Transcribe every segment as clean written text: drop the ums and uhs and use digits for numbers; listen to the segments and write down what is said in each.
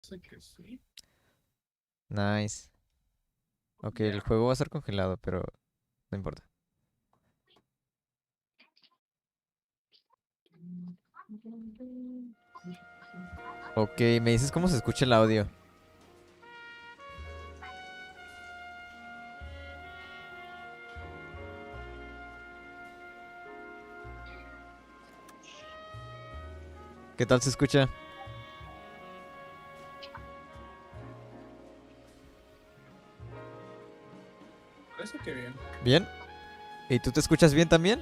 Sé que sí. Nice. Ok, el juego va a estar congelado, pero no importa. Ok, me dices cómo se escucha el audio. ¿Qué tal se escucha? Parece que bien. ¿Bien? ¿Y tú te escuchas bien también?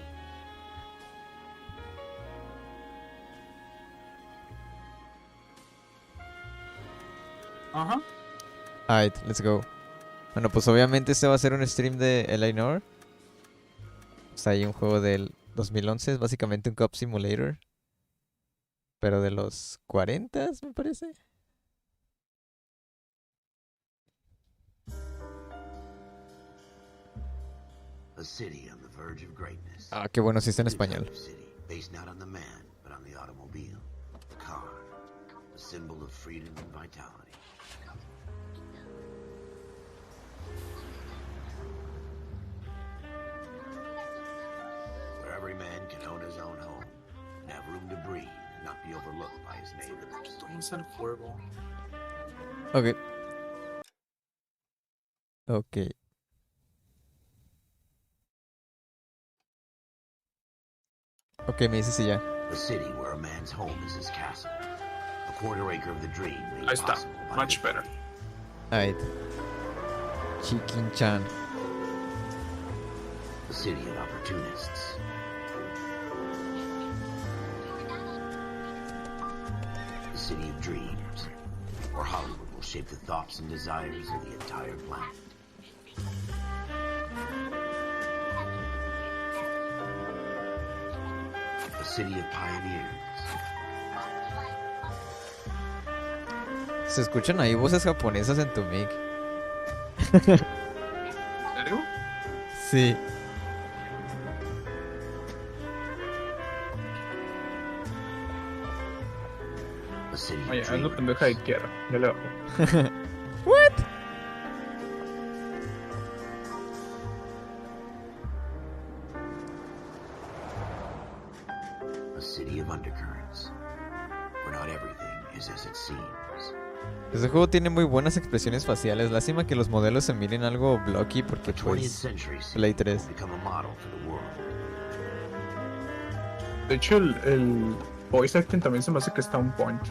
Ajá. Alright, let's go. Bueno, pues obviamente este va a ser un stream de Noire. O sea, hay un juego del 2011, es básicamente un Cop Simulator. Pero de los 40, me parece. A city on the verge of greatness. Ah, qué bueno si está en A new type español. of city, based not on the man, but on the automobile. The car. A symbol of freedom and vitality. Where every man can own his own home, and have room to breathe, and not be overlooked by his neighbors. Vamos al fuego. Ok. Ok. Ok, me dices si ya. A city where a man's home is his castle. A quarter acre of the dream made Ahí está. possible by Much his better. Alright. Chikin-chan. A city of opportunists. A city of dreams, where Hollywood will shape the thoughts and desires of the entire planet. A city of pioneers. Se escuchan ahí voces japonesas en tu mic. ¿En serio? Sí. A city of Oye, ando dreamers. pendeja de izquierda. Ya le bajo. What? A city of undercurrents, where not everything is as it seems. Este juego tiene muy buenas expresiones faciales. Lástima que los modelos se miren algo blocky porque The 20th pues century Play city 3. will become a model for the world. De hecho, el voice acting también se me hace que está un point.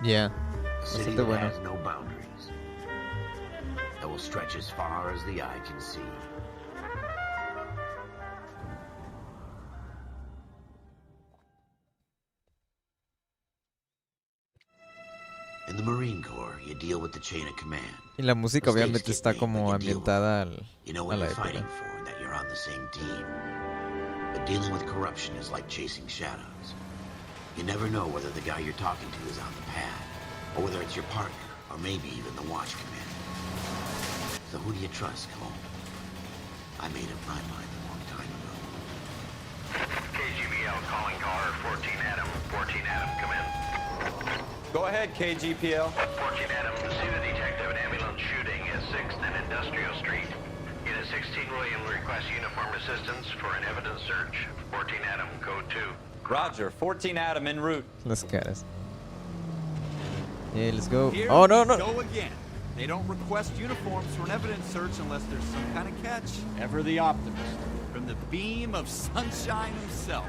Yeah. A city Bastante that bueno. has no boundaries, that will stretch as far as the eye can see. In the Marine Corps, you deal with the chain of command. Y la música Mistakes obviamente get está made, but como you deal with ambientada them. You know a what la you're fighting época. for and that you're on the same team. But dealing with corruption is like chasing shadows. You never know whether the guy you're talking to is on the pad, or whether it's your partner, or maybe even the watch commander. So who do you trust, Cole? I made up my mind a long time ago. KGBL calling caller 14 Adam. 14 Adam, come in. Go ahead, KGPL. 14 Adam, pursuit a detective an ambulance shooting at 6th and Industrial Street. Unit 16 William requests uniform assistance for an evidence search. 14 Adam, code 2. Roger, 14 Adam en route. Las caras. Yeah, let's go. Here Oh, no, we no. go again. They don't request uniforms for an evidence search unless there's some kind of catch. Ever the optimist. From the beam of sunshine himself.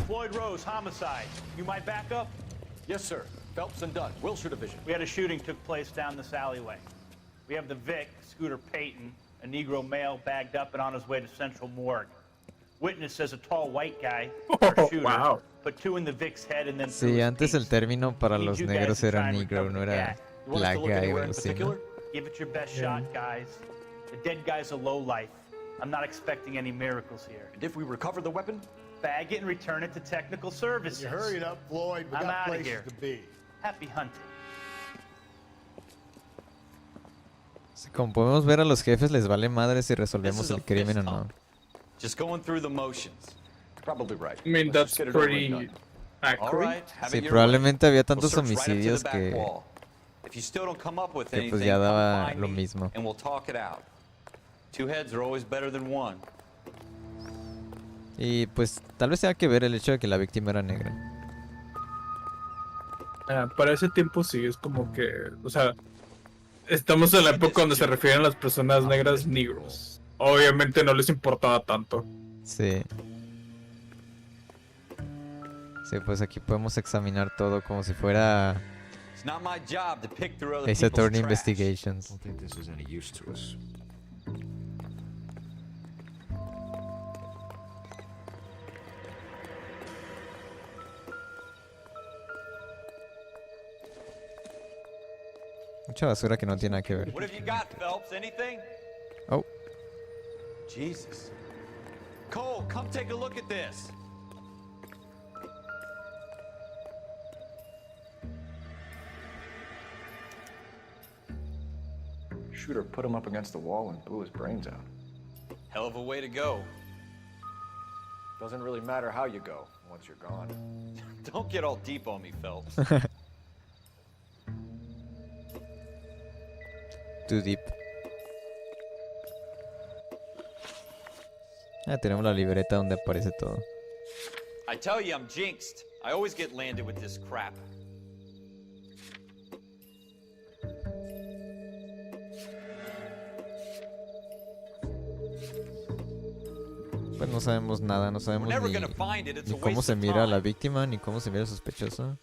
Floyd Rose, homicide. You my backup? Yes, sir. Phelps and Dunn, Wilshire Division. We had a shooting took place down this alleyway. We have the Vic, Scooter Payton, a Negro male bagged up and on his way to Central Morgue. Witness says a tall white guy, our shooter, Wow. put two in the Vic's head and then threw Sí, his antes el piece. término para Need los you guys negros to era try and negro, recover no the era gat. You want us black to look guy o anywhere algo in así, ¿no? particular? Give it your best shot, guys. The dead guy's a low life. I'm not expecting any miracles here. And if we recover the weapon? Bag it and return it to technical services. You hurried up, Floyd. We I'm got outta places here. to be. Happy hunting. Como podemos ver, a los jefes les vale madre si This resolvemos is a el crimen o fist no. hump. Just going through the motions. Probably right. I mean, Let's that's just get it over and pretty done. All accurate. right, have Sí, it your probablemente había way. tantos We'll search right up to the homicidios back que... wall. If you still don't come up with que, pues, anything, ya come daba find lo me, mismo. and we'll talk it out. Two heads are always better than one. Y pues tal vez tenga que ver el hecho de que la víctima era negra. Para ese tiempo sí, es como que, o sea, estamos en la época donde se refieren a las personas negras negros. Obviamente no les importaba tanto. Sí. Sí, pues aquí podemos examinar todo como si fuera It's not my job to pick through other Ace people's Attorney trash. Investigations. don't think this is any use to us. Mucha basura que no tiene nada que ver. What have you got, Phelps? Anything? Oh, Jesus. Cole, come take a look at this. Shooter put him up against the wall and blew his brains out. Hell of a way to go. Doesn't really matter how you go once you're gone. Don't get all deep on me, Phelps. too deep. Tenemos la libreta donde aparece todo. I tell you, I'm jinxed. I always get landed with this crap. Pues no sabemos nada, no We're sabemos never gonna find it. It's a ni cómo waste se of mira a la time. víctima, ni cómo se mira al sospechoso.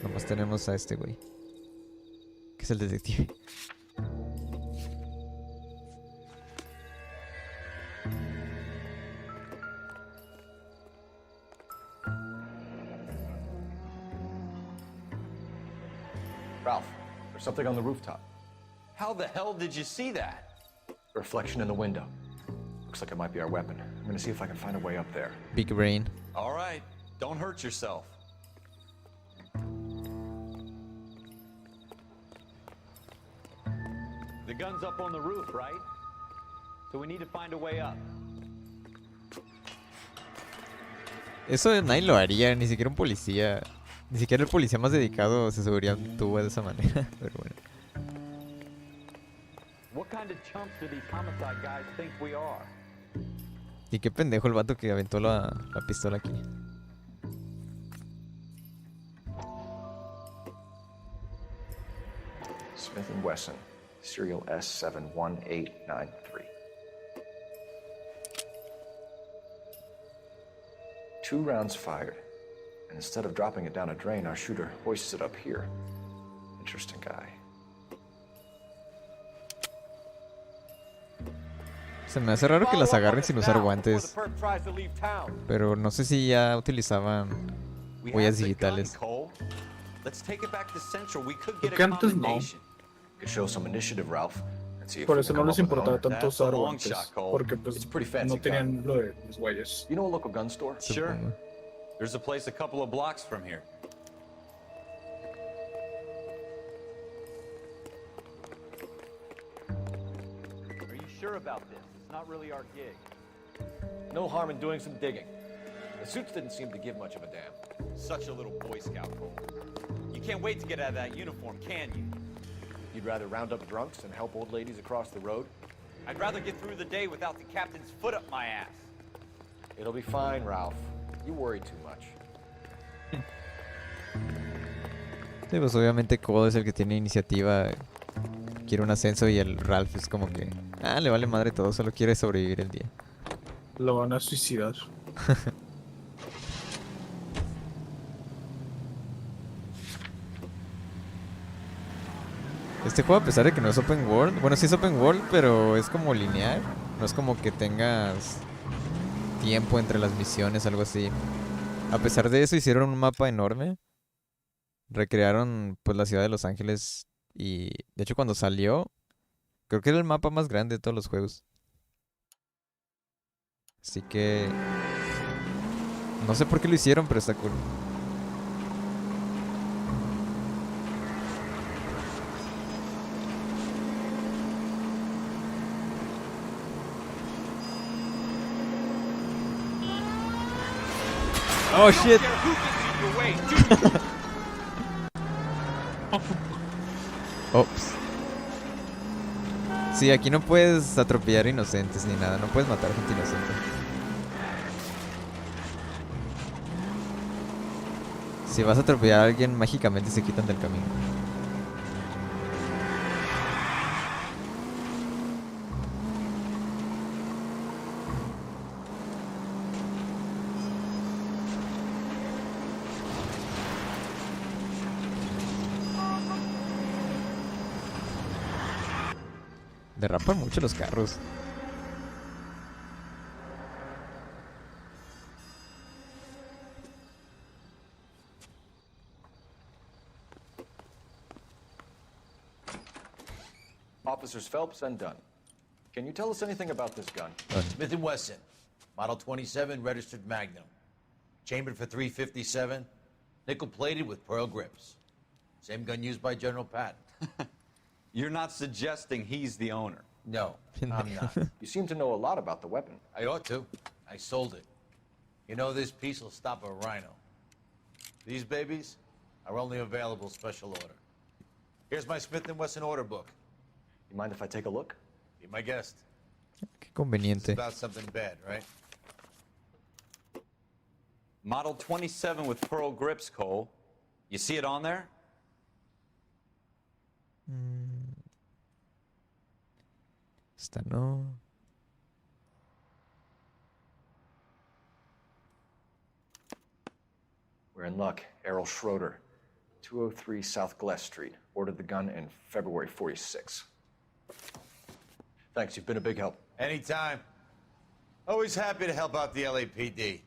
Nomás tenemos a este güey, que es el detective. Ralph, there's something on the rooftop. How the hell did you see that? A reflection in the window. Looks like it might be our weapon. I'm gonna see if I can find a way up there. Big brain. All right, don't hurt yourself. The gun's up on the roof, right? So we need to find a way up. Eso nadie lo haría, ni siquiera un policía. Ni siquiera el policía más dedicado se subiría a un tubo de esa manera. Pero bueno. What kind of chumps do these homicide guys think we are? Y qué pendejo el vato que aventó la pistola aquí. Smith & Wesson, serial S71893. Two rounds fired, and instead of dropping it down a drain, our shooter hoists it up here. Interesting guy. Se me hace raro que las agarren sin usar guantes. Before the perp tries to leave town. Pero no sé si ya utilizaban We huellas have the digitales. gun, Cole. Let's take it back to Central. We could get Porque a antes no. commendation. Could show some initiative, Ralph, and see if Por we eso can no come les up with an importaba owner. tanto That's a usar long guantes. shot, Cole. Porque pues It's pretty fancy no tenían lo de los güeyes. You know a local gun store? Sure. Supongo. There's a place a couple of blocks from here. Are you sure about this? It's not really our gig. No harm in doing some digging. The suits didn't seem to give much of a damn. Such a little Boy Scout, Cole. You can't wait to get out of that uniform, can you? You'd rather round up drunks and help old ladies across the road? I'd rather get through the day without the captain's foot up my ass. It'll be fine, Ralph. You worry too much. Sí, pues obviamente Cole es el que tiene iniciativa. Quiere un ascenso y el Ralph es como que... le vale madre todo, solo quiere sobrevivir el día. Lo van a suicidar. Este juego, a pesar de que no es open world, bueno, sí es open world, pero es como lineal. No es como que tengas tiempo entre las misiones, algo así. A pesar de eso, hicieron un mapa enorme. Recrearon pues la ciudad de Los Ángeles. Y de hecho, cuando salió, creo que era el mapa más grande de todos los juegos. Así que no sé por qué lo hicieron, pero está cool. Oh shit. Ops. Sí, aquí no puedes atropellar inocentes ni nada. No puedes matar gente inocente. Si vas a atropellar a alguien, mágicamente se quitan del camino. Derrapan mucho los carros. Officers Phelps and Dunn. Can you tell us anything about this gun? Smith & Wesson, Model 27, registered Magnum. Chambered for .357, nickel-plated with pearl grips. Same gun used by General Patton. You're not suggesting he's the owner? No, I'm not. You seem to know a lot about the weapon. I ought to. I sold it. You know, this piece will stop a rhino. These babies are only available special order. Here's my Smith & Wesson order book. You mind if I take a look? Be my guest. Qué It's conveniente. about something bad, right? Model 27 with pearl grips, Cole. You see it on there? Esta no. We're in luck. Errol Schroeder, 203 South Gless Street. Ordered the gun in February 46. Thanks, you've been a big help. Anytime. Always happy to help out the LAPD.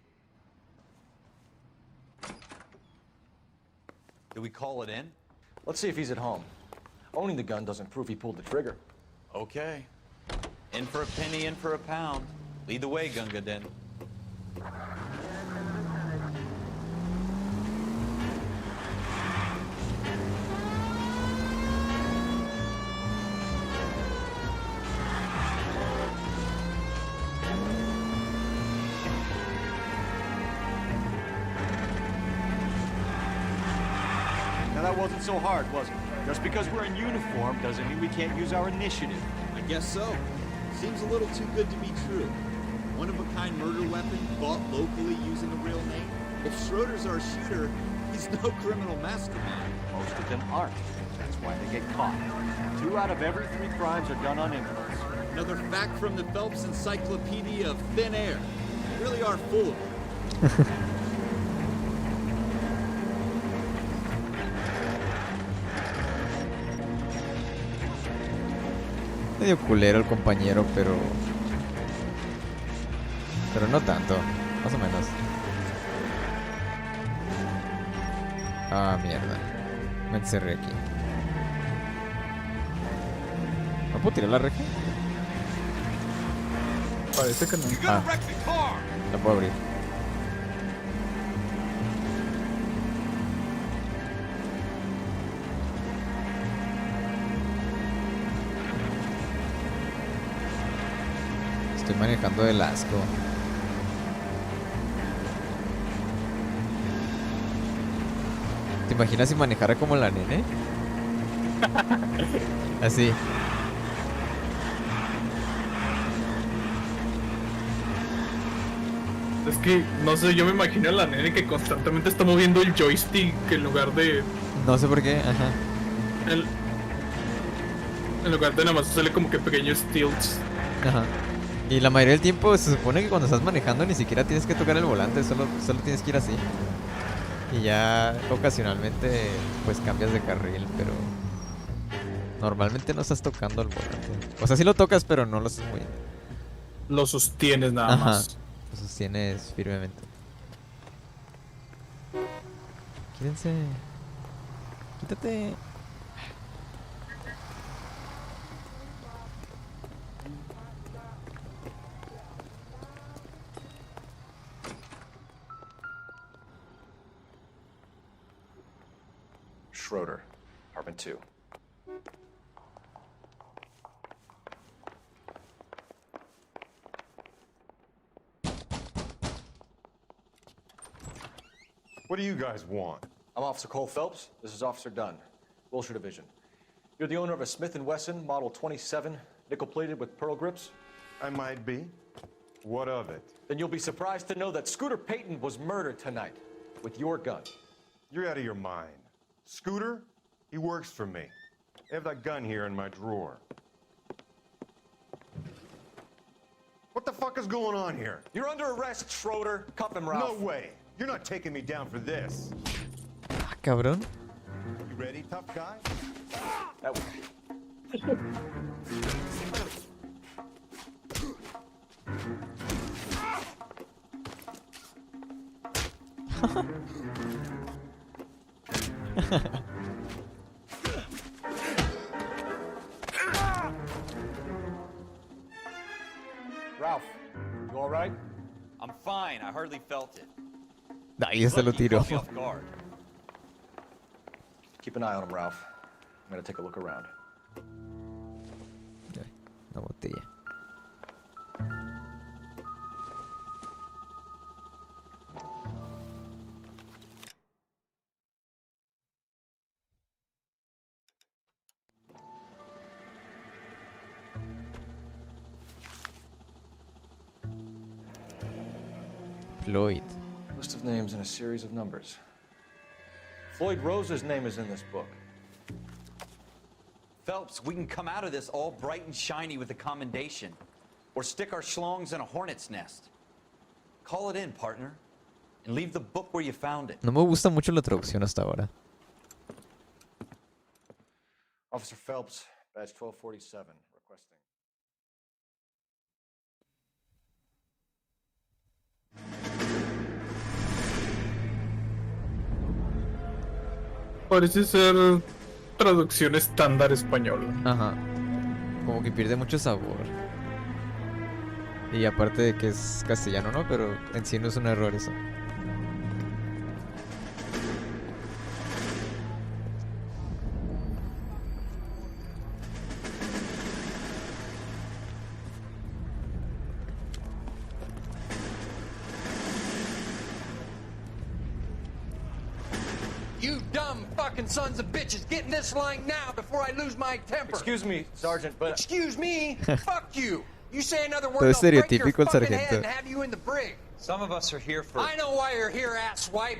Did we call it in? Let's see if he's at home. Owning the gun doesn't prove he pulled the trigger. Okay. In for a penny, in for a pound. Lead the way, Gunga Din. Now that wasn't so hard, was it? Just because we're in uniform doesn't mean we can't use our initiative. I guess so. Seems a little too good to be true. One-of-a-kind murder weapon bought locally using a real name. If Schroeder's our shooter, he's no criminal mastermind. Most of them aren't. That's why they get caught. 2 out of every 3 crimes are done on impulse. Another fact from the Phelps Encyclopedia of Thin Air. You really are full of it. Medio culero el compañero, pero no tanto, más o menos. Ah, mierda. Me encerré aquí. ¿No puedo tirar la reja? Parece que no. Ah, la puedo abrir. Estoy manejando el asco. ¿Te imaginas si manejara como la nene? Así. Es que, no sé, yo me imagino a la nene que constantemente está moviendo el joystick en lugar de... No sé por qué, ajá. En lugar de nada más sale como que pequeños tilts. Ajá. Y la mayoría del tiempo se supone que cuando estás manejando ni siquiera tienes que tocar el volante, solo tienes que ir así. Y ya ocasionalmente pues cambias de carril, pero normalmente no estás tocando el volante. O sea, sí lo tocas, pero no lo estás moviendo. Lo sostienes nada más. Lo sostienes firmemente. Quídense. Quítate. Schroeder, apartment 2. What do you guys want? I'm Officer Cole Phelps. This is Officer Dunn, Wilshire Division. You're the owner of a Smith & Wesson Model 27, nickel-plated with pearl grips? I might be. What of it? Then you'll be surprised to know that Scooter Payton was murdered tonight with your gun. You're out of your mind. Scooter? He works for me. I have that gun here in my drawer. What the fuck is going on here? You're under arrest, Schroeder. Cuff him, Ralph. No way. You're not taking me down for this. Ah, cabrón. You ready, tough guy? That was... Ralph, you all right? I'm fine. I hardly felt it. Ahí se lo tiró. Caught me off guard. Keep an eye on him, Ralph. I'm gonna take a look around. Una botella. Floyd. List of names and a series of numbers. Floyd Rose's name is in this book. Phelps, we can come out of this all bright and shiny with a commendation. Or stick our schlongs in a hornet's nest. Call it in, partner. And leave the book where you found it. No me gusta mucho la traducción hasta ahora. Officer Phelps, badge 1247, requesting. Parece ser traducción estándar española. Ajá. Como que pierde mucho sabor. Y aparte de que es castellano, ¿no? Pero en sí no es un error eso. You dumb fucking sons of bitches, get in this line now before I lose my temper. Excuse me, Sergeant, but... Excuse me? Fuck you. You say another word, Todo I'll break your estereotípico el fucking head sargento. and have you in the brig. Some of us are here for... I know why you're here, asswipe.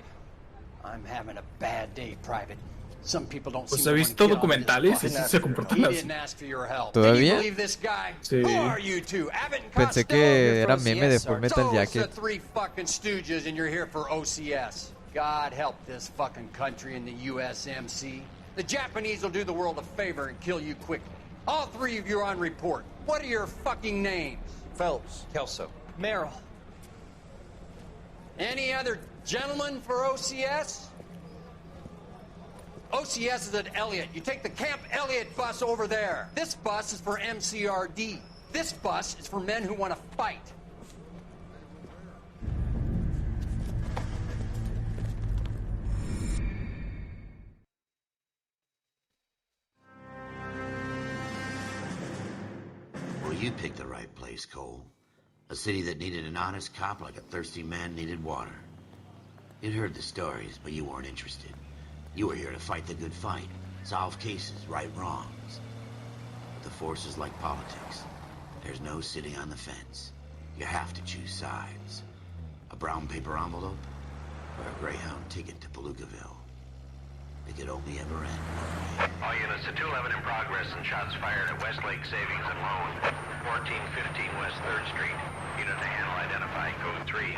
I'm having a bad day, Private. Some people don't Pues seem he to visto want to get on this documentales y bus. sí se comportan He así. didn't ask for your help. ¿Todavía? Did you believe this guy? Sí. Who are you two? Abbott and Pensé Costello? que You're era for meme de OCS, Full sir. Metal So it's the Jacket. three fucking stooges and you're here for OCS. God help this fucking country and the USMC. The Japanese will do the world a favor and kill you quickly. All three of you are on report. What are your fucking names? Phelps. Kelso. Merrill. Any other gentlemen for OCS? OCS is at Elliott. You take the Camp Elliott bus over there. This bus is for MCRD. This bus is for men who want to fight. Well, you picked the right place, Cole. A city that needed an honest cop like a thirsty man needed water. You'd heard the stories, but you weren't interested. You were here to fight the good fight, solve cases, right wrongs. But the force is like politics. There's no sitting on the fence. You have to choose sides. A brown paper envelope or a Greyhound ticket to Palookaville. It could only ever end one way. All units to 211 in progress and shots fired at Westlake Savings and Loan, 1415 West 3rd Street. Unit to handle identify code 3.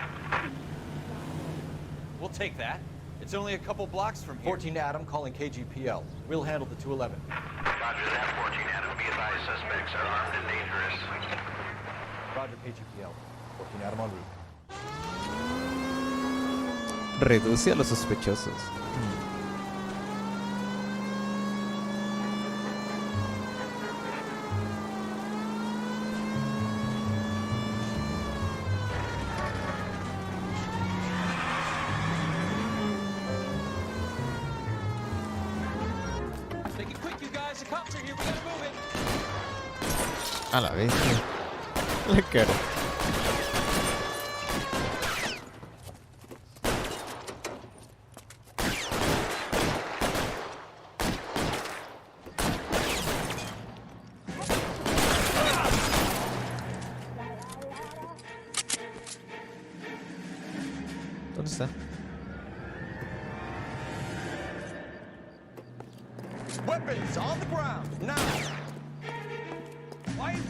We'll take that. It's only a couple blocks from here. 14 Adam calling KGPL. We'll handle the 211. Roger that, 14 Adam. Be advised, suspects are armed and dangerous. Roger, KGPL. 14 Adam en route. Reduce a los sospechosos. Make it quick, you guys. The cops are here. We gotta move it. A la bestia. La cara. está. Weapons on the ground, now! Why is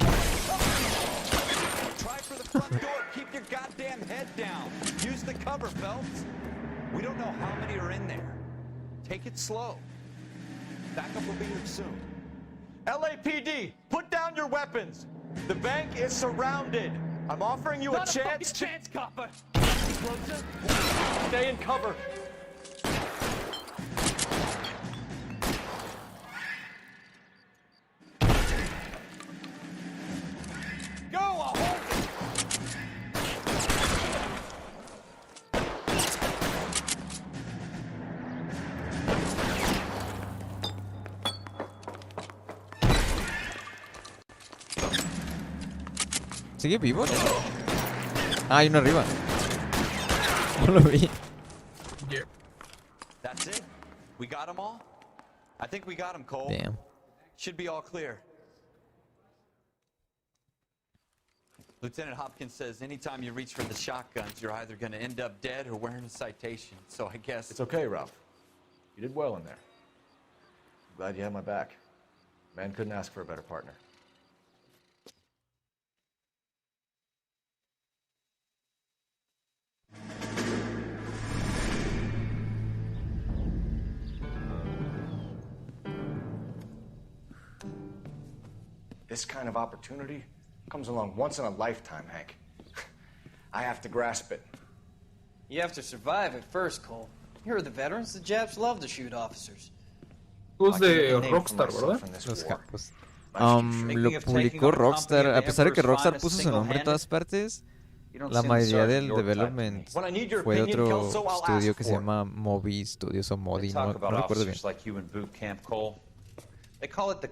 Try for the front door, keep your goddamn head down. Use the cover, Phelps. We don't know how many are in there. Take it slow. Backup will be here soon. LAPD, put down your weapons. The bank is surrounded. I'm offering you a chance to... chance, copper! Stay in cover. Go, I'll hold it! ¿Sigue vivo? Ah, hay uno arriba. No lo vi. Yeah. That's it? We got them all? I think we got them, Cole. Damn. Should be all clear. Lieutenant Hopkins says anytime you reach for the shotguns, you're either going to end up dead or wearing a citation. So I guess... It's okay, Ralph. You did well in there. I'm glad you had my back. Man couldn't ask for a better partner. This kind of opportunity comes along once in a lifetime, Hank. I have to grasp it. You have to survive at first, Cole. Here are the veterans. The Japs love to shoot officers. Juegos de Rockstar, ¿verdad? Los capos. Lo publicó Rockstar. A pesar de que Rockstar puso su nombre en todas partes, la mayoría del development fue de otro estudio que se llama Moby Studios o Modi, no recuerdo bien.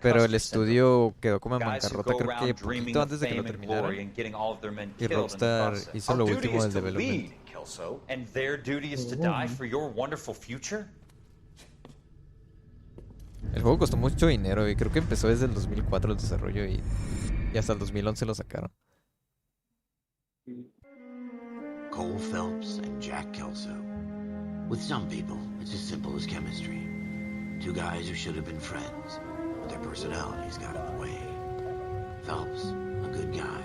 Pero el estudio quedó como en bancarrota, creo que poquito antes de que lo terminaran. Y Rockstar hizo lo último del development. And their duty is to die for your wonderful future? El juego costó mucho dinero y creo que empezó desde el 2004 el desarrollo y hasta el 2011 lo sacaron. Cole Phelps and Jack Kelso. With some people, it's as simple as chemistry. Two guys who should have been friends, but their personalities got in the way. Phelps, a good guy,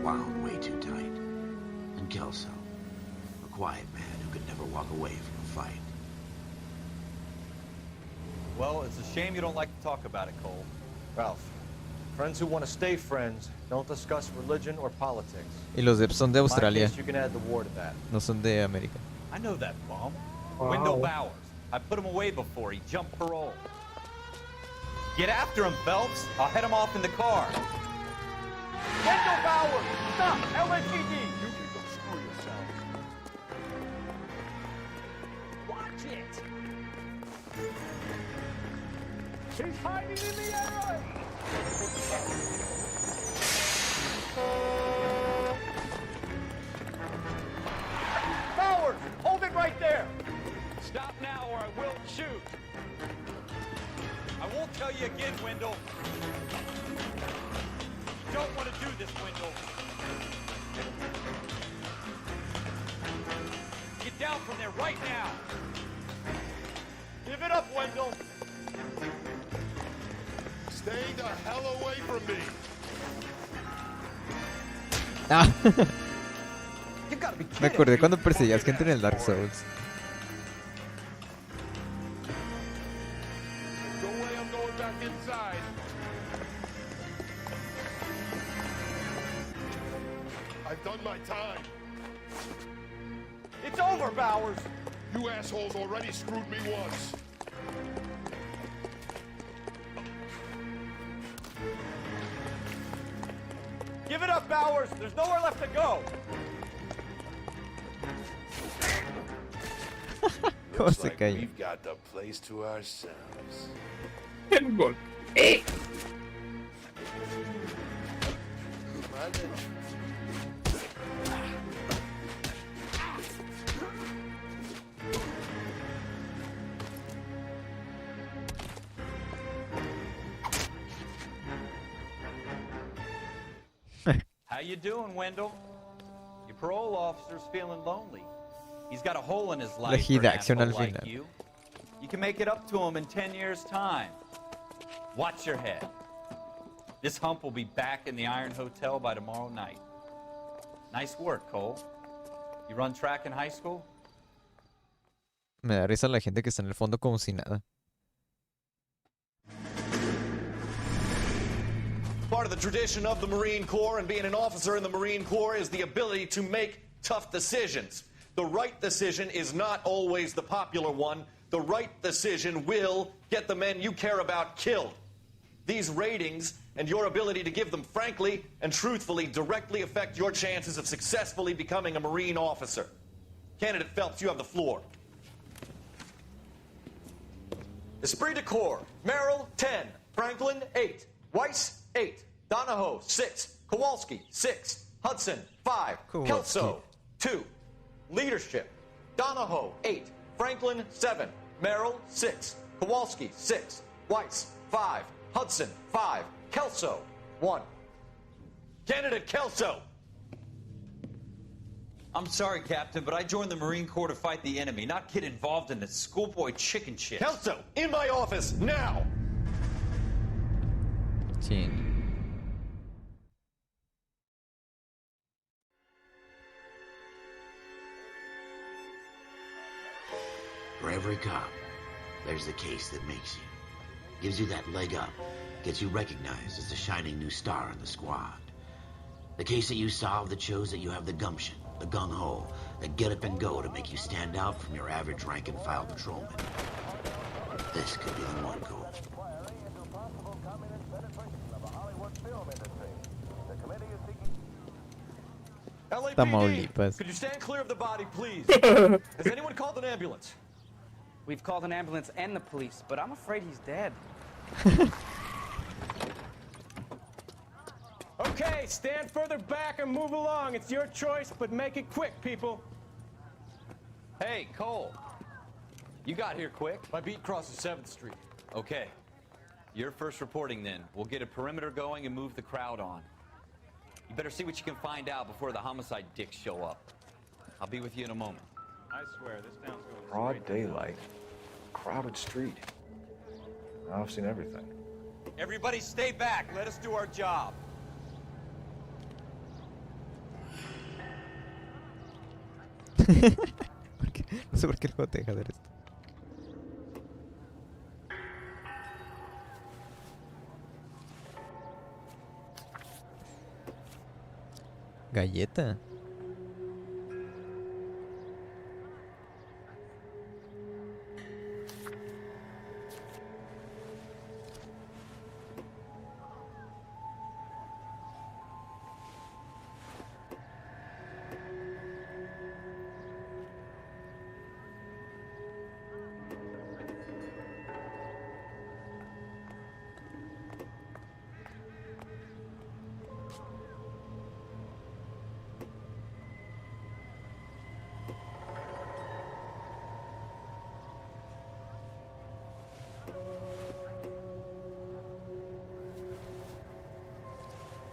wound way too tight. And Kelso, a quiet man who could never walk away from a fight. Well, it's a shame you don't like to talk about it, Cole. Ralph, friends who want to stay friends don't discuss religion or politics. Y los Deps son de Australia, You can add the war to that. no son de América. I know that bum. Wow. Wendell Bowers. I put him away before he jumped parole. Get after him, Phelps. I'll head him off in the car. Wendell Bowers! Stop! LAPD! You can go screw yourself. Watch it! He's hiding in the alley! Bowers! Hold it right there! Stop now or I will shoot. I won't tell you again, Wendell. You don't want to do this, Wendell. Get down from there right now. Give it up, Wendell! Stay the hell away from me. Ah. Me acordé cuando perseguías gente en el Dark Souls. Go away, I'm going back inside. I've done my time. It's over, Bowers! You assholes already screwed me once. Give it up, Bowers! There's nowhere left to go! ¿Cómo Looks se like cayó? we've got the place to ourselves. El gol. How you doing, Wendell? Your parole officer's feeling lonely. He's got a hole in his life Elegí for de an acción al asshole like final. you. You can make it up to him in 10 years' time. Watch your head. This hump will be back in the Iron Hotel by tomorrow night. Nice work, Cole. You run track in high school? Me da risa la gente que está en el fondo como si nada. Part of the tradition of the Marine Corps and being an officer in the Marine Corps is the ability to make tough decisions. The right decision is not always the popular one. The right decision will get the men you care about killed. These ratings and your ability to give them frankly and truthfully directly affect your chances of successfully becoming a Marine officer. Candidate Phelps, you have the floor. Esprit de Corps, Merrill, 10. Franklin, 8. Weiss, 8. Donahoe, 6. Kowalski, 6. Hudson, 5. Kowalski. Kelso, 2. Leadership, Donahoe, 8. Franklin, 7. Merrill, 6. Kowalski, 6. Weiss, 5. Hudson, 5. Kelso, 1. Candidate Kelso. I'm sorry, Captain, but I joined the Marine Corps to fight the enemy, not get involved in this schoolboy chicken shit. Kelso, in my office, now! Chin. For every cop, there's the case that makes you. Gives you that leg up. Gets you recognized as the shining new star in the squad. The case that you solve that shows that you have the gumption, the gung-ho, the get up and go to make you stand out from your average rank-and-file patrolman. This could be the one, Cole. LAPD, Tamaulipas. could you stand clear of the body, please? Has anyone called an ambulance? We've called an ambulance and the police, but I'm afraid he's dead. Okay, stand further back and move along. It's your choice, but make it quick, people. Hey, Cole. You got here quick. My beat crosses 7th Street. Okay. You're first reporting then. We'll get a perimeter going and move the crowd on. You better see what you can find out before the homicide dicks show up. I'll be with you in a moment. I swear, this town's going broad daylight. Crowded street. I've seen everything. Everybody stay back. Let us do our job. No sé por qué el juego te deja ver esto. Galleta.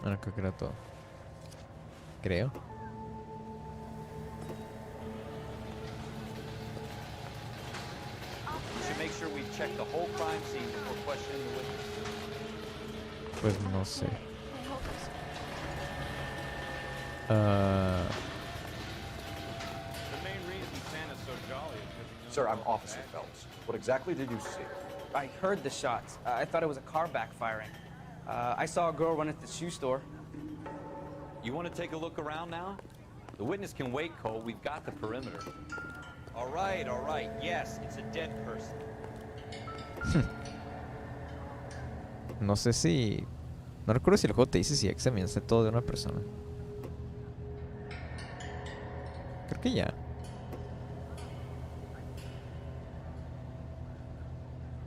Bueno, creo que era todo. Creo. We should make sure we check the whole crime scene before questioning the witness. Pues no sé. The main reason Santa's so jolly is because he knows... Sir, I'm Officer Phelps. What exactly did you see? I heard the shots. I thought it was a car backfiring. I saw a girl run at the shoe store. You want to take a look around now? The witness can wait, Cole. We've got the perimeter. All right, all right. Yes, it's a dead person. No sé si... No recuerdo si el juego te dice si examinaste todo de una persona. Creo que ya.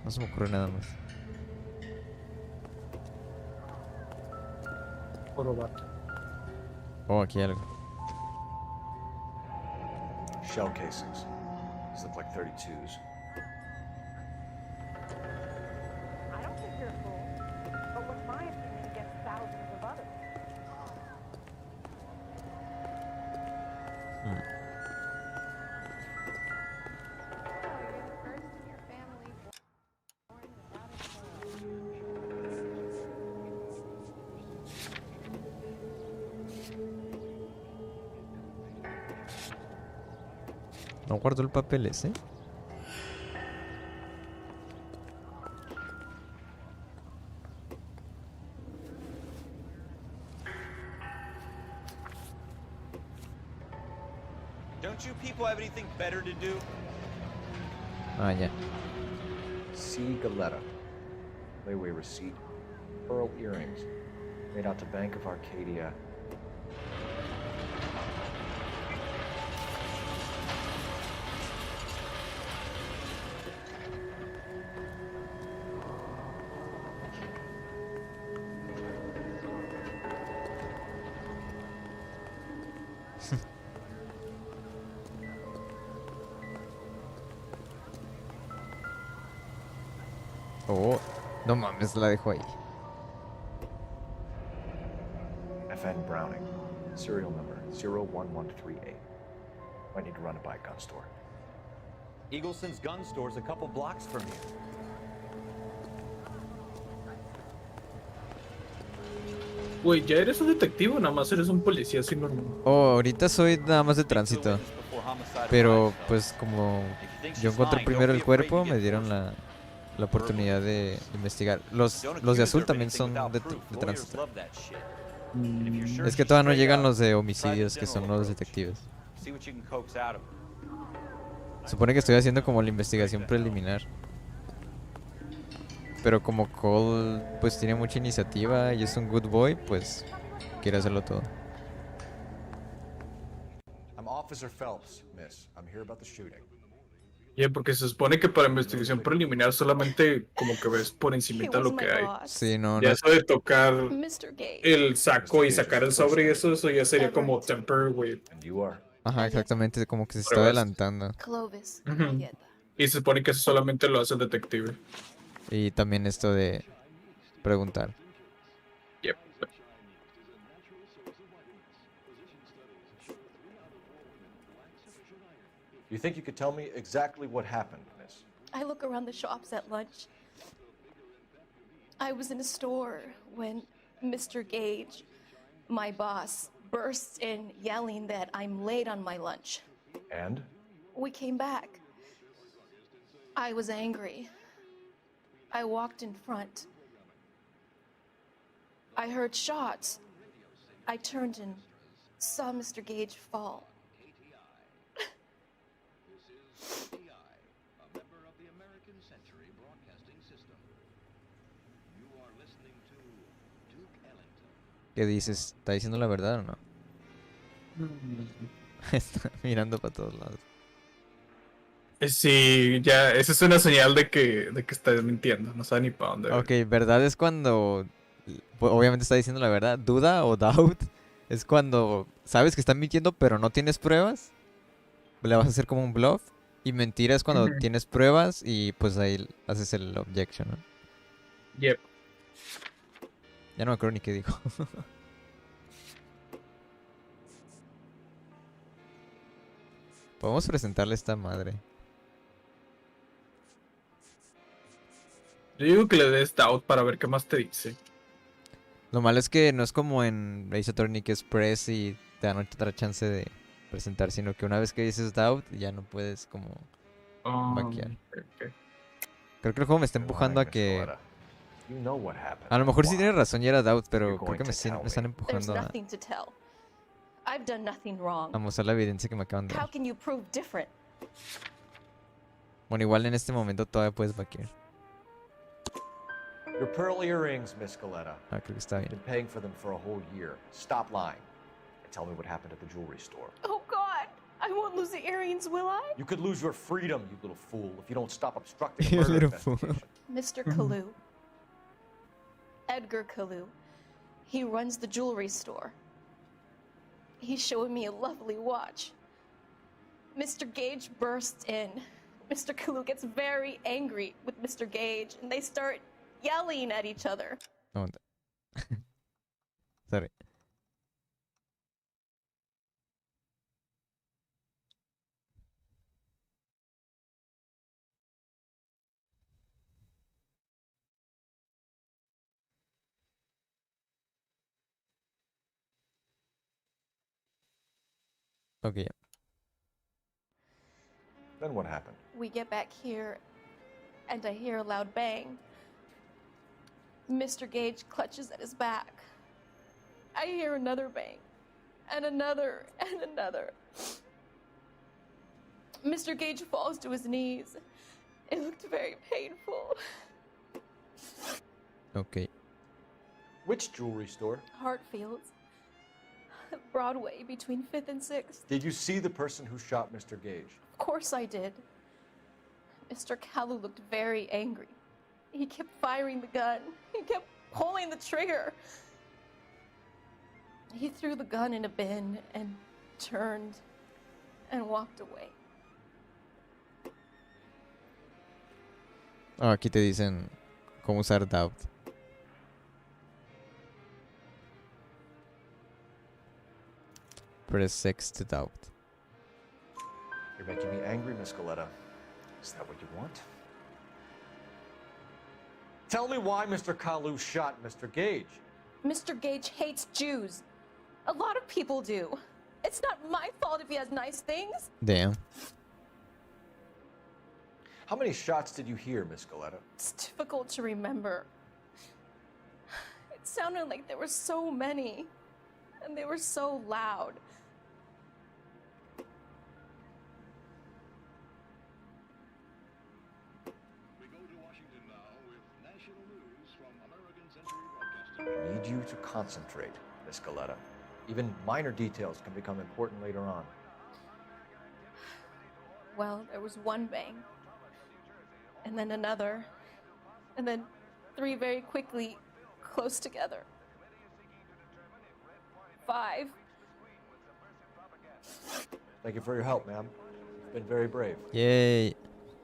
No se me ocurre nada más. Oh, aquí hay algo. Shell casings. These look like 32s. I don't think you're a fool. But what's my opinion against thousands of others? No guardó el papel ese. Don't you people have anything better to do? Ah, ya. C. Galetta. Layaway receipt. Pearl earrings. Made out to Bank of Arcadia. Oh, no mames, la dejo ahí. FN Browning. Serial number 01138. Might need to run it by a gun store. Eagleson's gun store's a couple blocks from here. Güey, ¿ya eres un detective o nada más eres un policía así normal? Oh, ahorita soy nada más de tránsito. Pero pues como yo encontré primero el cuerpo, me dieron la oportunidad de investigar. Los de azul también son de tránsito. Es que todavía no llegan los de homicidios, que son los detectives. Supone que estoy haciendo como la investigación preliminar. Pero como Cole pues tiene mucha iniciativa y es un good boy, pues quiere hacerlo todo. I'm Officer Phelps, miss. I'm here about the shooting. Ya, porque se supone que para investigación preliminar solamente como que ves por encimita lo que hay. Sí, no, Ya no. eso de tocar el saco y sacar el sobre y eso ya sería como temper, güey. Ajá, exactamente, como que se está adelantando. Ujú. Y se supone que eso solamente lo hace el detective. Y también esto de preguntar. Yep. You think you could tell me exactly what happened, miss? I look around the shops at lunch. I was in a store when Mr. Gage, my boss, bursts in yelling that I'm late on my lunch. And? We came back. I was angry. I walked in front. I heard shots. I turned and saw Mr. Gage fall. ¿Qué dices? ¿Está diciendo la verdad o no? Está mirando para todos lados. Sí, ya, esa es una señal de que estás mintiendo, no sabe ni para dónde. Ok, verdad es cuando obviamente está diciendo la verdad. Duda o doubt es cuando sabes que están mintiendo pero no tienes pruebas. Le vas a hacer como un bluff. Y mentira es cuando tienes pruebas y pues ahí haces el objection, ¿no? Yep. Ya no me acuerdo ni qué dijo. Podemos presentarle esta madre. Yo digo que le des doubt para ver qué más te dice. Lo malo es que no es como en Ace Attorney que es press y te dan otra chance de presentar, sino que una vez que dices doubt ya no puedes como vaquear. Okay. Creo que el juego me está empujando a que... A lo mejor sí tiene razón y era doubt, pero creo que me están empujando a I've done nothing wrong. mostrar la evidencia que me acaban de How dar. can you prove different? Bueno, igual en este momento todavía puedes vaquear. Your pearl earrings, Miss Galetta. Ah, creo que está bien. Been paying for them for a whole year. Stop lying and tell me what happened at the jewelry store. Oh God, I won't lose the earrings, will I? You could lose your freedom, you little fool, if you don't stop obstructing You a murder little fool. investigation. Mr. Kalu. Edgar Kalu. He runs the jewelry store. He's showing me a lovely watch. Mr. Gage bursts in. Mr. Kalu gets very angry with Mr. Gage, and they start yelling at each other. No, sorry. Ok, ya. Then what happened? We get back here, and I hear a loud bang. Mr. Gage clutches at his back. I hear another bang, and another, and another. Mr. Gage falls to his knees. It looked very painful. Okay. Which jewelry store? Hartfield's. Broadway, between 5th and 6th. Did you see the person who shot Mr. Gage? Of course I did. Mr. Kalu looked very angry. He kept firing the gun. He kept pulling the trigger. He threw the gun in a bin and turned and walked away. Ah, aquí te dicen cómo usar doubt. Press X to doubt. You're making me angry, Miss Goleta. Is that what you want? Tell me why Mr. Kalu shot Mr. Gage. Mr. Gage hates Jews. A lot of people do. It's not my fault if he has nice things. Damn. How many shots did you hear, Miss Goleta? It's difficult to remember. It sounded like there were so many, and they were so loud. I need you to concentrate, Miss Goleta. Even minor details can become important later on. Well, there was one bang, and then another, and then 3 very quickly, close together. 5. Thank you for your help, ma'am. You've been very brave. Yay.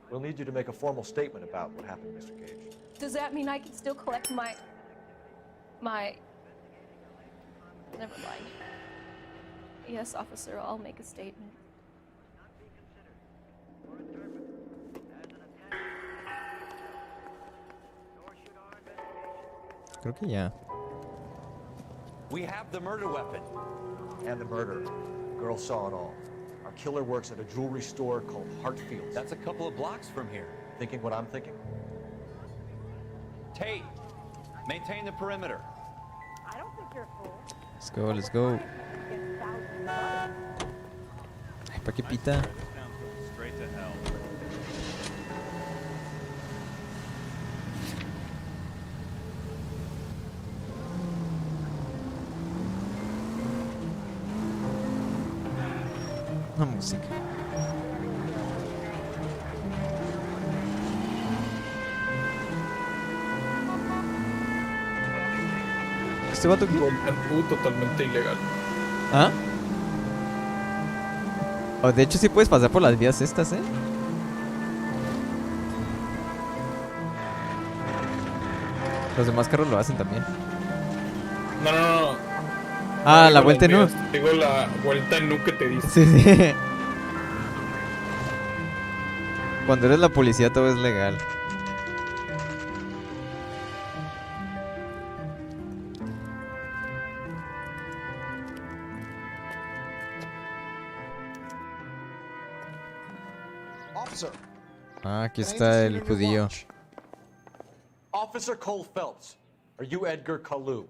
We'll need you to make a formal statement about what happened, Mr. Gage. Does that mean I can still collect my... Never mind. Yes, officer, I'll make a statement. Creo que ya. We have the murder weapon. And the murder. The girl saw it all. Our killer works at a jewelry store called Hartfield's. That's a couple of blocks from here. Thinking what I'm thinking? Tate, maintain the perimeter. I don't think you're a fool. Let's go, let's go. Ay, ¿pa' qué pita? Straight to hell. La música. Este vato que... totalmente ilegal. ¿Ah? Oh, de hecho sí puedes pasar por las vías estas, ¿eh? Los demás carros lo hacen también. No. Ah, No la digo vuelta en las U. vías, digo la vuelta en U que te dice. Sí, sí. Cuando eres la policía todo es legal. Officer. Ah, aquí can I está intercede el on your judío. watch? Officer Cole Phelps, are you Edgar Kalu?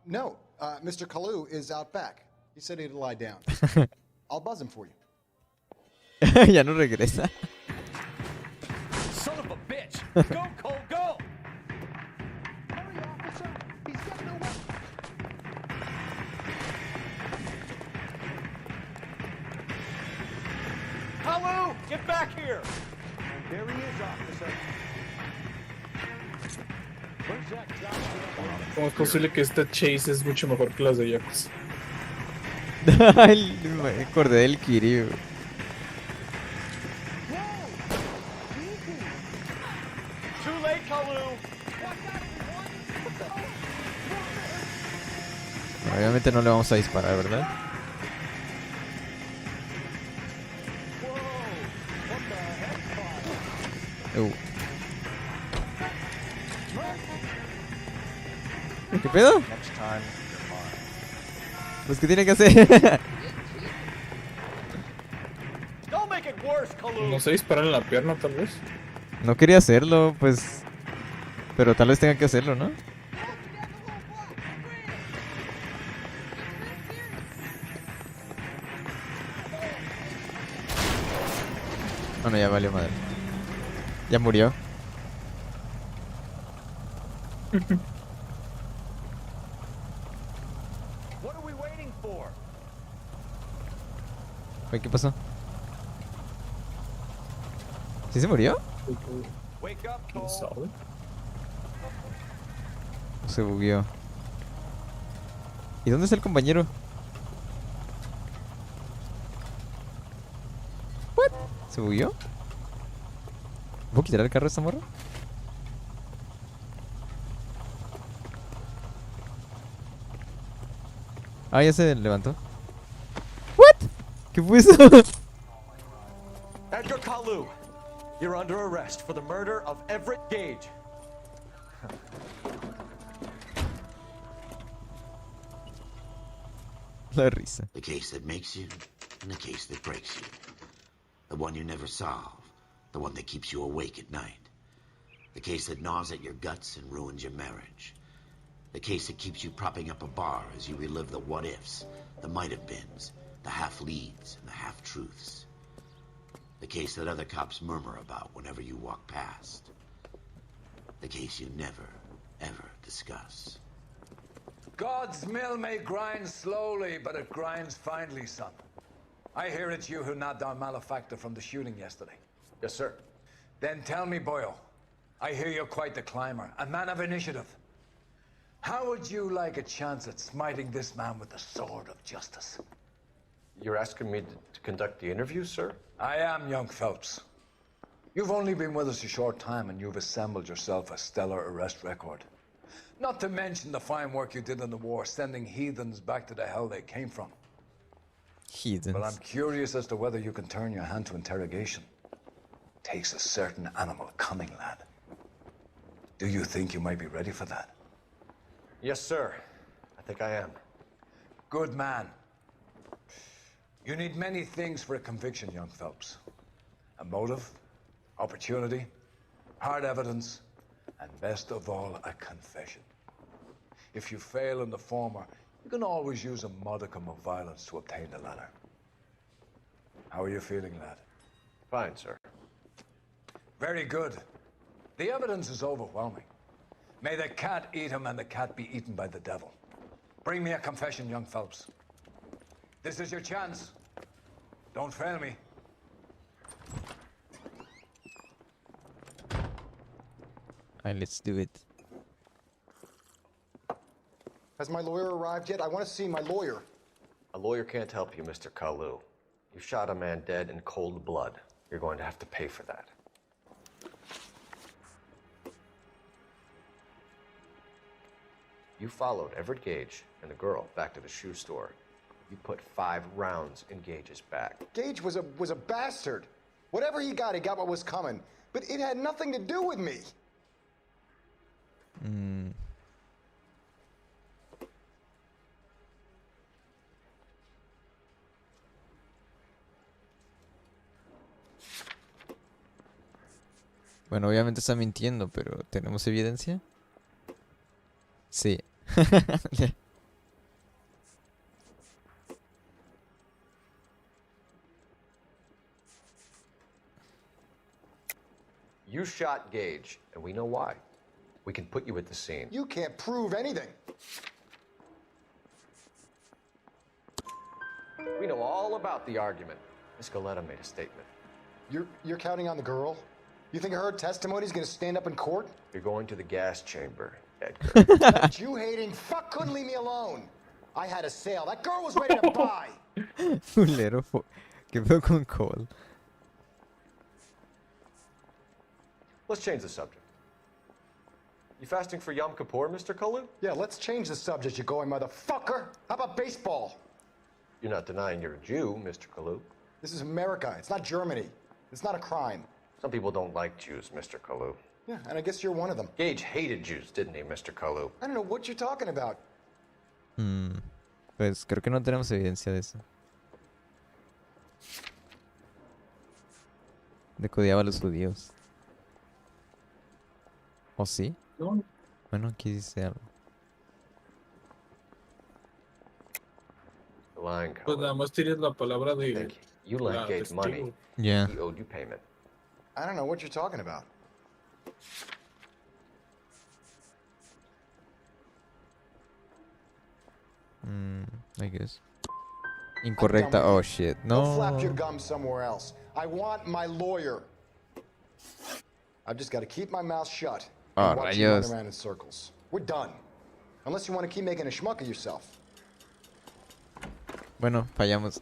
No. Mr. Kalu is out back. He said he'd lie down. I'll buzz him for you. Ya no regresa. Son of a bitch! Go, Cole, go! Hello! Get back here! There he is, officer. Where's that goddamn... ¿Cómo es posible que esta Chase es mucho mejor que las de Yakuza? Me acordé del Kiryu. Too late, Kalu! Obviamente no le vamos a disparar, ¿verdad? ¿Qué pedo? Next time, you're mine. Pues, ¿qué tiene que hacer? Don't make a worse, Kalu. No sé, disparar en la pierna tal vez. No quería hacerlo, pues. Pero tal vez tenga que hacerlo, ¿no? Bueno, ya valió madre. Ya murió. What are we waiting for? Oye, ¿qué pasó? ¿Sí se murió? Wake up, ¿Quién Cole. sabe? ¿O se bugueó? ¿Y dónde está el compañero? ¿What? ¿Se bugueó? ¿Puedo quitar el carro a esta morra? Ah, ya se levantó. ¿What? ¿Qué fue eso? Edgar Kalu, you're under arrest for the murder of Everett Gage. La risa. The case that makes you and the case that breaks you. The one you never solve. The one that keeps you awake at night. The case that gnaws at your guts and ruins your marriage. The case that keeps you propping up a bar as you relive the what-ifs, the might-have-beens, the half-leads, and the half-truths. The case that other cops murmur about whenever you walk past. The case you never, ever discuss. God's mill may grind slowly, but it grinds finely, son. I hear it's you who nabbed our malefactor from the shooting yesterday. Yes, sir. Then tell me, Boyle, I hear you're quite the climber, a man of initiative. How would you like a chance at smiting this man with the sword of justice? You're asking me to conduct the interview, sir? I am, young Phelps. You've only been with us a short time, and you've assembled yourself a stellar arrest record. Not to mention the fine work you did in the war, sending heathens back to the hell they came from. Heathens. But I'm curious as to whether you can turn your hand to interrogation. Takes a certain animal cunning, lad. Do you think you might be ready for that? Yes, sir. I think I am. Good man. You need many things for a conviction, young Phelps. A motive, opportunity, hard evidence, and best of all, a confession. If you fail in the former, you can always use a modicum of violence to obtain the latter. How are you feeling, lad? Fine, sir. Very good. The evidence is overwhelming. May the cat eat him and the cat be eaten by the devil. Bring me a confession, young Phelps. This is your chance. Don't fail me. Alright, let's do it. Has my lawyer arrived yet? I want to see my lawyer. A lawyer can't help you, Mr. Kalu. You shot a man dead in cold blood. You're going to have to pay for that. You followed Everett Gage and the girl back to the shoe store. You put 5 rounds in Gage's back. Gage was a bastard. Whatever he got what was coming. But it had nothing to do with me. Bueno, obviamente está mintiendo, pero ¿tenemos evidencia? Sí. You shot Gage, and we know why. We can put you at the scene. You can't prove anything. We know all about the argument. Miss Galetta made a statement. You're counting on the girl? You think her testimony is going to stand up in court? You're going to the gas chamber, Edgar. That Jew-hating fuck couldn't leave me alone. I had a sale. That girl was ready to buy. Fulero. ¿Qué pedo con Cole? Let's change the subject. You fasting for Yom Kippur, Mr. Kalu? Yeah, let's change the subject, you going motherfucker. How about baseball? You're not denying you're a Jew, Mr. Kalu. This is America. It's not Germany. It's not a crime. Some people don't like Jews, Mr. Kalu. Yeah, and I guess you're one of them. Gage hated Jews, didn't he, Mr. Kalu? I don't know what you're talking about. Pues creo que no tenemos evidencia de eso. de que odiaba a los judíos. ¿O sí? No. Bueno, aquí dice algo. Line Pues code. nada más tienes la palabra de Thank you. You lent la Gage money. testigo. Yeah. He owed you payment. I don't know what you're talking about. I guess. Incorrecta. Oh shit. Go flap your No. gum somewhere else. I want my lawyer. I've just got to keep my mouth shut Oh, and watch you run rayos. around in circles. We're done. Unless you want to keep making a schmuck of yourself. Bueno, fallamos.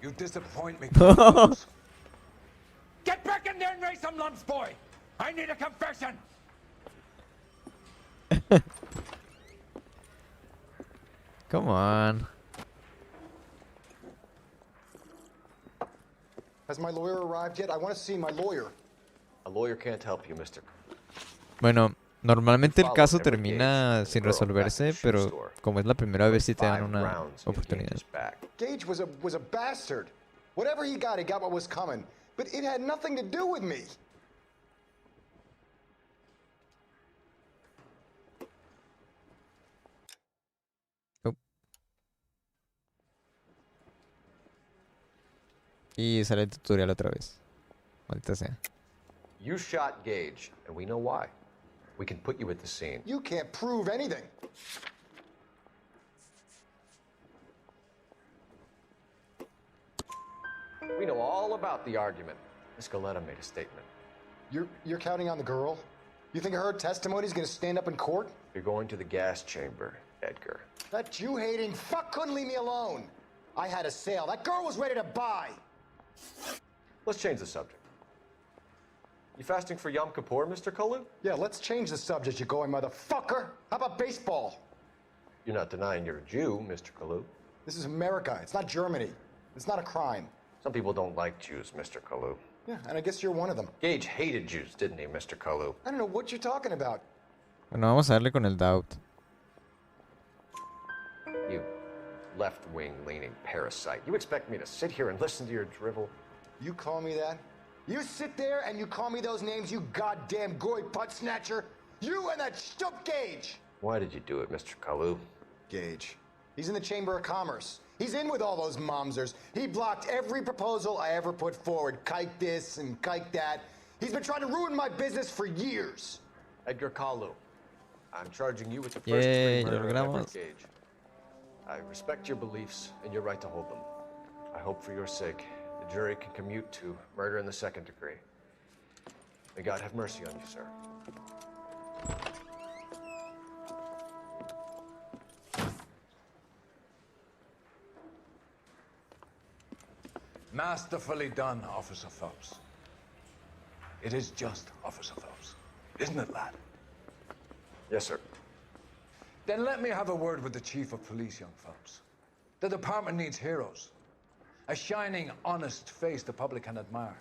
You disappoint me. No. Get back in there and raise some lumps, boy. I need a confession. Come on. Has my lawyer arrived yet? I want to see my lawyer. A lawyer can't help you, Mr. Bueno, normalmente el caso termina sin resolverse, pero como es la primera vez sí te dan una oportunidad. Gage was a bastard. Whatever he got what was coming. But it had nothing to do with me. Y sale el tutorial otra vez. Maldita sea. You shot Gage, and we know why. We can put you at the scene. You can't prove anything. We know all about the argument. Miss Galetta made a statement. You're counting on the girl? You think her testimony is going to stand up in court? You're going to the gas chamber, Edgar. That Jew-hating fuck couldn't leave me alone. I had a sale. That girl was ready to buy. Let's change the subject. You fasting for Yom Kippur, Mr. Kalu? Yeah, let's change the subject, you going motherfucker. How about baseball? You're not denying you're a Jew, Mr. Kalu. This is America. It's not Germany. It's not a crime. Some people don't like Jews, Mr. Kalu. Yeah, and I guess you're one of them. Gage hated Jews, didn't he, Mr. Kalu? I don't know what you're talking about. Bueno, vamos a darle con el doubt. You left-wing leaning parasite. You expect me to sit here and listen to your drivel? You call me that? You sit there and you call me those names, you goddamn goy butt snatcher? You and that stup Gage! Why did you do it, Mr. Kalu? Gage. He's in the Chamber of Commerce. He's in with all those momsers. He blocked every proposal I ever put forward. Kike this and kike that. He's been trying to ruin my business for years. Edgar Kalu, I'm charging you with the first Yay, degree lo murder of logramos. Edward Gage. I respect your beliefs and your right to hold them. I hope for your sake the jury can commute to murder in the second degree. May God have mercy on you, sir. Masterfully done, Officer Phelps. It is just Officer Phelps, isn't it, lad? Yes, sir. Then let me have a word with the Chief of Police, young Phelps. The department needs heroes. A shining, honest face the public can admire.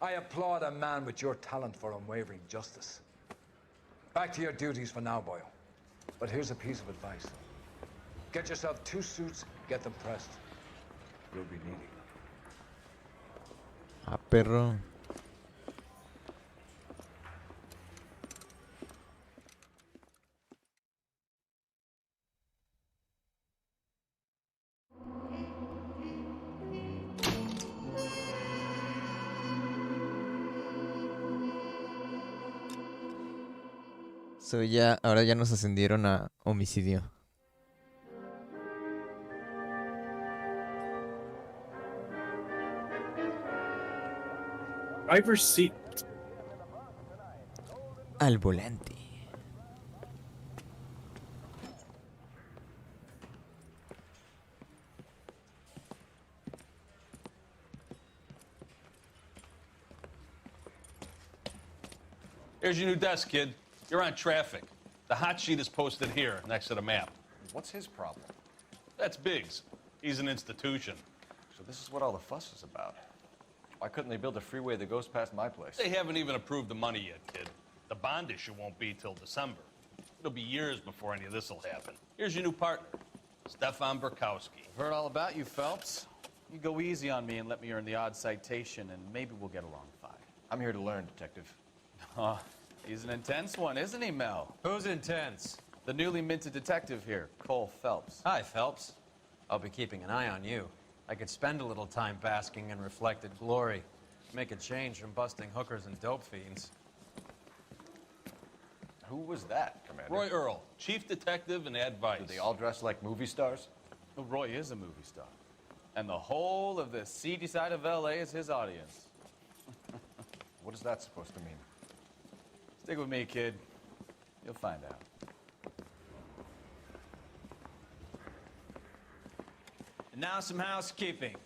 I applaud a man with your talent for unwavering justice. Back to your duties for now, Boyle. But here's a piece of advice. Get yourself 2 suits, get them pressed. You'll be needing them. Ah, perro. So ya, ahora ya nos ascendieron a homicidio. Driver's seat. Al volante. Here's your new desk, kid. You're on traffic. The hot sheet is posted here, next to the map. What's his problem? That's Biggs. He's an institution. So this is what all the fuss is about. Why couldn't they build a freeway that goes past my place? They haven't even approved the money yet, kid. The bond issue won't be till December. It'll be years before any of this will happen. Here's your new partner, Stefan Burkowski. I've heard all about you, Phelps. You go easy on me and let me earn the odd citation, and maybe we'll get along fine. I'm here to learn, Detective. Oh, he's an intense one, isn't he, Mel? Who's intense? The newly minted detective here, Cole Phelps. Hi, Phelps. I'll be keeping an eye on you. I could spend a little time basking in reflected glory. Make a change from busting hookers and dope fiends. Who was that, Commander? Roy Earl, chief detective and advice. Do they all dress like movie stars? Well, Roy is a movie star. And the whole of the seedy side of L.A. is his audience. What is that supposed to mean? Stick with me, kid. You'll find out. And now some housekeeping.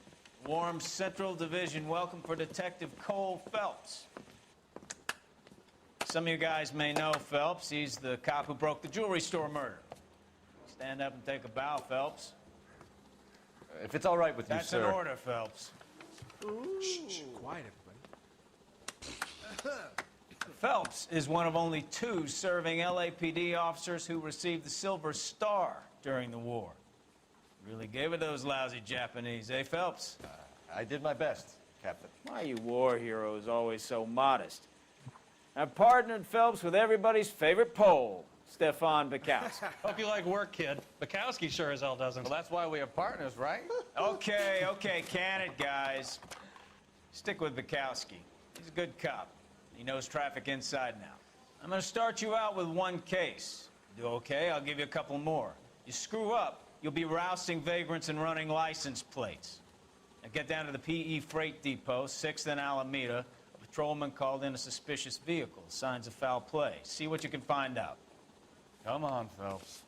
Warm Central Division welcome for Detective Cole Phelps. Some of you guys may know Phelps. He's the cop who broke the jewelry store murder. Stand up and take a bow, Phelps. If it's all right with you, sir. That's an order, Phelps. Shh, quiet, everybody. Phelps is one of only 2 serving LAPD officers who received the Silver Star during the war. Really gave it those lousy Japanese, eh, Phelps? I did my best, Captain. Why you war heroes always so modest? I've partnered Phelps with everybody's favorite Pole, Stefan Bukowski. Hope you like work, kid. Bukowski sure as hell doesn't. Well, that's why we have partners, right? Okay, can it, guys. Stick with Bukowski. He's a good cop. He knows traffic inside and out. I'm gonna start you out with 1 case. Do okay, I'll give you a couple more. You screw up, you'll be rousting vagrants and running license plates. Now get down to the PE Freight Depot, 6th and Alameda. A patrolman called in a suspicious vehicle. Signs of foul play. See what you can find out. Come on, Phelps.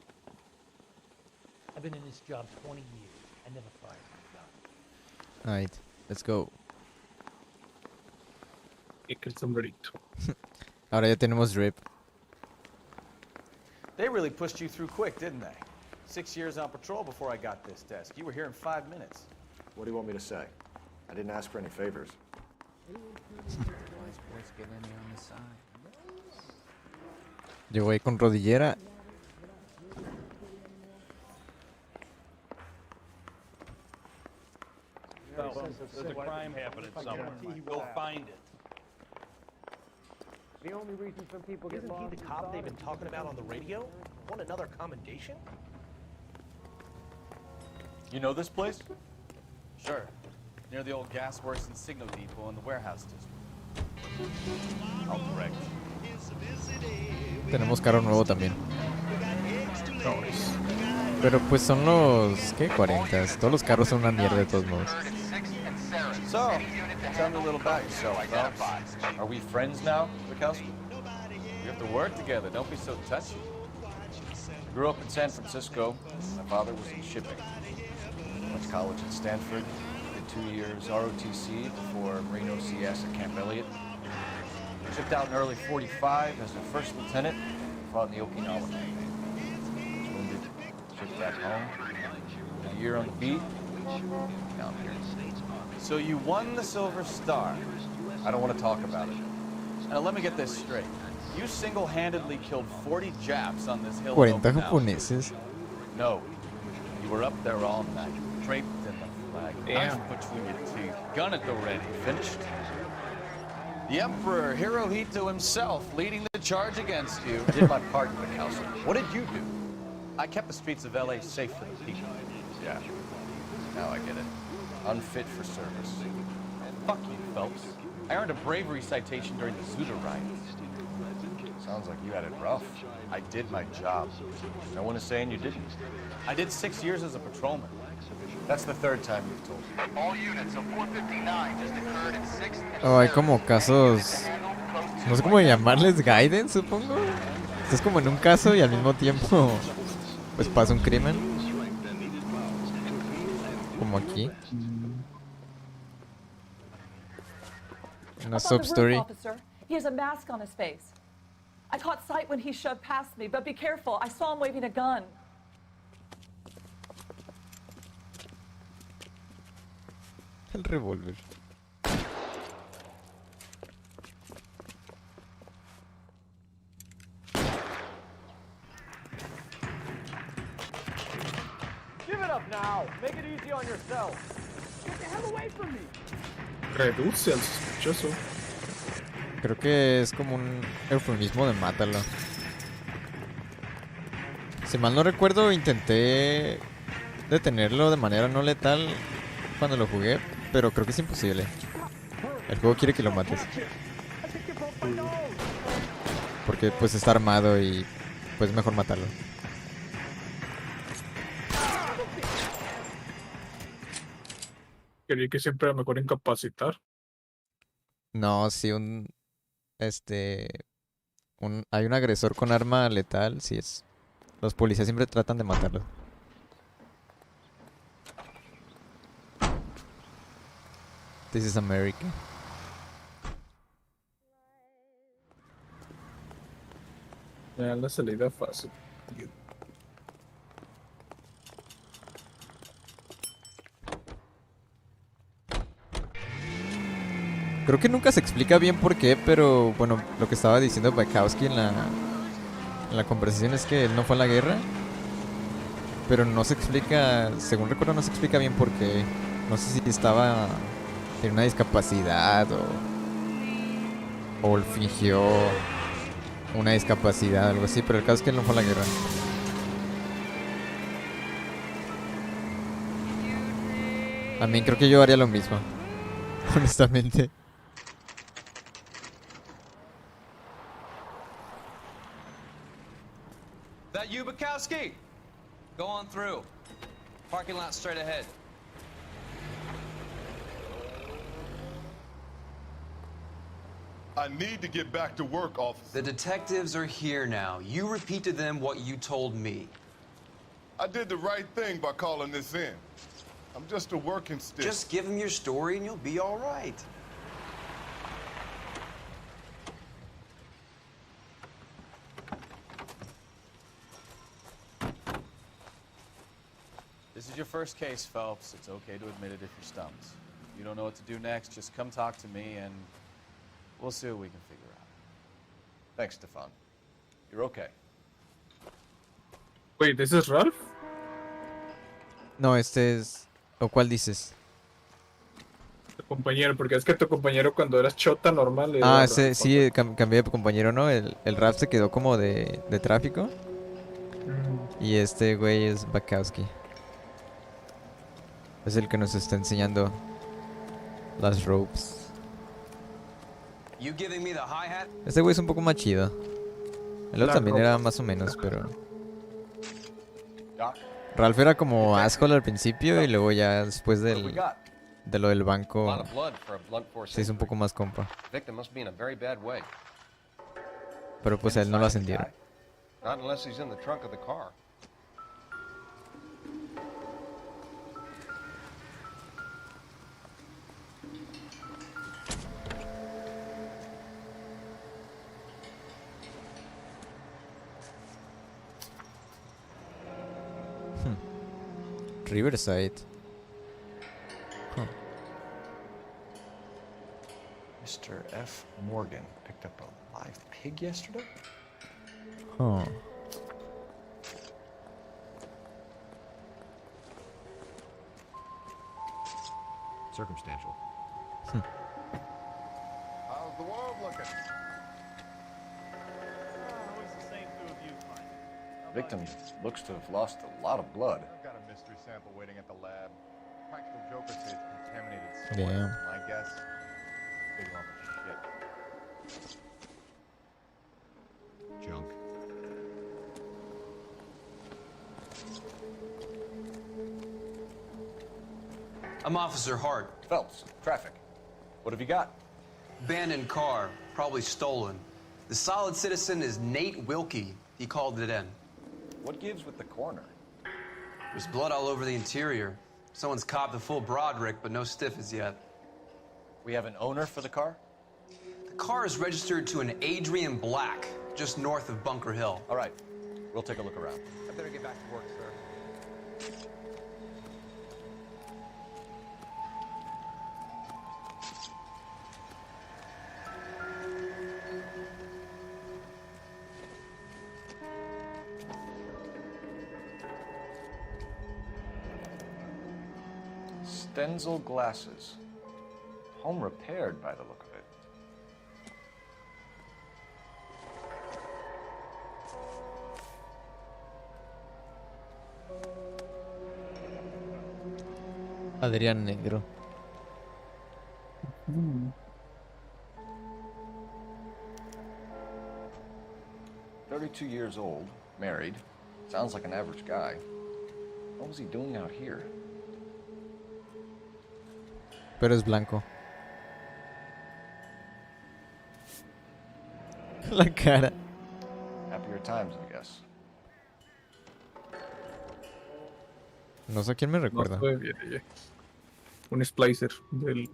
I've been in this job 20 years. I never fired a gun. Alright, let's go. Ahora ya tenemos drip. They really pushed you through quick, didn't they? 6 years on patrol before I got this desk. You were here in 5 minutes. What do you want me to say? I didn't ask for any favors. Llegó ahí con rodillera. There's a crime happening somewhere. Go find it. The only reason some people get Isn't he the cop they've been talking about on the radio? Want another commendation? You know this place? Sure. Near the old gas works and signal depot in the warehouse district. I'll correct. Tenemos carro nuevo también. Pero pues son los... ¿qué? 40. Todos los carros son una mierda de todos modos. So, tell me a little about yourself, Phelps. Are we friends now, Bukowski? We have to work together. Don't be so touchy. I grew up in San Francisco. My father was in shipping. Went to college at Stanford. Did 2 years ROTC before Marine OCS at Camp Elliott. Shipped out in early 45 as a first lieutenant. Fought in the Okinawa. Was wounded. Shipped back home. Did a year on the beat. Down here. So you won the Silver Star. I don't want to talk about it. Now let me get this straight. You single-handedly killed 40 Japs on this hill. 40 japoneses. No. You were up there all night, draped in the flag, knife between your teeth, gun at the ready. Finished? The Emperor Hirohito himself leading the charge against you. I did my part in the council. What did you do? I kept the streets of L.A. safe for the people. Yeah. Now I get it. Unfit for service. Fuck you, Phelps. I earned a bravery citation during the Zuda riots. Sounds like you had it rough. I did my job. No one is saying you didn't. I did 6 years as a patrolman. That's the 3rd time you've told me. All units of 459 just occurred in 6th and Oh, hay como casos... No sé cómo llamarles, guidance, supongo. Estás como en un caso y al mismo tiempo... Pues pasa un crimen. Como aquí. Una sub-story. Officer. He has a mask on his face. I caught sight when he shoved past me, but be careful. I saw him waving a gun. El revólver. Give it up now. Make it easy on yourself. Reduce al sospechoso. Creo que es como un eufemismo de mátalo. Si mal no recuerdo, intenté detenerlo de manera no letal cuando lo jugué, pero creo que es imposible. El juego quiere que lo mates. Porque pues está armado y pues mejor matarlo. Quería que siempre era mejor incapacitar. No, si hay un agresor con arma letal, sí es. Los policías siempre tratan de matarlo. This is America. Ya la salida fácil. Creo que nunca se explica bien por qué, pero bueno, lo que estaba diciendo Bukowski en la conversación es que él no fue a la guerra. Pero no se explica, según recuerdo, no se explica bien por qué. No sé si tenía una discapacidad o él fingió una discapacidad, algo así, pero el caso es que él no fue a la guerra. A mí creo que yo haría lo mismo, honestamente. That you, Bukowski? Go on through. Parking lot straight ahead. I need to get back to work, officer. The detectives are here now. You repeat to them what you told me. I did the right thing by calling this in. I'm just a working stick. Just give them your story and you'll be all right. This is your first case, Phelps. It's okay to admit it if you're stumped. If you don't know what to do next, just come talk to me and we'll see what we can figure out. Thanks, Stefan. You're okay. Wait, ¿this is Ralph? No, este es... ¿O cuál dices? Tu compañero, porque es que tu compañero cuando eras chota normal... Ah, Ralph, sí, cambié de compañero, ¿no? El Ralph se quedó como de tráfico. Y este güey es Bukowski. Es el que nos está enseñando las ropes. You giving me the hi-hat? Este güey es un poco más chido. El otro también era más o menos, pero... Ralph era como asshole al principio y luego ya después de lo del banco se hizo un poco más compa. Pero pues a él no lo ascendieron. Not unless he's in the trunk of the car. Riverside. Huh. Mr. F. Morgan picked up a live pig yesterday? Huh. Circumstantial. How's the world looking? Victim looks to have lost a lot of blood. I've got a mystery sample waiting at the lab. Practical Joker says it's contaminated somewhere. My guess, big lump of shit. Junk. I'm Officer Hart. Phelps, traffic. What have you got? Abandoned car, probably stolen. The solid citizen is Nate Wilkie. He called it in. What gives with the coroner? There's blood all over the interior. Someone's copped the full Broderick, but no stiff as yet. We have an owner for the car? The car is registered to an Adrian Black, just north of Bunker Hill. All right, we'll take a look around. I better get back to work, sir. Stenzel glasses. Home repaired by the look of it. Adrián Negro. 32 years old, married. Sounds like an average guy. What was he doing out here? Pero es blanco. La cara. Happier times, I guess. No sé a quién me recuerda. No, un splicer de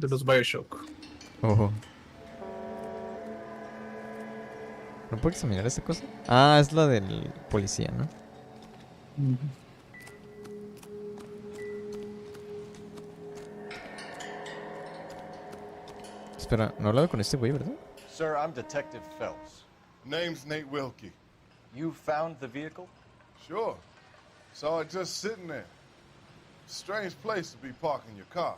los Bioshock. Ojo. ¿No puedo examinar esta cosa? Ah, es la del policía, ¿no? Espera, no he hablado con este güey, ¿verdad? Sir, I'm Detective Phelps. Name's Nate Wilkie. You found the vehicle? Sure. Saw it just sitting there. Strange place to be parking your car.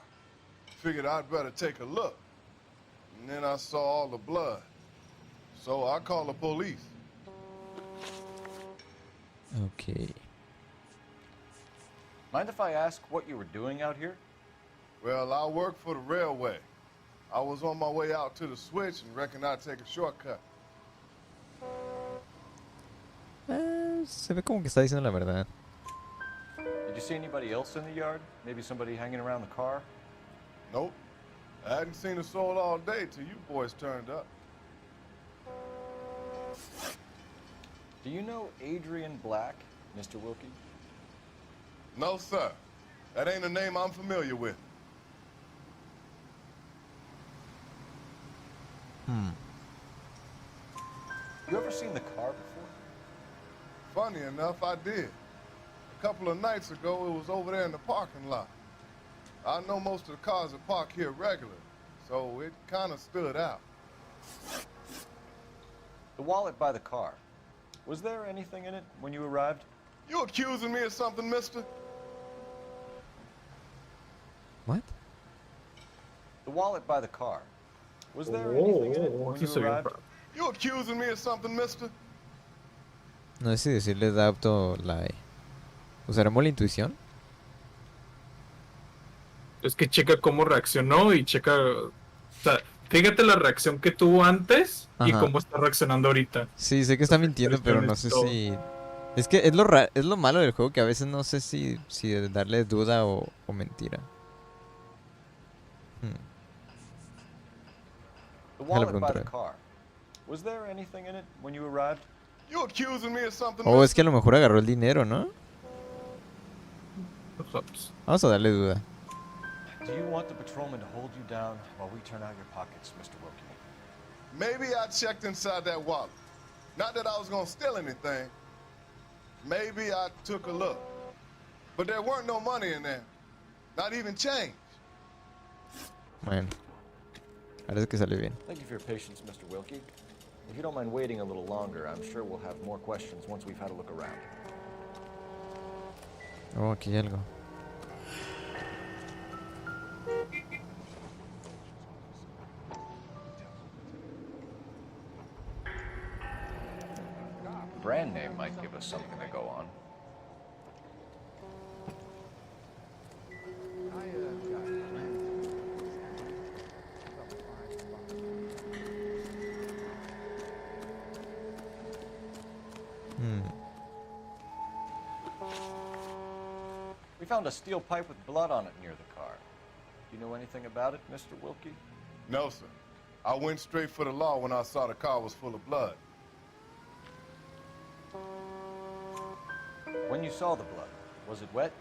Figured I'd better take a look. And then I saw all the blood. So I called the police. Okay. Mind if I ask what you were doing out here? Well, I work for the railway. I was on my way out to the switch and reckoned I'd take a shortcut. Se ve como que está diciendo la verdad. Did you see anybody else in the yard? Maybe somebody hanging around the car? Nope. I hadn't seen a soul all day till you boys turned up. Do you know Adrian Black, Mr. Wilkie? No, sir. That ain't a name I'm familiar with. You ever seen the car before? Funny enough, I did. A couple of nights ago, it was over there in the parking lot. I know most of the cars are parked here regularly, so it kind of stood out. The wallet by the car. Was there anything in it when you arrived? You accusing me of something, mister? What? The wallet by the car. Was there anything in it when you arrived? You accusing me of something, mister? No sé si decirle de auto la... ¿Usaremos la intuición? Es que checa cómo reaccionó y checa... O sea, fíjate la reacción que tuvo antes y Ajá. cómo está reaccionando ahorita. Sí, sé que está mintiendo, pero no sé si... Es que es lo malo del juego, que a veces no sé si darle duda o mentira. The wallet by the car. Was there anything in it when you arrived? You accusing me of something, Oh, es que a lo mejor agarró el dinero, ¿no? Vamos a darle duda. Do you want the patrolman to hold you down while we turn out your pockets, Mr. Wilkie? Maybe I checked inside that wallet. Not that I was gonna steal anything. Maybe I took a look. But there weren't no money in there. Not even change. Bueno. Parece que salió bien. Thank you for your patience, Mr. Wilkie. If you don't mind waiting a little longer, I'm sure we'll have more questions once we've had a look around. Oh, aquí hay algo. Brand name might give us something to go on. We found a steel pipe with blood on it near the car. Do you know anything about it, Mr. Wilkie? No, sir. I went straight for the law when I saw the car was full of blood. When you saw the blood, was it wet,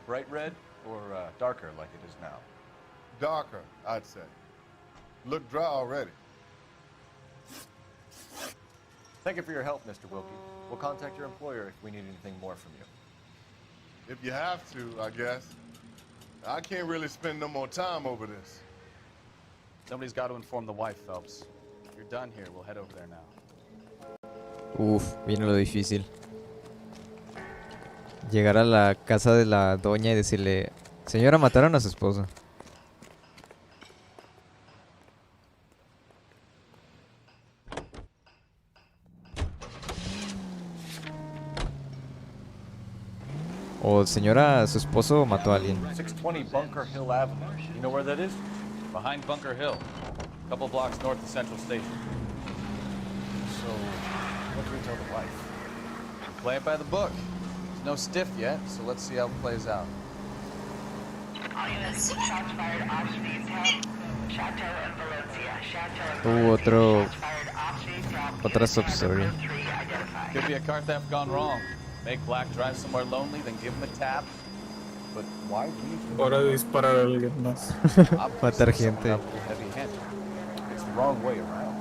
bright red, or darker like it is now? Darker, I'd say. Looked dry already. Thank you for your help, Mr. Wilkie. We'll contact your employer if we need anything more from you. If you have to, I guess. I can't really spend no more time over this. Somebody's got to inform the wife, Phelps. If you're done here, we'll head over there now. Uf, viene lo difícil. llegar a la casa de la doña y decirle, señora, mataron a su esposo. O señora, su esposo mató a alguien. 620 Bunker Hill Avenue. You know where that is? Behind Bunker Hill, a couple blocks north of Central Station. So, what do we tell the wife? We play it by the book. There's no stiff yet, so let's see how it plays out. All units, shots fired off streets help. Chateau and Valencia. Chateau and Otro... shots fired off streets help. Otra sub-story. Could be a car theft gone wrong. Make Black drive somewhere lonely, then give him a tap. But why leave? Hora de disparar a alguien más. Matar gente. Heavy-handed. It's the wrong way around.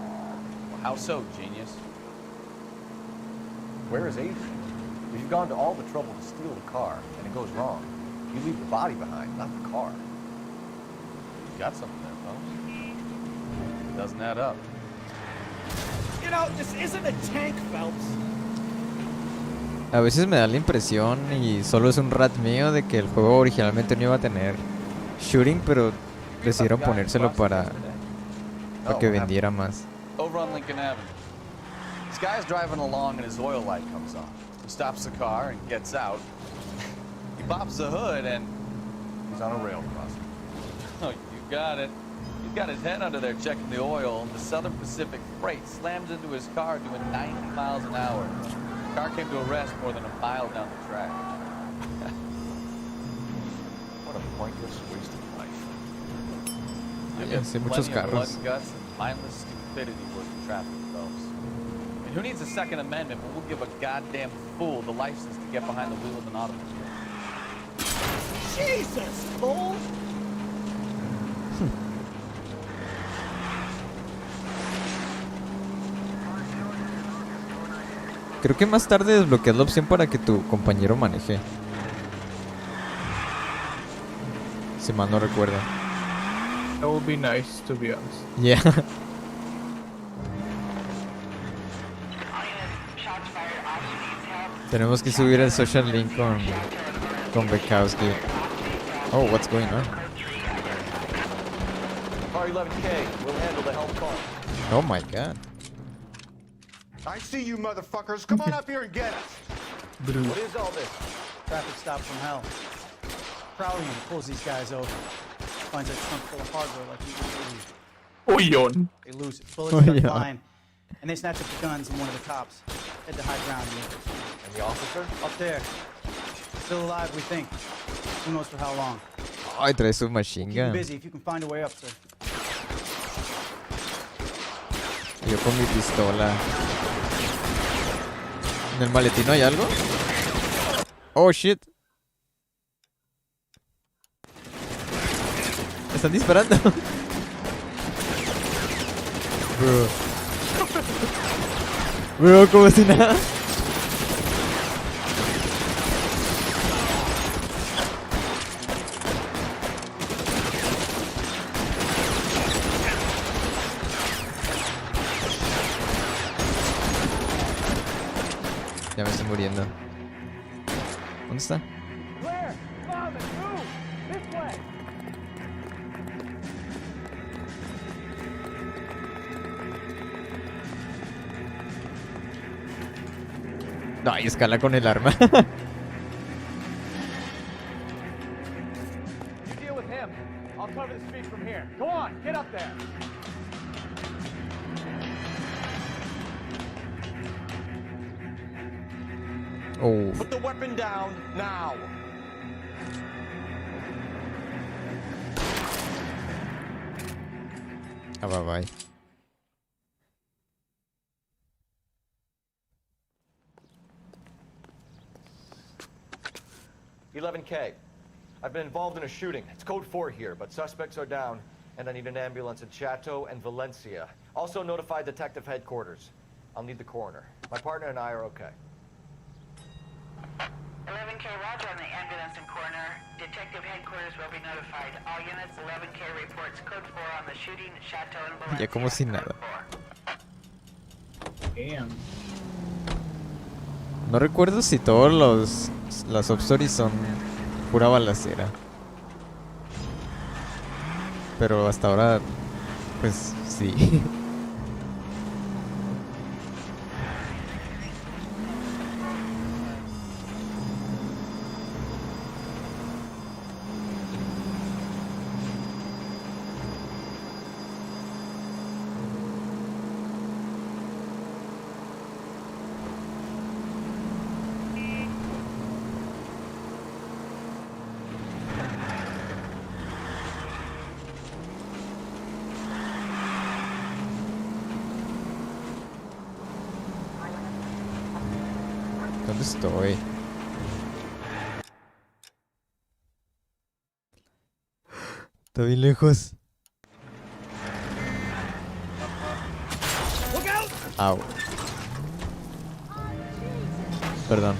Well, how so, genius? Where is Adrian? If you've gone to all the trouble to steal the car, and it goes wrong, you leave the body behind, not the car. You got something there, Phelps. It doesn't add up. You know, this isn't a tank, Phelps. A veces me da la impresión, y solo es un rat mío, de que el juego originalmente no iba a tener shooting, pero decidieron ponérselo para que vendiera más. Over on Lincoln Avenue. This guy's driving along and his oil light comes on. He stops the car and gets out. He pops the hood and he's on a rail crossing. Oh, you got it. He's got his head under there checking the oil, and the Southern Pacific Freight slams into his car doing 90 miles an hour. The car came to a rest more than a mile down the track. What a pointless waste of life. I Yeah, sí, muchos blood carros. and guts and mindless stupidity working traffic, Phelps. I mean, who needs a Second Amendment when we'll give a goddamn fool the license to get behind the wheel of an automobile? Jesus, Cole! Creo que más tarde desbloqueas la opción para que tu compañero maneje. Si mal no recuerdo. That would be nice, to be honest. Yeah. Tenemos que subir el social link con Bekowski. Oh, what's going on? Car 11K, we'll handle the help call. Oh my god. I see you motherfuckers. Come on up here and get us. What is all this? Traffic stop from hell. Prowling pulls these guys over. Finds a trunk full of hardware like you would believe. Oyon. They lose it. Bullets start flying. And they snatch up the guns and one of the cops. Head to high ground. And the officer? Up there. Still alive, we think. Who knows for how long. Ay, trae su machine Keep you gun. busy if you can find a way up, sir. Yo con mi pistola. ¿En el maletín hay algo? Oh shit. Están disparando. Bro. Bro, como si nada. Ya me estoy muriendo. ¿Dónde está? Claire, Mom, and move! This way! Ay, escala con el arma. You deal with him. I'll cover the street from here. Go on, get up there. Oh. Put the weapon down now. Ah, bye bye. $11K. I've been involved in a shooting. It's code 4 here, but suspects are down, and I need an ambulance in Chateau and Valencia. Also notify detective headquarters. I'll need the coroner. My partner and I are okay. 11K, roger on the ambulance and coroner. Detective headquarters will be notified. All units, 11K reports code 4 on the shooting at Chateau and Valencia. Ya como si nada. Damn. No recuerdo si todos las substories son pura balacera. Pero hasta ahora, pues sí. ¿Dónde estoy? Está bien lejos. Au. Perdón.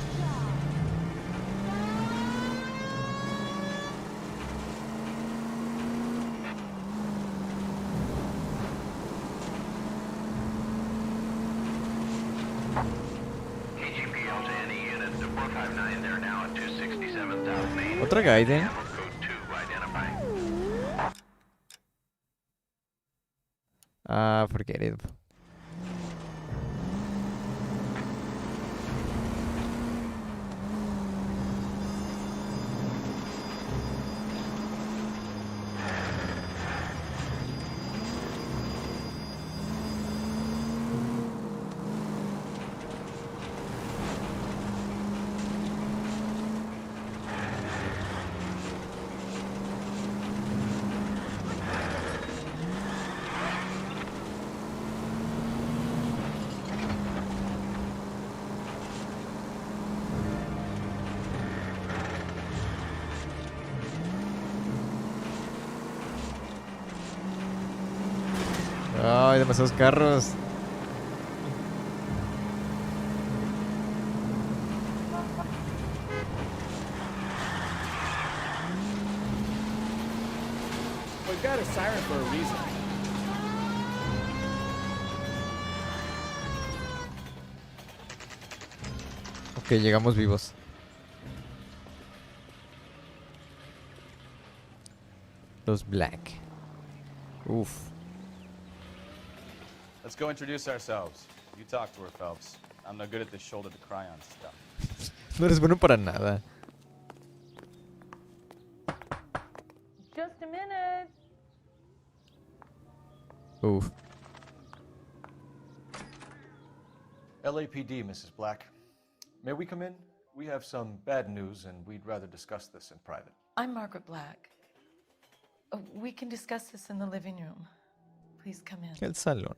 Otra Gaiden. Ah, forget it. Ay, demasiados carros. We've got a siren for a reason. Ok, llegamos vivos. Los Black. Uf. Let's go introduce ourselves. You talk to her, Phelps. I'm no good at this shoulder to cry on stuff. No eres bueno para nada. Just a minute. Uf. LAPD, Mrs. Black. May we come in? We have some bad news, and we'd rather discuss this in private. I'm Margaret Black. We can discuss this in the living room. Please come in. El salón.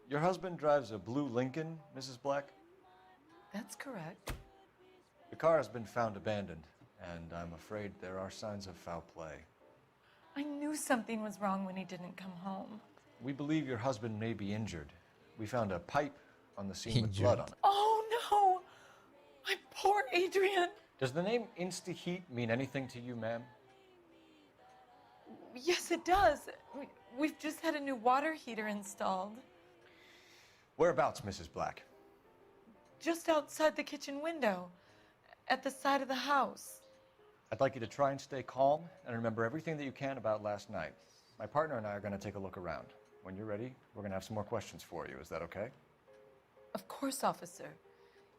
Your husband drives a blue Lincoln, Mrs. Black? That's correct. The car has been found abandoned, and I'm afraid there are signs of foul play. I knew something was wrong when he didn't come home. We believe your husband may be injured. We found a pipe on the scene with blood on it. Oh no! My poor Adrian! Does the name Insta-Heat mean anything to you, ma'am? Yes, it does. We've just had a new water heater installed. Whereabouts, Mrs. Black? Just outside the kitchen window, at the side of the house. I'd like you to try and stay calm and remember everything that you can about last night. My partner and I are going to take a look around. When you're ready, we're going to have some more questions for you. Is that okay? Of course, officer.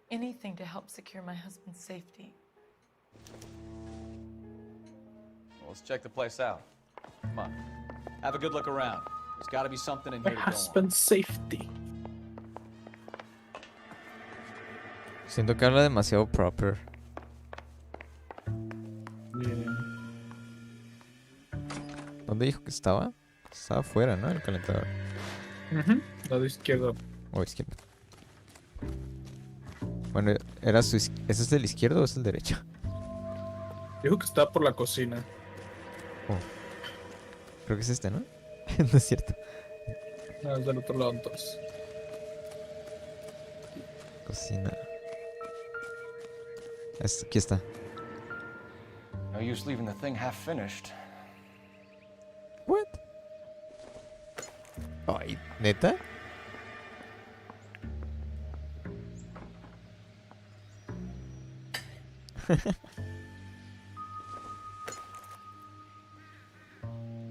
Anything to help secure my husband's safety. Well, let's check the place out. Come on. Have a good look around. There's got to be something in My here to go on. husband's safety. Siento que habla demasiado proper. ¿Dónde dijo que estaba? Estaba afuera, ¿no? El calentador. Lado izquierdo. O izquierdo. Bueno, era su ¿ese es el izquierdo o es el derecho? Dijo que estaba por la cocina. Oh. Creo que es este, ¿no? No es cierto. No, es del otro lado entonces. Cocina. Aquí está. No use leaving the thing half finished. What? Ay, ¿neta?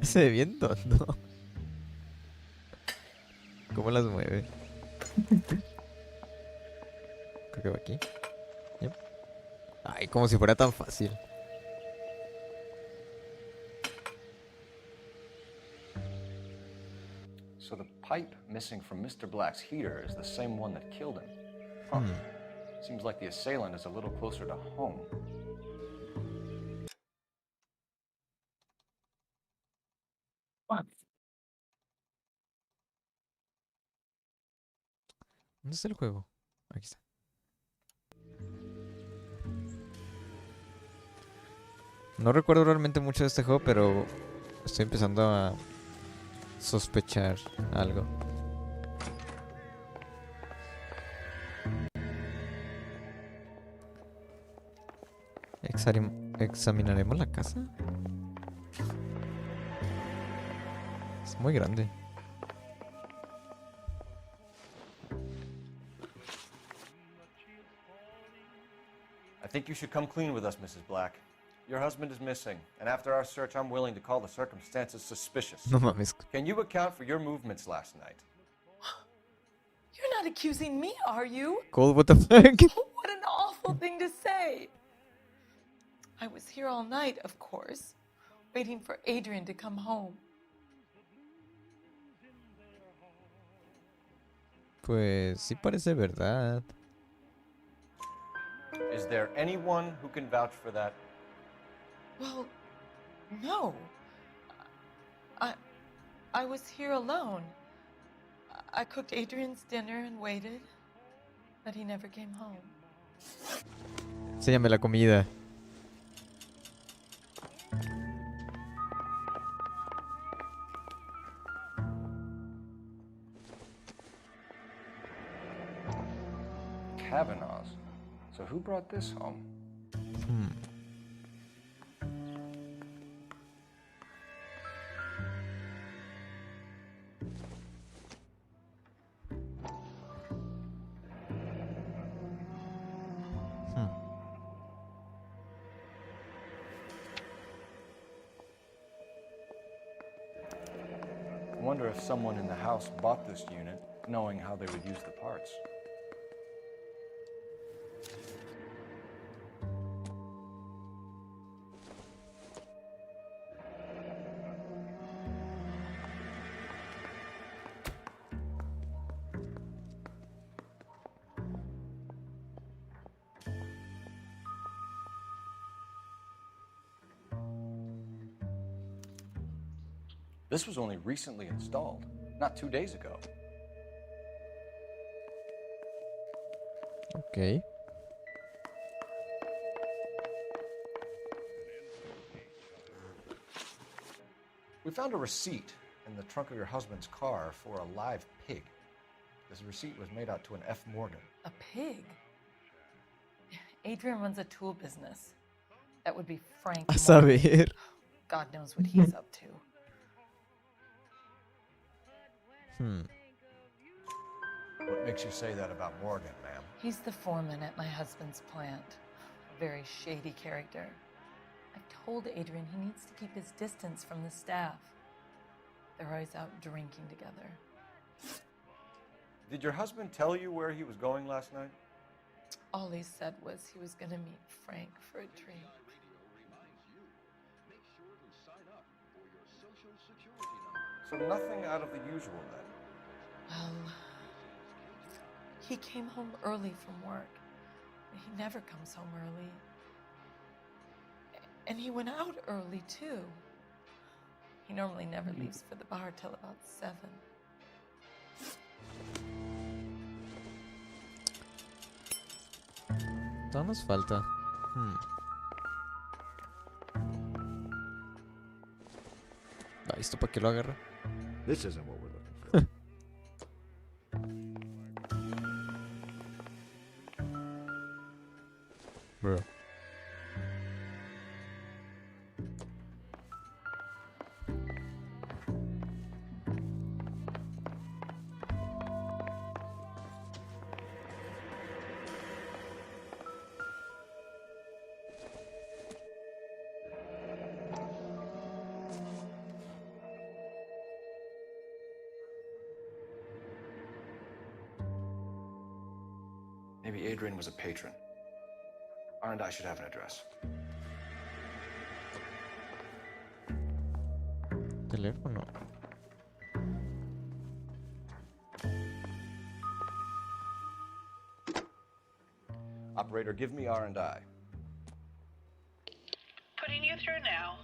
Se ve bien tonto. ¿Cómo las mueve? Creo que va aquí. Yep. Ay, como si fuera tan fácil. So the pipe missing from Mr. Black's heater is the same one that killed him. Huh. Seems like the assailant is a little closer to home. ¿Dónde está el juego? Aquí está. No recuerdo realmente mucho de este juego, pero estoy empezando a sospechar algo. ¿Examinaremos la casa? Es muy grande. I think you should come clean with us, Mrs. Black. Your husband is missing, and after our search, I'm willing to call the circumstances suspicious. No mames. Can you account for your movements last night? You're not accusing me, are you? Cole, what the fuck? What an awful thing to say. I was here all night, of course, waiting for Adrian to come home. Pues sí parece verdad. Is there anyone who can vouch for that? Well, no. I was here alone. I cooked Adrian's dinner and waited, but he never came home. Enséñame la comida. Kavanaugh's. So who brought this home? I wonder if someone in the house bought this unit, knowing how they would use the parts. This was only recently installed, not 2 days ago. Okay. We found a receipt in the trunk of your husband's car for a live pig. This receipt was made out to an F. Morgan. A pig? Adrian runs a tool business. That would be Frank. A saber. God knows what he's up to. What makes you say that about Morgan, ma'am? He's the foreman at my husband's plant. A very shady character. I've told Adrian he needs to keep his distance from the staff. They're always out drinking together. Did your husband tell you where he was going last night? All he said was he was going to meet Frank for a drink. So nothing out of the usual then? Well, he came home early from work. He never comes home early. And he went out early, too. He normally never leaves for the bar till about 7. Todo nos falta. ¿Esto para qué lo agarra? This isn't what we're looking for. Bro. Maybe Adrian was a patron. R&I should have an address. Teléfono. Operator, give me R&I. Putting you through now.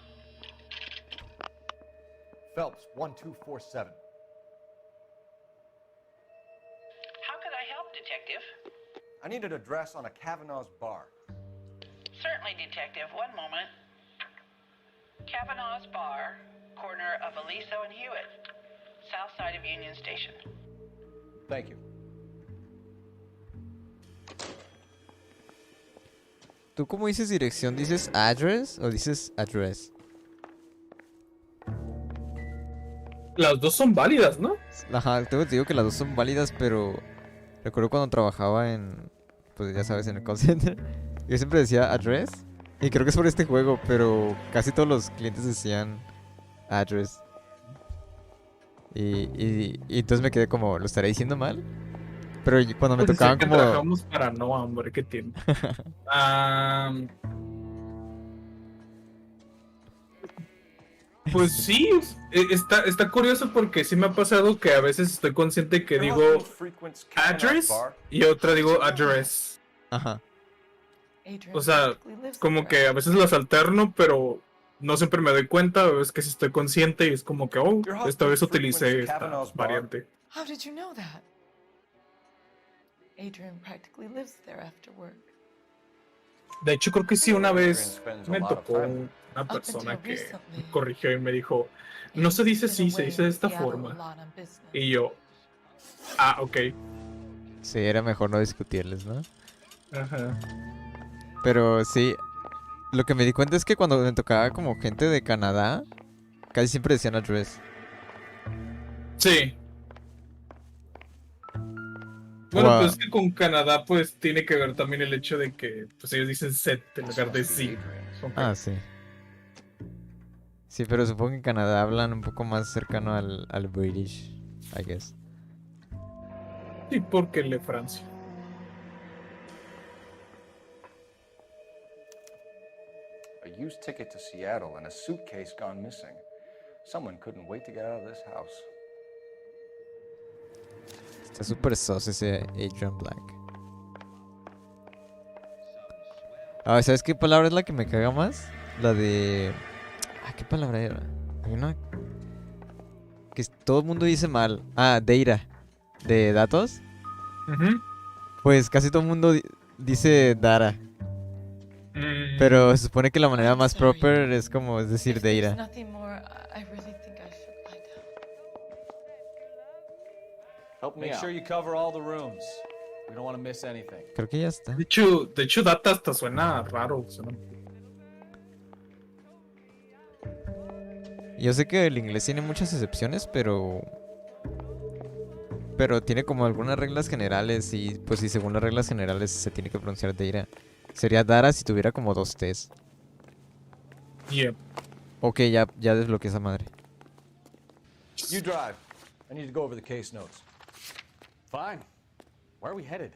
Phelps, 1247. How could I help, Detective? I need an address on a Kavanaugh's bar. Certainly, Detective. One moment. Kavanaugh's Bar, corner of Aliso and Hewitt, south side of Union Station. Thank you. ¿Tú cómo dices dirección? ¿Dices address o dices address? Las dos son válidas, ¿no? Ajá, te digo que las dos son válidas, pero recuerdo cuando trabajaba en, pues ya sabes, en el call center, yo siempre decía address, y creo que es por este juego, pero casi todos los clientes decían address. Y entonces me quedé como, ¿lo estaré diciendo mal? Pero cuando me Pues tocaban que como... trabajamos para no, hombre, ¿qué tiene? Pues sí, está curioso porque sí me ha pasado que a veces estoy consciente que digo address y otra digo address. Ajá. O sea, como que a veces las alterno, pero no siempre me doy cuenta. Es que si estoy consciente y es como que, oh, esta vez utilicé esta variante. How did you know that? Adrian practically lives there after work. De hecho, creo que sí, una vez me tocó una persona que me corrigió y me dijo, no se dice así, se dice de esta forma. Y yo, ok. Sí, era mejor no discutirles, ¿no? Ajá. Pero sí, lo que me di cuenta es que cuando me tocaba como gente de Canadá, casi siempre decían address. Sí. Bueno, pues es que con Canadá pues tiene que ver también el hecho de que pues ellos dicen set en lugar de sí. Ah, sí. Sí, pero supongo que en Canadá hablan un poco más cercano al British, I guess. Sí, porque le Francia. A used ticket to Seattle and a suitcase gone missing. Someone couldn't wait to get out of this house. Está súper sos ese Adrian Black. Ah, ¿sabes qué palabra es la que me caga más? La de... ¿qué palabra era? Hay una... que todo el mundo dice mal. Data. ¿De datos? Pues casi todo el mundo dice data. Pero se supone que la manera más proper es como es decir data. Make sure you cover all the rooms. We don't want to miss anything. Creo que ya está. De hecho data hasta suena raro. Yo sé que el inglés tiene muchas excepciones, pero tiene como algunas reglas generales y pues si según las reglas generales se tiene que pronunciar data. Sería data si tuviera como dos T's. Yep. Ok, ya desbloqueé esa madre. You drive. I need to go over the case notes. Fine. Where are we headed?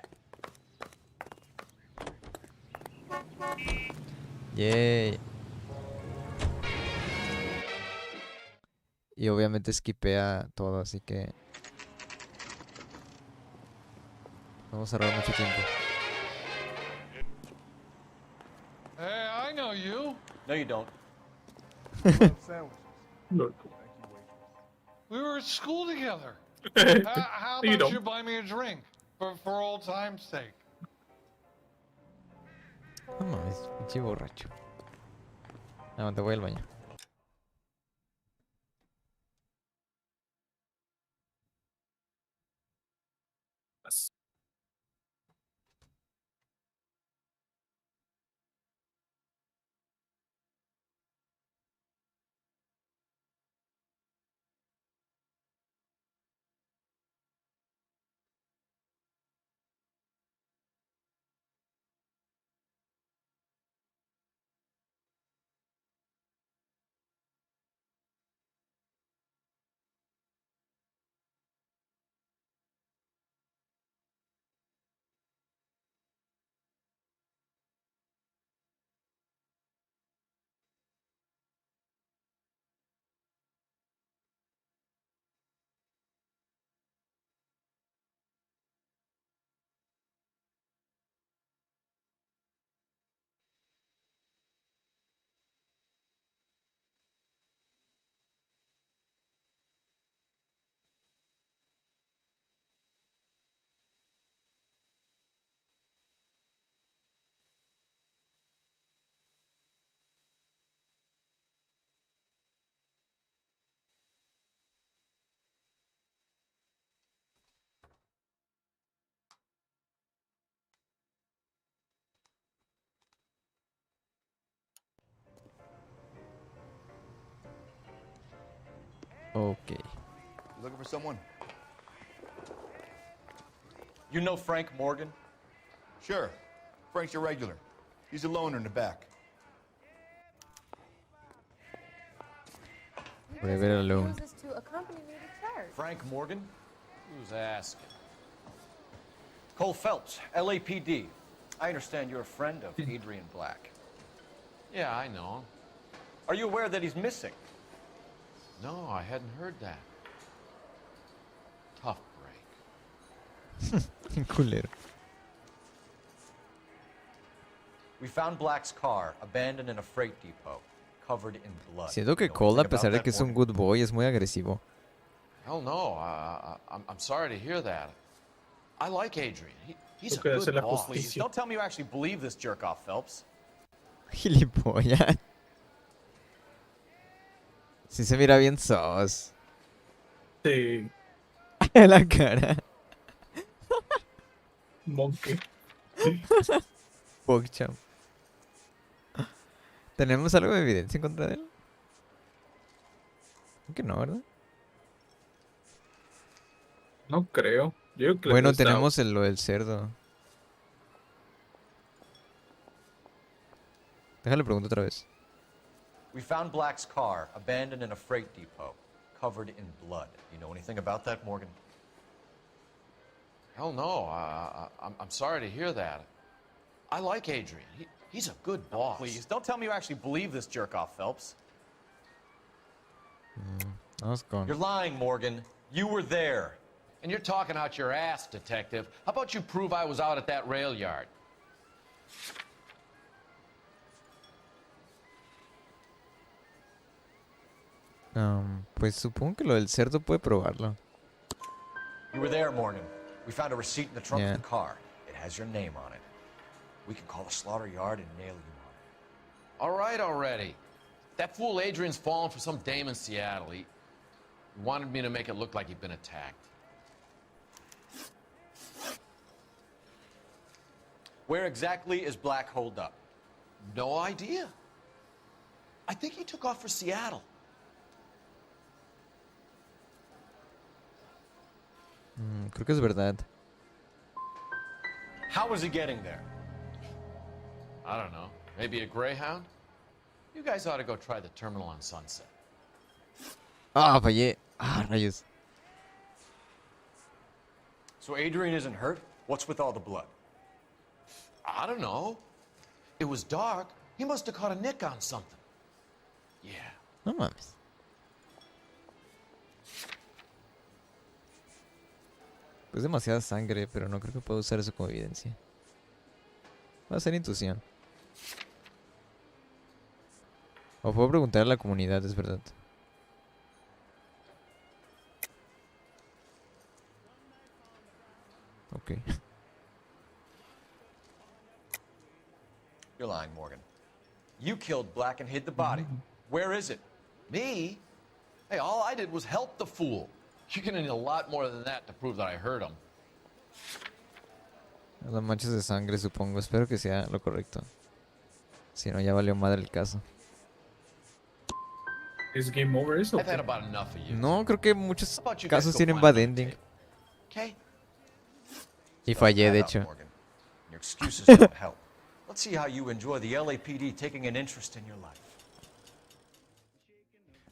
Yay. Y obviamente skipea todo, así que vamos a ahorrar mucho tiempo. Hey, I know you. No, you don't. We were at school together. How You about don't. you buy me a drink for old time's sake? No mames, pinche borracho. Te voy al baño. Ok. Looking for someone? You know Frank Morgan? Sure. Frank's your regular. He's a loner in the back. Forever alone. To accompany me to church. Frank Morgan? Who's asking? Cole Phelps, LAPD. I understand you're a friend of Adrian Black. Yeah, I know him. Are you aware that he's missing? No, I hadn't heard that. Tough break. Culero. We found Black's car abandoned in a freight depot, covered in blood. Siento que Cole, a pesar de que es un good boy, es muy agresivo. Hell no, I'm sorry to hear that. I like Adrian. He's a Creo que good hace la boss. justicia. Don't tell me you actually believe this jerk off, Phelps. Gilipollas. Sí se mira bien sos. Sí. La cara. Monkey. Pogchamp. ¿Tenemos algo de evidencia en contra de él? Creo que no, ¿verdad? No creo. Yo creo que Bueno, está- tenemos lo del cerdo. Déjale pregunto otra vez. We found Black's car abandoned in a freight depot, covered in blood. You know anything about that, Morgan? Hell no, I'm sorry to hear that. I like Adrian. He's a good boss. Please, don't tell me you actually believe this jerk off, Phelps. Vamos con... You're lying, Morgan. You were there. And you're talking out your ass, detective. How about you prove I was out at that rail yard? Pues supongo que lo del cerdo puede probarlo. You were there, Morgan. We found a receipt in the trunk Yeah. of the car. It has your name on it. We can call the slaughter yard and nail you on it. All right already. That fool Adrian's fallen for some dame in Seattle. He wanted me to make it look like he'd been attacked. Where exactly is Black holed up? No idea. I think he took off for Seattle. Creo que es verdad. How was he getting there? I don't know. Maybe a Greyhound? You guys ought to go try the terminal on Sunset. Ah, fallé. Ah, rayos. So Adrian isn't hurt? What's with all the blood? I don't know. It was dark. He must have caught a nick on something. Yeah. No mames. Pues demasiada sangre, pero no creo que pueda usar eso como evidencia. Va a ser intuición. O puedo preguntar a la comunidad, es verdad. Ok. You're lying, Morgan. You killed Black and hid the body. Where is it? Me? Hey, all I did was help the fool. You're gonna need a lot more than that to prove that I hurt him. Las manchas de sangre, supongo. Espero que sea lo correcto. Si no, ya valió madre el caso. ¿Es game over eso? I've had about enough of you. No, creo que muchos How about you guys casos go tienen find bad another ending. tape? Okay? Y fallé, de Shut up, hecho. Morgan. Your excuses don't help. Let's see how you enjoy the LAPD taking an interest in your life.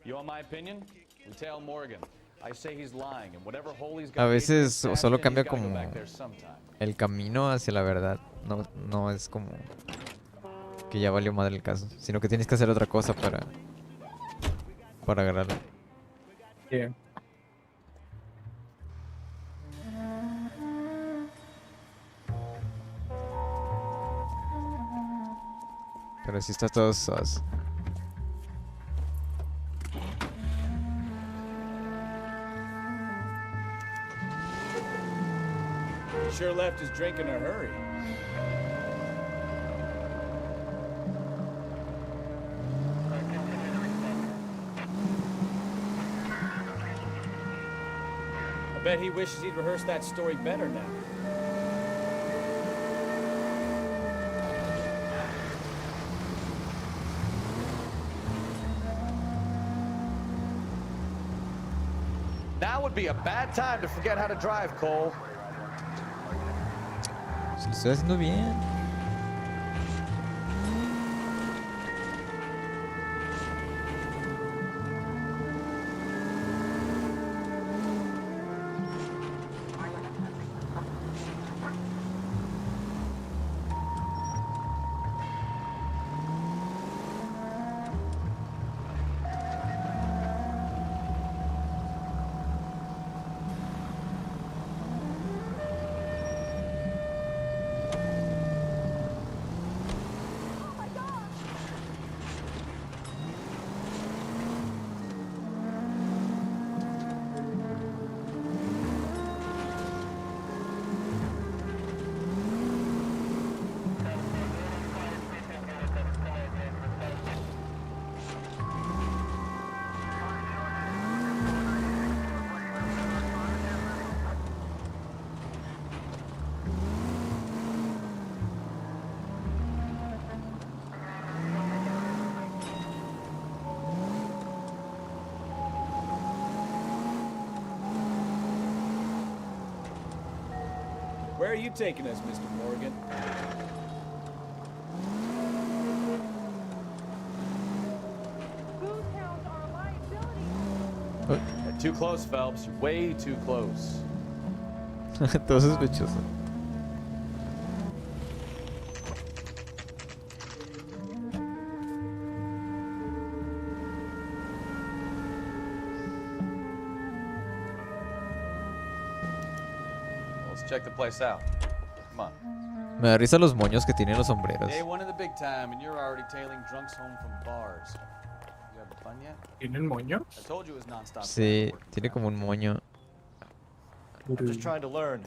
You want my opinion? We tell Morgan. I say he's lying, and whatever hole he's A got veces Adrian solo stabbed in, cambia he's gotta go como back there sometime. el camino hacia la verdad. No, no es como que ya valió madre el caso, sino que tienes que hacer otra cosa para agarrarlo. Yeah. Pero sí está todo sus. Sure left his drink in a hurry. I bet he wishes he'd rehearsed that story better now. Now would be a bad time to forget how to drive, Cole. Se lo estoy haciendo bien. Where are you taking us, Mr. Morgan? Booze hounds are a liability. You're too close, Phelps. You're way too close. Todo sospechoso. Let's check the place out. Come on. Me da risa los moños que tienen los sombreros. Day one of the big time, and you're already tailing drunks home from bars. You having fun yet? ¿Tienen moño? I told you it was nonstop. Sí, tiene como un moño. I'm just trying to learn.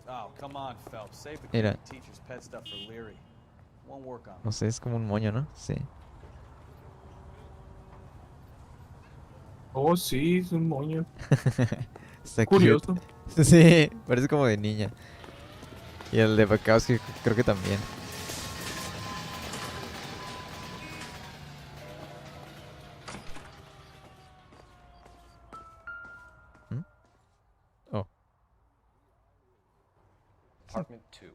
Oh, come on, Phelps. Save the Mira. teacher's pet stuff for Leary. Won't work on. No sé, es como un moño, ¿no? Sí. Oh, sí, es un moño. Está Curioso. cute. Sí, parece como de niña. Y el de Bukowski creo que también. ¿Mm? Oh. Apartment 2.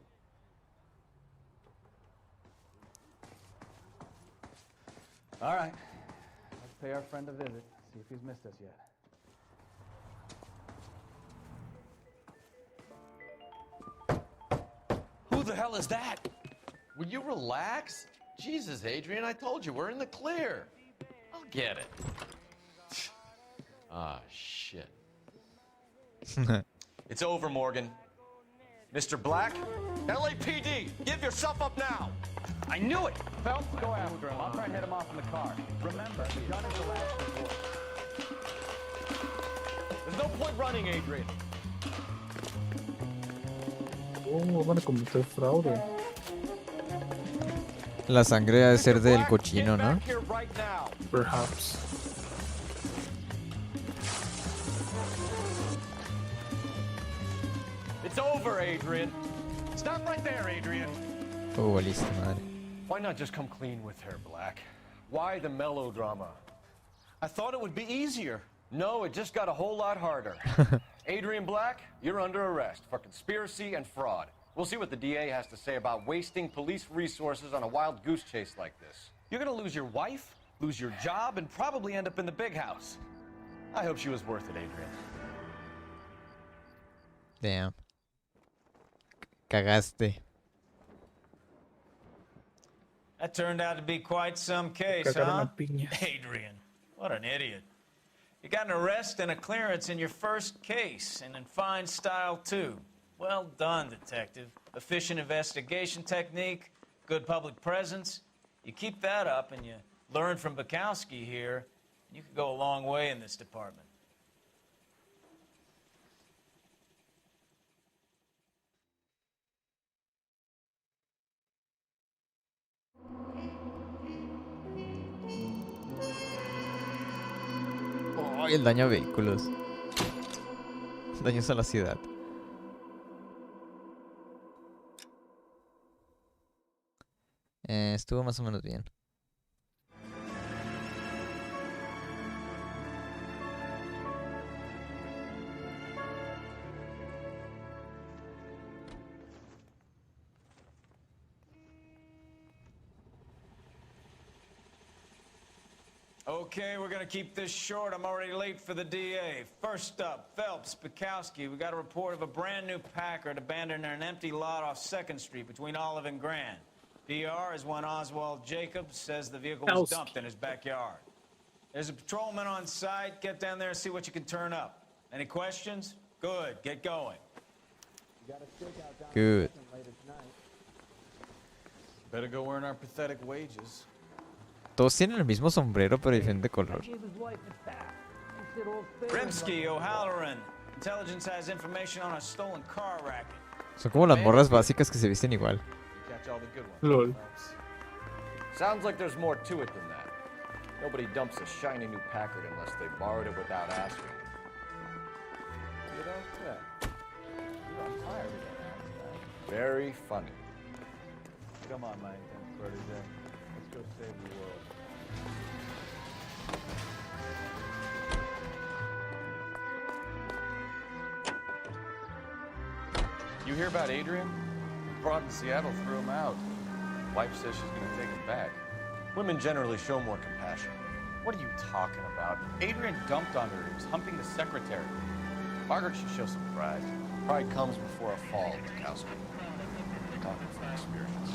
All right. Let's pay our friend a visit. See if he's missed us yet. Who the hell is that? Will you relax? Jesus, Adrian, I told you, we're in the clear. I'll get it. Ah, shit. It's over, Morgan. Mr. Black? LAPD, give yourself up now! I knew it! Phelps, go after him. I'll try and head him off in the car. Remember, the gun is the last resort. There's no point running, Adrian. Oh, van a cometer fraude. La sangre ha de ser del cochino, ¿no? Here right now. Perhaps. It's over, Adrian. Stop right there, Adrian. Oh, valiste madre. Why not just come clean with her, Black? Why the melodrama? I thought it would be easier. No, it just got a whole lot harder. Adrian Black, you're under arrest for conspiracy and fraud. We'll see what the DA has to say about wasting police resources on a wild goose chase like this. You're gonna lose your wife, lose your job, and probably end up in the big house. I hope she was worth it, Adrian. Damn. Cagaste. That turned out to be quite some case, Cagaron huh? a piñas. Adrian, what an idiot. You got an arrest and a clearance in your first case, and in fine style, too. Well done, detective. Efficient investigation technique, good public presence. You keep that up and you learn from Bukowski here, you could go a long way in this department. Oh, el daño a vehículos. Daños a la ciudad. Estuvo más o menos bien. Okay, we're gonna keep this short. I'm already late for the DA. First up, Phelps, Bukowski. We got a report of a brand new Packard abandoned in an empty lot off 2nd Street between Olive and Grand. PR is one Oswald Jacobs says the vehicle was dumped in his backyard. There's a patrolman on site. Get down there and see what you can turn up. Any questions? Good. Get going. Good. Better go earn our pathetic wages. Todos tienen el mismo sombrero, pero diferente color. Rimsky, O'Halloran. Intelligence has information on a stolen car racket. Son como las morras básicas que se visten igual. Catch all the good ones. Lol. Sounds like there's more to it than that. Nobody dumps a shiny new Packard unless they borrowed it without asking. You don't say. You're on fire today. Very funny. Come on, my intense protege. Let's go save the world. You hear about Adrian? Broad in Seattle threw him out. Wife says she's gonna take him back. Women generally show more compassion. What are you talking about? Adrian dumped on her. He was humping the secretary. Margaret should show some pride. Pride comes before a fall, Bukowski. Talking from experience.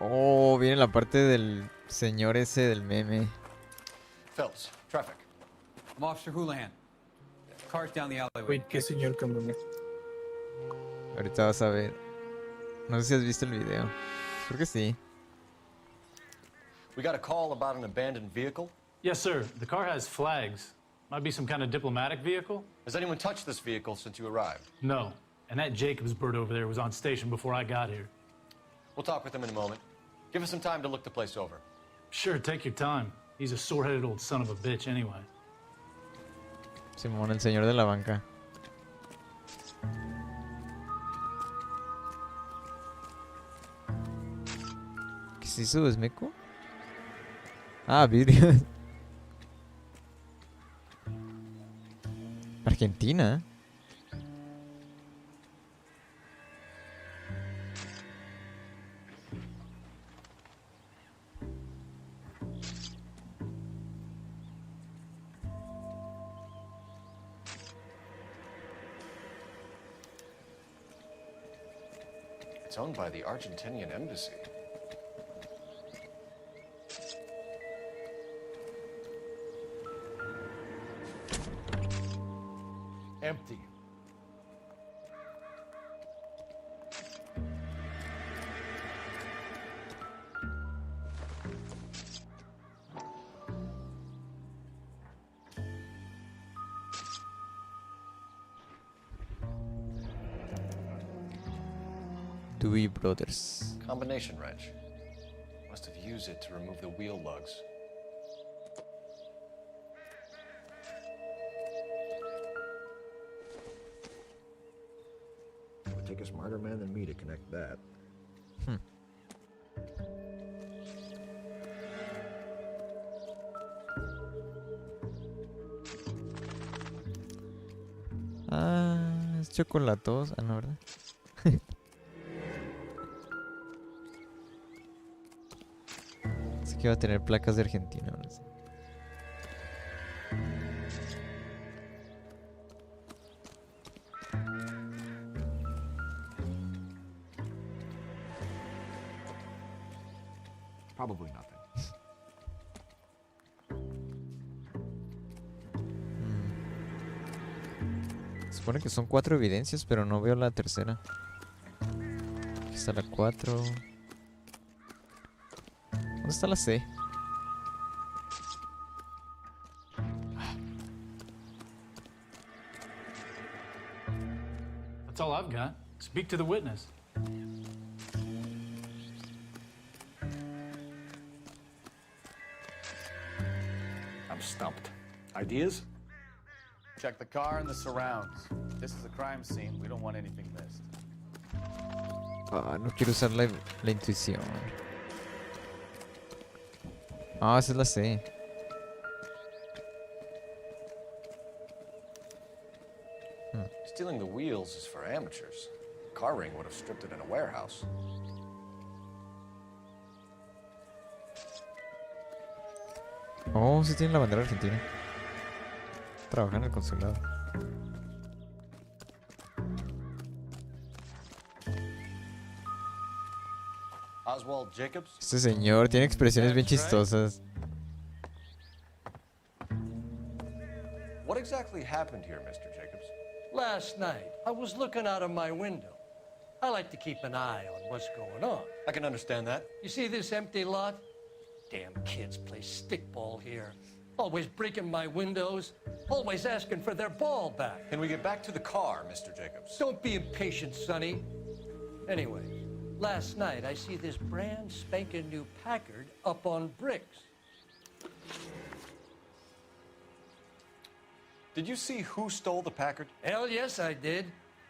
Oh, viene la parte del señor ese del meme. Phelps, traffic. I'm Officer Houlihan. Car's down the alleyway. Wait, qué señor que meme. Ahorita vas a ver. No sé si has visto el video. Creo que sí. We got a call about an abandoned vehicle. Yes, sir. The car has flags. Might be some kind of diplomatic vehicle. Has anyone touched this vehicle since you arrived? No. And that Jacobs bird over there was on station before I got here. We'll talk with him in a moment. Give us some time to look the place over. Sure, take your time. He's a sore-headed old son of a bitch anyway. Simón, el señor de la banca. ¿Qué se hizo Esmeco? Ah, vidrio. Argentina. It's owned by the Argentinian embassy. Empty. Dewey Brothers. Combination wrench. Must have used it to remove the wheel lugs. It would take a smarter man than me to connect that. Ah, es chocolatosa, ¿no, verdad? Así que va a tener placas de Argentina, ahora sí. Probably nothing. Se supone que son 4 evidencias, pero no veo la tercera. Aquí está la 4. ¿Dónde está la C? That's all I've got. Speak to the witness. I'm stumped. Ideas? Check the car and the surrounds. This is a crime scene. We don't want anything missed. Ah, no quiero usar la intuición. Ah, esa es la C. wheels is for amateurs. Car ring would have stripped it in a warehouse. Oh, sí tiene la bandera argentina. Trabaja en el consulado. Oswald Jacobs? Este señor tiene expresiones bien chistosas. What exactly happened here, Mr. Jacobs? Last night, I was looking out of my window. I like to keep an eye on what's going on. I can understand that. You see this empty lot? Damn kids play stickball here. Always breaking my windows. Always asking for their ball back. Can we get back to the car, Mr. Jacobs? Don't be impatient, Sonny. Anyway, last night I see this brand spanking new Packard up on bricks. Did you see who stole the Packard? Hell yes, I did.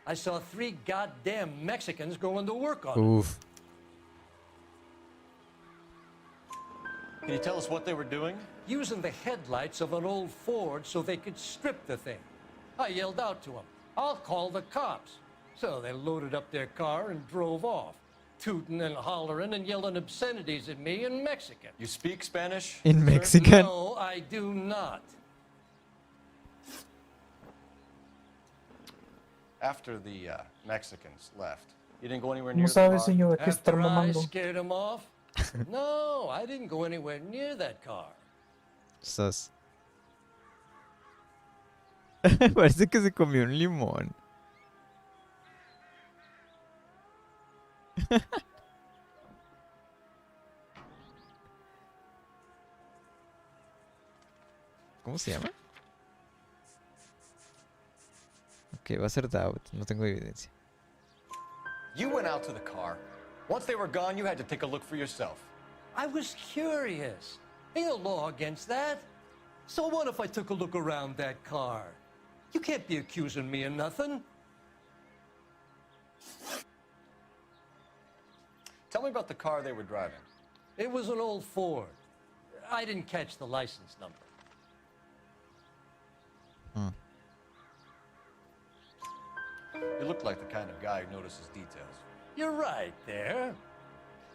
I saw 3 goddamn Mexicans going to work on it. Oof. Can you tell us what they were doing? Using the headlights of an old Ford so they could strip the thing. I yelled out to them, "I'll call the cops." So they loaded up their car and drove off, tooting and hollering and yelling obscenities at me in Mexican. You speak Spanish? In Mexican? No, I do not. After the Mexicans left, you didn't go anywhere near ¿Cómo the sabe, car? señor? ¿Qué está After I mamando? scared them off? No, I didn't go anywhere near that car. Sus. Parece que se comió un limón. ¿Cómo se llama? Ok, va a ser Doubt. No tengo evidencia. You went out to the car. Once they were gone, you had to take a look for yourself. I was curious. Ain't no law against that. So what if I took a look around that car? You can't be accusing me of nothing. Tell me about the car they were driving. It was an old Ford. I didn't catch the license number. You look like the kind of guy who notices details. You're right there.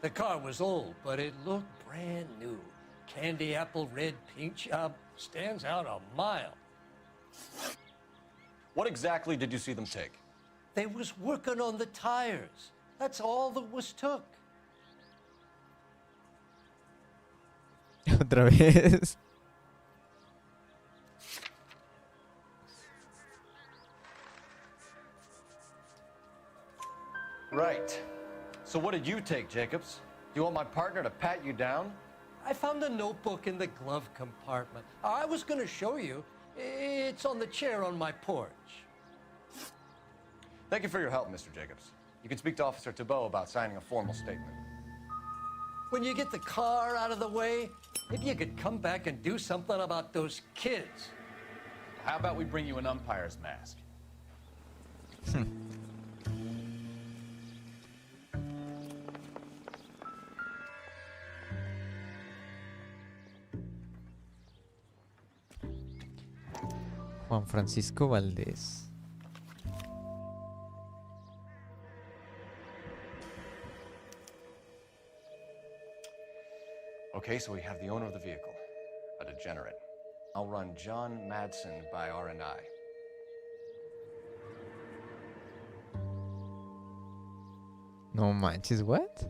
The car was old, but it looked brand new. Candy apple red paint job stands out a mile. What exactly did you see them take? They was working on the tires. That's all that was took. Otra vez. Right. So what did you take, Jacobs? Do you want my partner to pat you down? I found a notebook in the glove compartment. I was going to show you. It's on the chair on my porch. Thank you for your help, Mr. Jacobs. You can speak to Officer Thibault about signing a formal statement. When you get the car out of the way, maybe you could come back and do something about those kids. How about we bring you an umpire's mask? Juan Francisco Valdés. Okay, so we have the owner of the vehicle, a degenerate. I'll run John Madsen by R&I. No manches, what?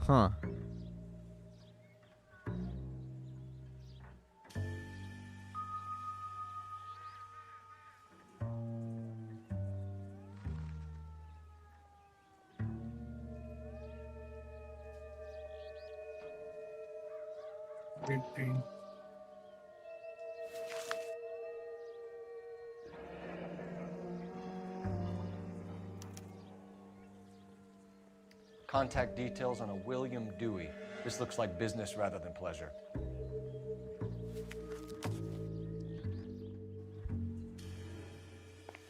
Huh. Contact details on a William Dewey. This looks like business rather than pleasure.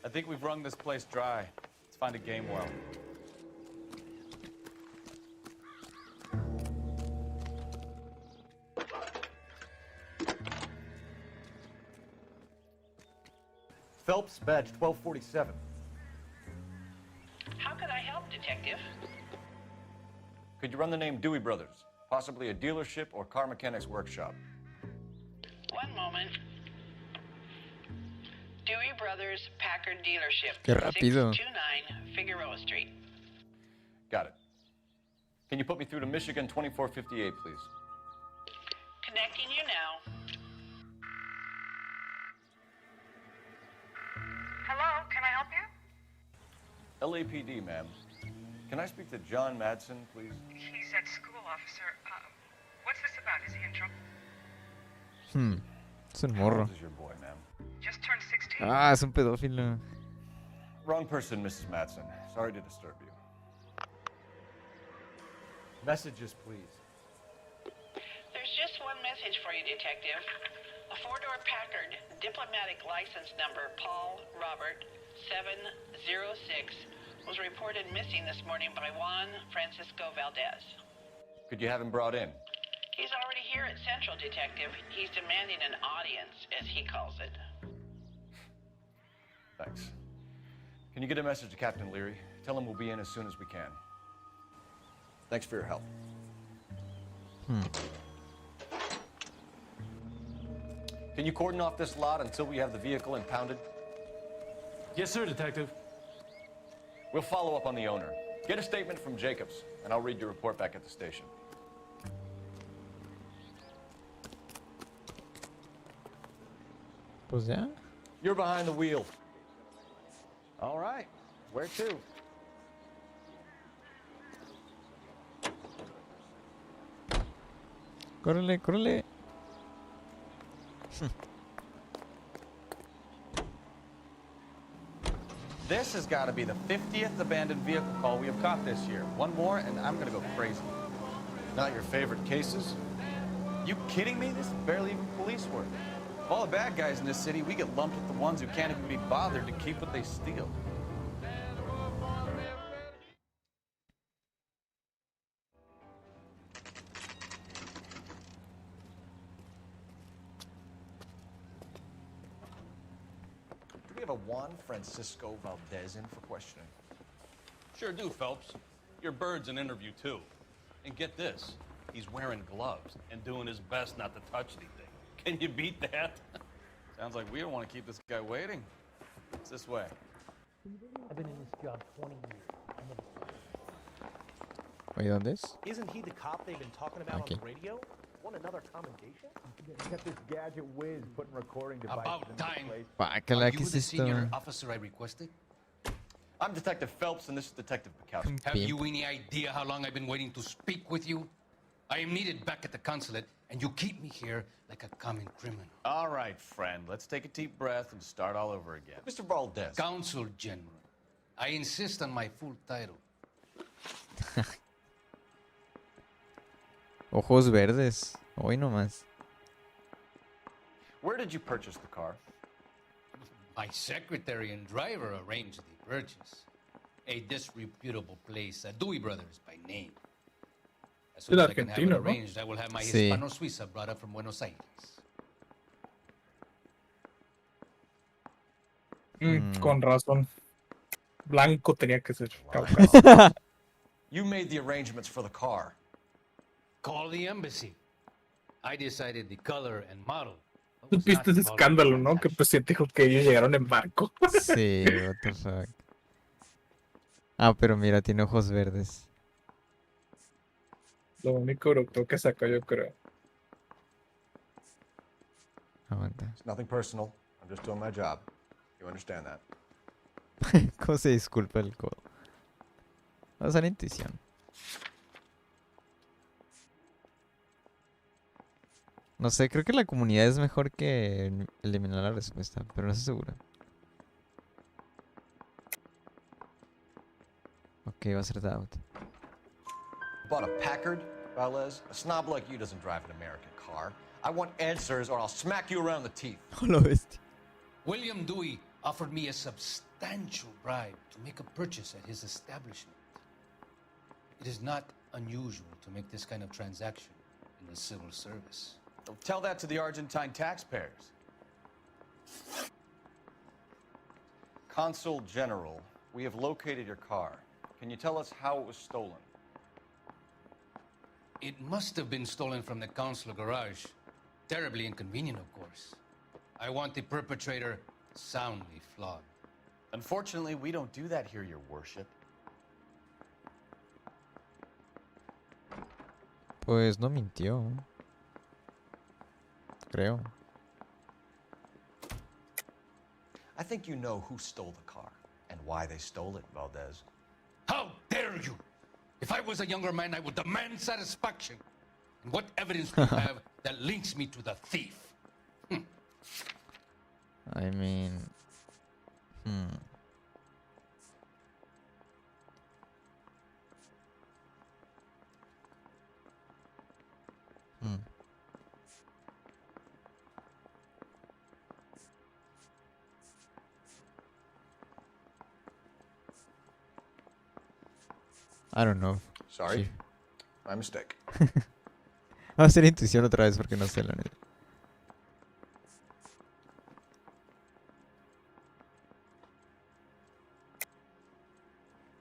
I think we've wrung this place dry. Let's find a game well. Phelps, badge 1247. How can I help, Detective? Could you run the name Dewey Brothers? Possibly a dealership or car mechanics workshop. One moment. Dewey Brothers Packard Dealership. Qué rápido. 629 Figueroa Street. Got it. Can you put me through to Michigan 2458, please? Connecting you now. Hello, can I help you? LAPD, ma'am. Can I speak to John Madsen, please? He's at school, officer. What's this about? Is he in trouble? Es un morro. How old is your boy, ma'am? Just turned 16. Ah, es un pedófilo. Wrong person, Mrs. Madsen. Sorry to disturb you. Messages, please. There's just one message for you, Detective. A four-door Packard, diplomatic license number Paul Robert 706, was reported missing this morning by Juan Francisco Valdez. Could you have him brought in? He's already here at Central, Detective. He's demanding an audience, as he calls it. Thanks. Can you get a message to Captain Leary? Tell him we'll be in as soon as we can. Thanks for your help. Can you cordon off this lot until we have the vehicle impounded? Yes, sir, Detective. We'll follow up on the owner. Get a statement from Jacobs, and I'll read your report back at the station. Pues ya. You're behind the wheel. All right. Where to? Córrele, córrele. This has got to be the 50th abandoned vehicle call we have caught this year. One more, and I'm going to go crazy. Not your favorite cases? You kidding me? This is barely even police work. Of all the bad guys in this city, we get lumped with the ones who can't even be bothered to keep what they steal. Do we have a Juan Francisco Valdez in for questioning? Sure do, Phelps. Your bird's an interview, too. And get this, he's wearing gloves and doing his best not to touch anything. Can you beat that? Sounds like we don't want to keep this guy waiting. It's this way. I've been in this job 20 years. Oye, ¿dónde es? Isn't he the cop they've been talking about Okay. on the radio? Want another commendation? Got this gadget whiz putting recording devices About in time. place. Bácala, ¿qué you es the esto? senior officer I requested? I'm Detective Phelps, and this is Detective Bukowski. Have you any idea how long I've been waiting to speak with you? I am needed back at the consulate, and you keep me here like a common criminal. All right, friend. Let's take a deep breath and start all over again. Mr. Valdez. Consul General. I insist on my full title. Ojos verdes. Hoy nomás. Where did you purchase the car? My secretary and driver arranged the purchase. A disreputable place, Dewey Brothers by name. As soon as I can have it arranged, I will have my Sí. Hispano Suiza brought up from Buenos Aires. Con razón. Blanco tenía que ser. You made the arrangements for the car. Call the embassy. I decided the color and model. Supiste ese escándalo, ¿no? Que el presidente dijo que ellos llegaron en barco. Sí, what the fuck. Ah, pero mira, tiene ojos verdes. Lo único europeo que sacó, yo creo. Aguanta. It's nothing personal. I'm just doing my job. You understand that? ¿Cómo se disculpa el codo? Va a ser intuición. No sé, creo que la comunidad es mejor que eliminar la respuesta, pero no estoy seguro. Ok, va a ser doubt. Bought a Packard, Valdez? A snob like you doesn't drive an American car. I want answers or I'll smack you around the teeth. Lo bestia. William Dewey offered me a substantial bribe to make a purchase at his establishment. It is not unusual to make this kind of transaction in the civil service. Tell that to the Argentine taxpayers. Consul General, we have located your car. Can you tell us how it was stolen? It must have been stolen from the consular garage. Terribly inconvenient, of course. I want the perpetrator soundly flogged. Unfortunately, we don't do that here, Your Worship. Pues no mintió. Creo. I think you know who stole the car and why they stole it, Valdez. How dare you! If I was a younger man, I would demand satisfaction. And what evidence do you have that links me to the thief? I mean... I don't know. Sorry. My mistake. Va a ser intuición otra vez porque no sé la neta.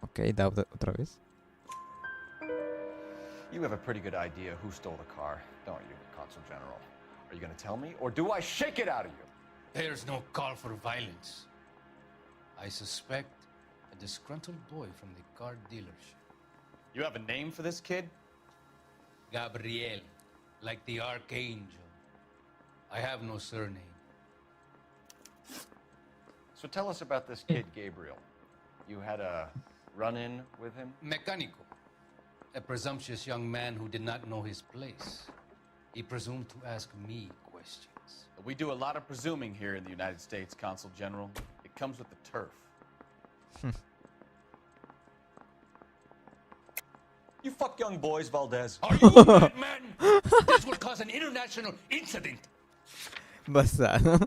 Ok, da otra vez. You have a pretty good idea who stole the car, don't you, Consul General? Are you going to tell me, or do I shake it out of you? There's no call for violence. I suspect a disgruntled boy from the car dealership. You have a name for this kid? Gabriel, like the archangel. I have no surname. So tell us about this kid, Gabriel. You had a run-in with him? Mecánico. A presumptuous young man who did not know his place. He presumed to ask me questions. We do a lot of presuming here in the United States, Consul General. It comes with the turf. You fuck young boys, Valdez. Are you a madman? This would cause an international incident. Basado.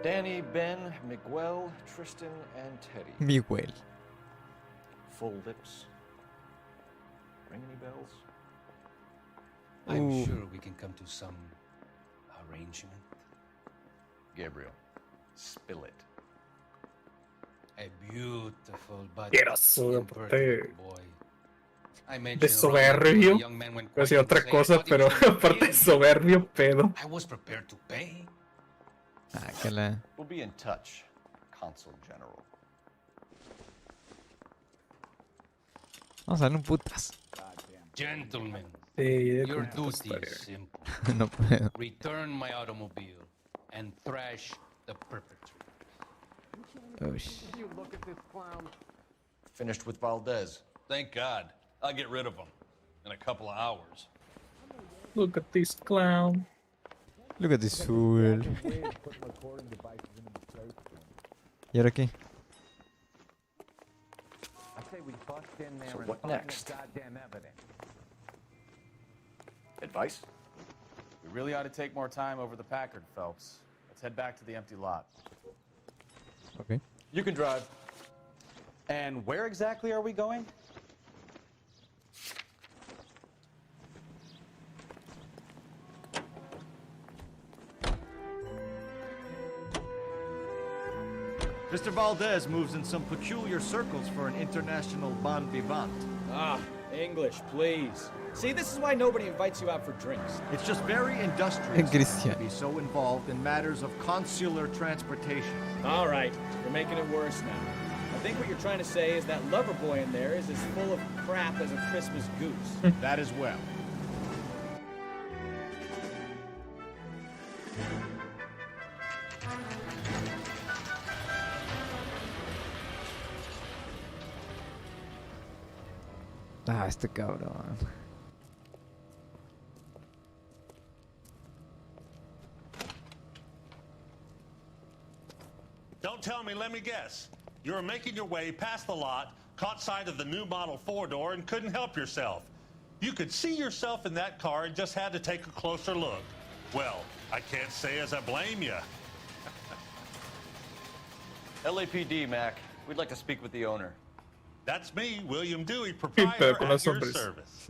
Danny, Ben, Miguel, Tristan, and Teddy. Miguel. Full lips. Ring any bells? I'm sure we can come to some arrangement. Gabriel, spill it. A beautiful but Asqueroso, impertinent boy. I de mentioned soberbio. a young man went Pues quiet otra to say, cosa, "I thought he pero was gonna aparte kill de me." soberbio, pedo. I was prepared to pay. Ah, que la... We'll be in touch, Consul General. Vamos a darle un putas. Gentlemen, Sí, your como putas duty estaría. is simple. No puedo. Return my automobile and thrash the perpetrator. Oh, sh... You look at this clown. Finished with Valdez. Thank God. I'll get rid of him in a couple of hours. Look at this clown. Look at this fool. ¿Y ahora qué? So what next? Advice? We really ought to take more time over the Packard, Phelps. Let's head back to the empty lot. Okay. You can drive. And where exactly are we going? Mr. Valdez moves in some peculiar circles for an international bon vivant. Ah, English, please. See, this is why nobody invites you out for drinks. It's just very industrious Cristian. to be so involved in matters of consular transportation. All right, you're making it worse now. I think what you're trying to say is that lover boy in there is as full of crap as a Christmas goose. That as well. Ah, este cabrón. Don't tell me, let me guess. You were making your way past the lot, caught sight of the new model 4-door, and couldn't help yourself. You could see yourself in that car and just had to take a closer look. Well, I can't say as I blame you. LAPD, Mac. We'd like to speak with the owner. That's me, William Dewey, proprietor con at la your sonrisa. service.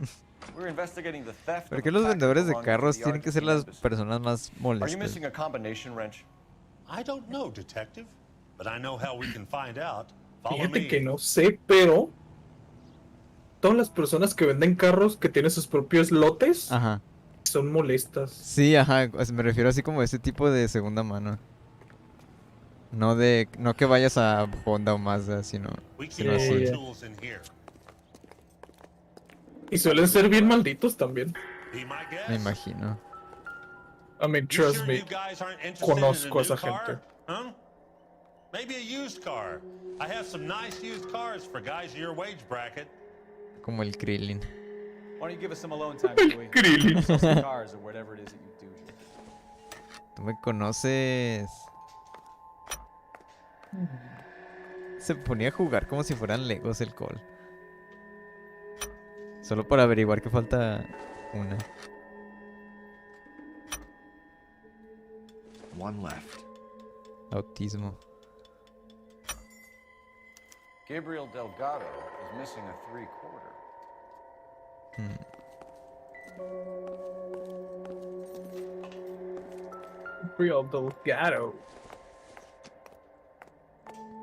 We're investigating the theft ¿Por of qué a los package vendedores de belonging to carros the tienen que ser Argentine las embassy. personas más Are you molestas? missing a combination wrench? I don't know, detective, but I know how we can find out. Follow Fíjate que me. no sé, pero todas las personas que venden carros que tienen sus propios lotes Ajá. son molestas. Sí, ajá, me refiero así como a ese tipo de segunda mano. No que vayas a Honda o Mazda, sino así. Y suelen ser bien malditos también. Me imagino. I mean, trust me. Conozco a esa gente. Huh? Maybe a used car. I have some nice used cars for guys in your wage bracket. Como el Krillin. Why don't you give us some alone time, Joey? Krillin. Sell some cars or whatever it is that you do here. Tú me conoces. Se ponía a jugar como si fueran Legos el Cole. Solo para averiguar que falta una. One left. Autismo. Gabriel Delgado is missing a 3/4. Real Delgado.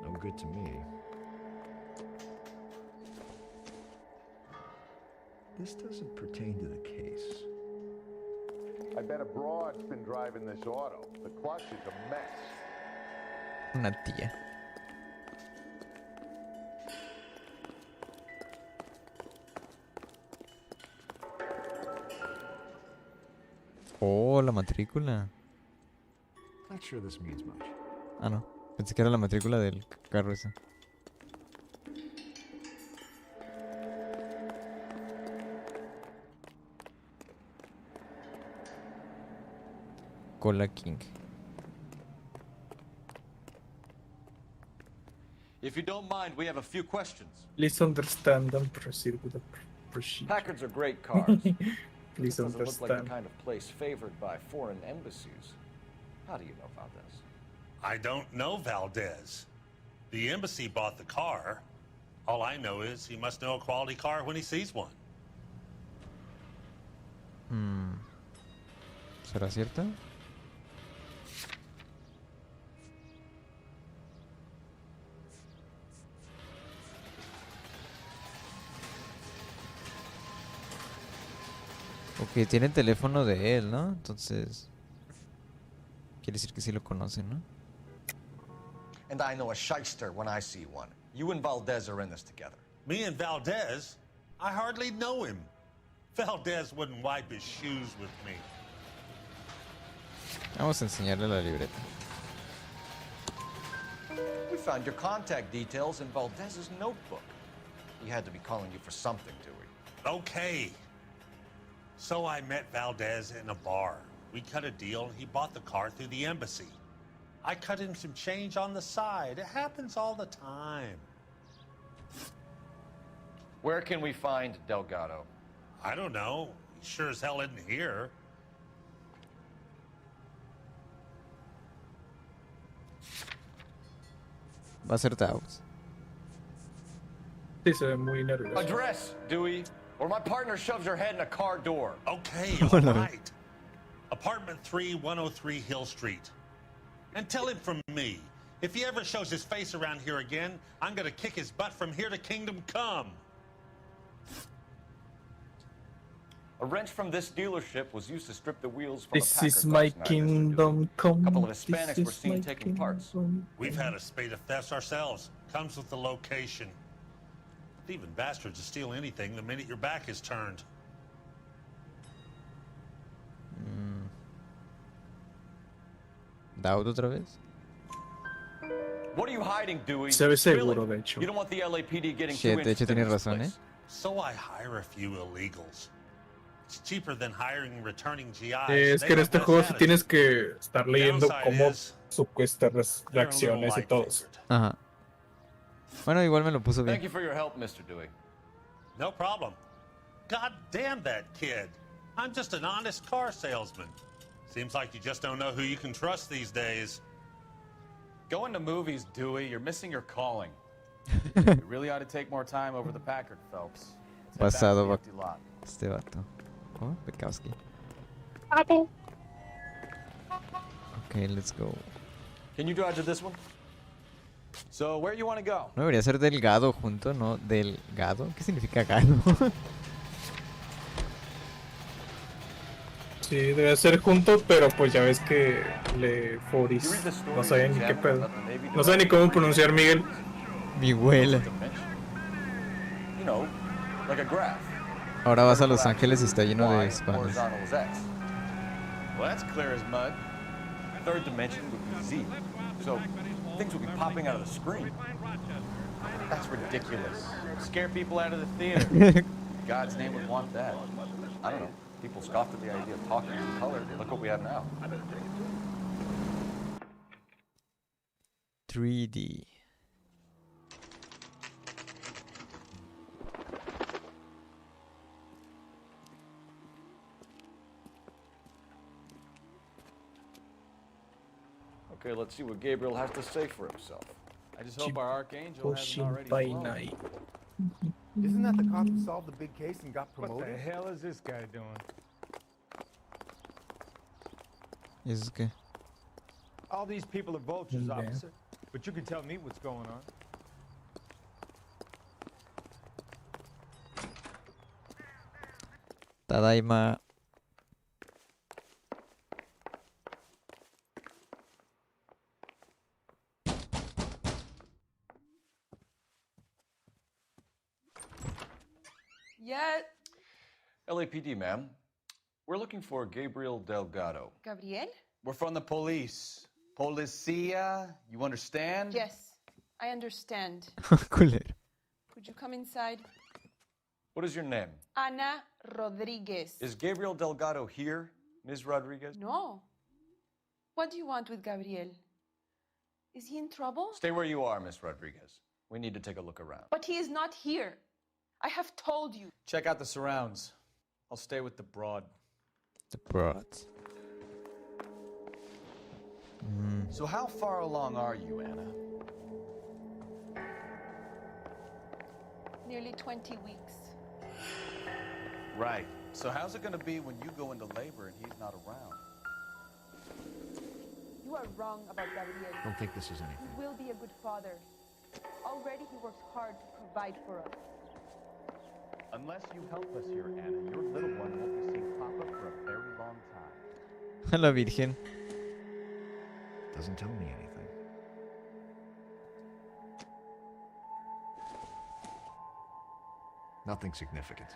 No good to me. This doesn't pertain to the case. I bet a broad's been driving this auto. The clutch is a mess. Una tía. Oh, la matrícula. Not sure this means much. Ah, no. Pensé que era la matrícula del carro ese. Cola King. If you don't mind, we have a few questions. Please understand and proceed with the procedure. Packards are great cars. Please Doesn't look like the understand. kind of place favored by foreign embassies. How do you know about this? I don't know Valdez. The embassy bought the car. All I know is he must know a quality car when he sees one. ¿Será cierto? Ok, tiene el teléfono de él, ¿no? Entonces... Quiere decir que sí lo conocen, ¿no? And I know a shyster when I see one. You and Valdez are in this together. Me and Valdez? I hardly know him. Valdez wouldn't wipe his shoes with me. Vamos a enseñarle la libreta. We found your contact details in Valdez's notebook. He had to be calling you for something, Dewey. Okay. So I met Valdez in a bar. We cut a deal and he bought the car through the embassy. I cut him some change on the side. It happens all the time. Where can we find Delgado? I don't know. He sure as hell isn't here. Va a ser Taos. Sí, se ve muy nervioso. Address, Dewey, or my partner shoves her head in a car door. Okay, all right. Apartment 3, 103 Hill Street. And tell him from me, if he ever shows his face around here again, I'm gonna kick his butt from here to Kingdom Come. A wrench from this dealership was used to strip the wheels from This a is Packard my last night, Mr. kingdom Dewey. come. A couple of This Hispanics is were seen my taking parts. kingdom. We've had a spate of thefts ourselves. Comes with the location. Thieving bastards will steal anything the minute your back is turned. ¿Daud otra vez? What are you hiding, Dewey? Se ve seguro, Really? de hecho. You don't want the LAPD getting Shit, too de hecho interested in tienes this razón, place. So I hire a few illegals. It's cheaper than hiring returning GIs. Es They que en have este less juego sí attitude. tienes que estar leyendo Downside cómo is supuestas reacciones y todo. Ajá. Bueno, igual me lo puso Thank bien. you for your help, Mr. Dewey. No problem. God damn that kid. I'm just an honest car salesman. Seems like you just don't know who you can trust these days. Going to movies, Dewey. You're missing your calling. You really ought to take more time over the Packard, Phelps. Let's head back to Pasado the va empty lot. Este vato. ¿Cómo? Bekowski. Ok, let's go. Can you drive to this one? So, where you want to go? No debería ser delgado junto, ¿no? ¿Delgado? ¿Qué significa gado? Sí, debe ser junto, pero pues ya ves que le Foris no sabía ni qué pedo. No sabía ni cómo pronunciar Miguel. Mi abuela. You know, like a graph. Ahora vas a Los Ángeles y está lleno de hispanos. Horizontal is X. Well, that's clear as mud. Third dimension would be Z. So, things would be popping out of the screen. That's ridiculous. Scare people out of the theater. God's name would want that. I don't know. People scoffed at the idea of talking in color. Look what we have now. 3D. Okay, let's see what Gabriel has to say for himself. I just hope our archangel hasn't already by flown. night. Isn't that the cop who solved the big case and got promoted? What the hell is this guy doing? ¿Y eso es qué? All these people are vultures, Yeah. officer. But you can tell me what's going on. Tadaima. Yeah, LAPD, ma'am. We're looking for Gabriel Delgado. Gabriel? We're from the police. Policía, you understand? Yes, I understand. Culero. Could you come inside? What is your name? Ana Rodriguez. Is Gabriel Delgado here, Ms. Rodriguez? No. What do you want with Gabriel? Is he in trouble? Stay where you are, Ms. Rodriguez. We need to take a look around. But he is not here. I have told you. Check out the surrounds. I'll stay with the broad. The broads. So how far along are you, Anna? Nearly 20 weeks. Right. So how's it going to be when you go into labor and he's not around? You are wrong about Gabriel. Don't think this is anything. He will be a good father. Already he works hard to provide for us. Unless you help us here, Anna, your little one won't be seeing Papa for a very long time. A la Virgen. Doesn't tell me anything. Nothing significant.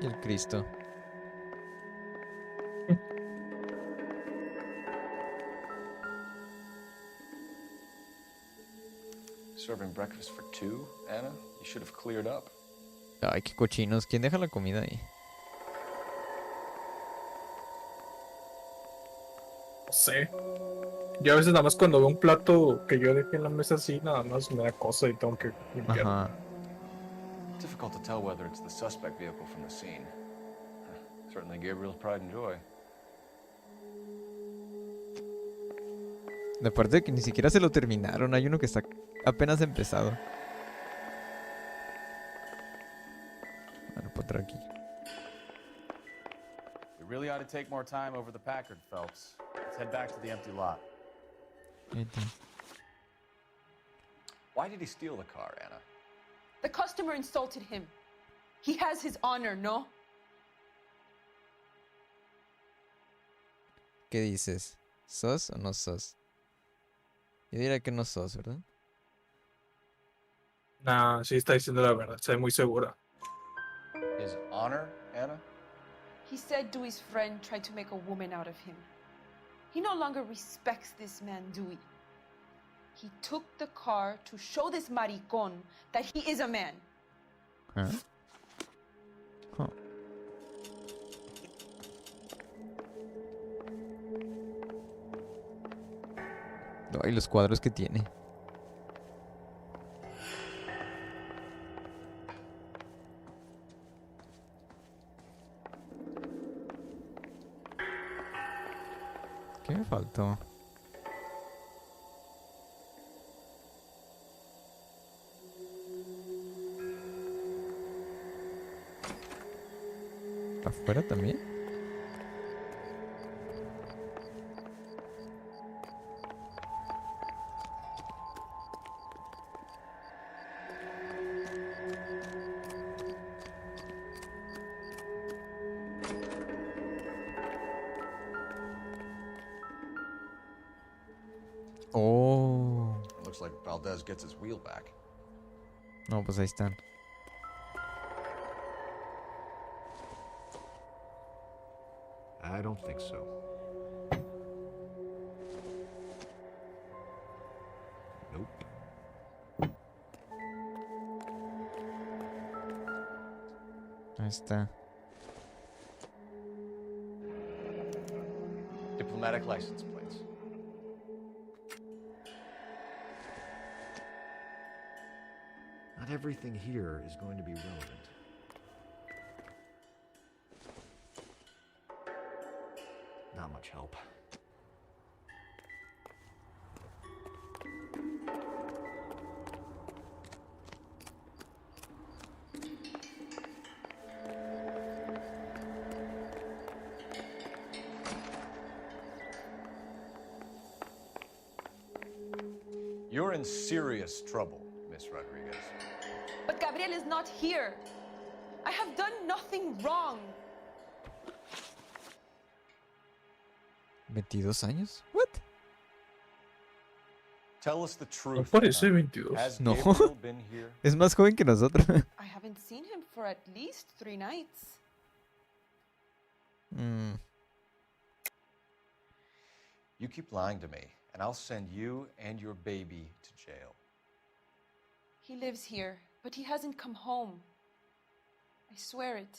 Y el Cristo. Serving breakfast for two, Anna? You should have cleared up. Ay, qué cochinos. ¿Quién deja la comida ahí? No sé. Yo a veces nada más cuando veo un plato que yo dejé en la mesa así, nada más me da cosa y tengo que limpiar. Ajá. Difficult to tell whether it's the suspect vehicle from the scene. Certainly Gabriel's pride and joy. De parte de que ni siquiera se lo terminaron. Hay uno que está apenas empezado. Bueno, puedo entrar aquí. We really ought to take more time over the Packard, Phelps. Let's head back to the empty lot. Why did he steal the car, Anna? The customer insulted him. He has his honor, no? ¿Qué dices? ¿Sos o no sos? Yo diría que no sos, ¿verdad? Nah, sí está diciendo la verdad, se ve muy segura. His honor, Anna? He said Dewey's friend tried to make a woman out of him. He no longer respects this man, Dewey. He took the car to show this maricón that he is a man. Huh? Huh. Ay, los cuadros que tiene. ¿Qué me faltó? ¿Afuera también? Oh. Looks like Valdez gets his wheel back. No, pues ahí están. I don't think so. Nope. Ahí está. Diplomatic license plates. Not everything here is going to be relevant. Not much help. You're in serious trouble, Miss Rodriguez. But Gabriel is not here. I have done nothing wrong. 22 años? What? Tell us the truth. Parece 22. Has No. Gabriel been here? Es más joven que nosotros. I haven't seen him for at least 3 nights. You keep lying to me, and I'll send you and your baby to jail. He lives here, but he hasn't come home. I swear it.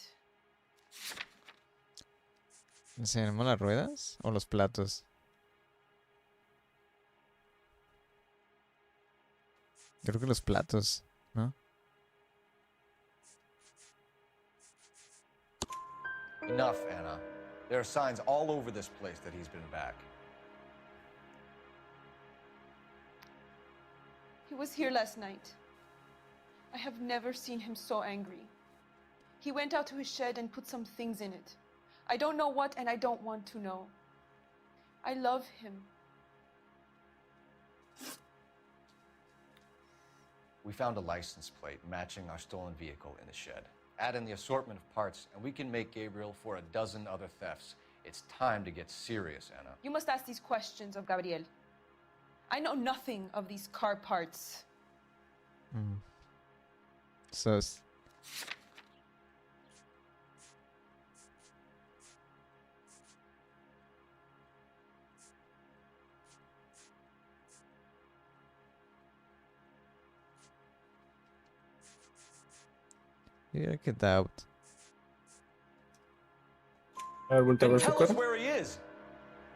¿Enseñamos las ruedas o los platos? Creo que los platos, ¿no? Enough, Anna. There are signs all over this place that he's been back. He was here last night. I have never seen him so angry. He went out to his shed and put some things in it. I don't know what, and I don't want to know. I love him. We found a license plate matching our stolen vehicle in the shed. Add in the assortment of parts, and we can make Gabriel for a dozen other thefts. It's time to get serious, Anna. You must ask these questions of Gabriel. I know nothing of these car parts. Sus. Get out. A ver, voltea a ver su Tell us cara. where he is.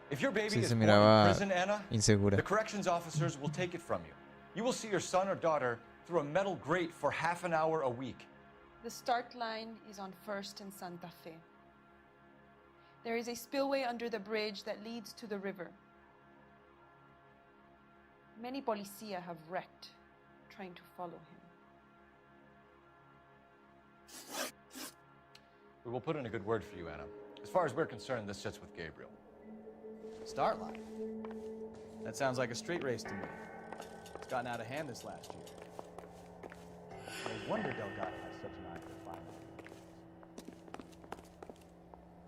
If your baby Sí, is se born in miraba prison, Anna, insegura. the corrections officers will take it from you. You will see your son or daughter through a metal grate for half an hour a week. The start line is on 1st and Santa Fe. There is a spillway under the bridge that leads to the river. Many policía have wrecked trying to follow him. We will put in a good word for you, Anna. As far as we're concerned, this sits with Gabriel. Start line. That sounds like a street race to me. It's gotten out of hand this last year. No wonder Delgado has such an eye for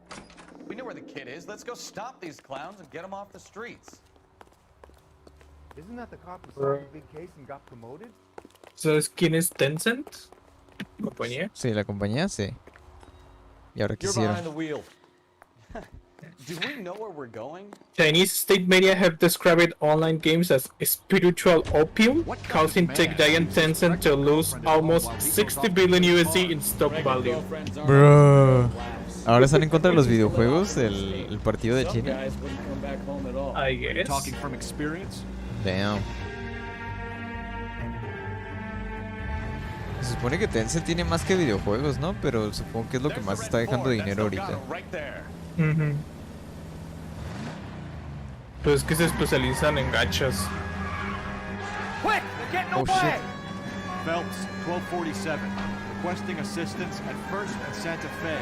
finding. We know where the kid is. Let's go stop these clowns and get them off the streets. Isn't that the cop who solved the big case and got promoted? ¿Sabes quién es Tencent? ¿Compañía? Sí, la compañía, sí. Y ahora You're behind quisieron. the wheel. Do we know where we're going? Chinese state media have described online games as spiritual opium, causing tech giant Tencent to lose almost 60 billion USD in stock value. Bro. Ahora están en contra de los videojuegos, el partido de China. I guess. Talking from experience? Damn. Se supone que Tencent tiene más que videojuegos, ¿no? Pero supongo que es lo que más está dejando dinero ahorita. Pues es que se especializan en gachas. Quick! They're getting Oh, away! shit. Phelps, 1247. Requesting assistance at 1st and Santa Fe.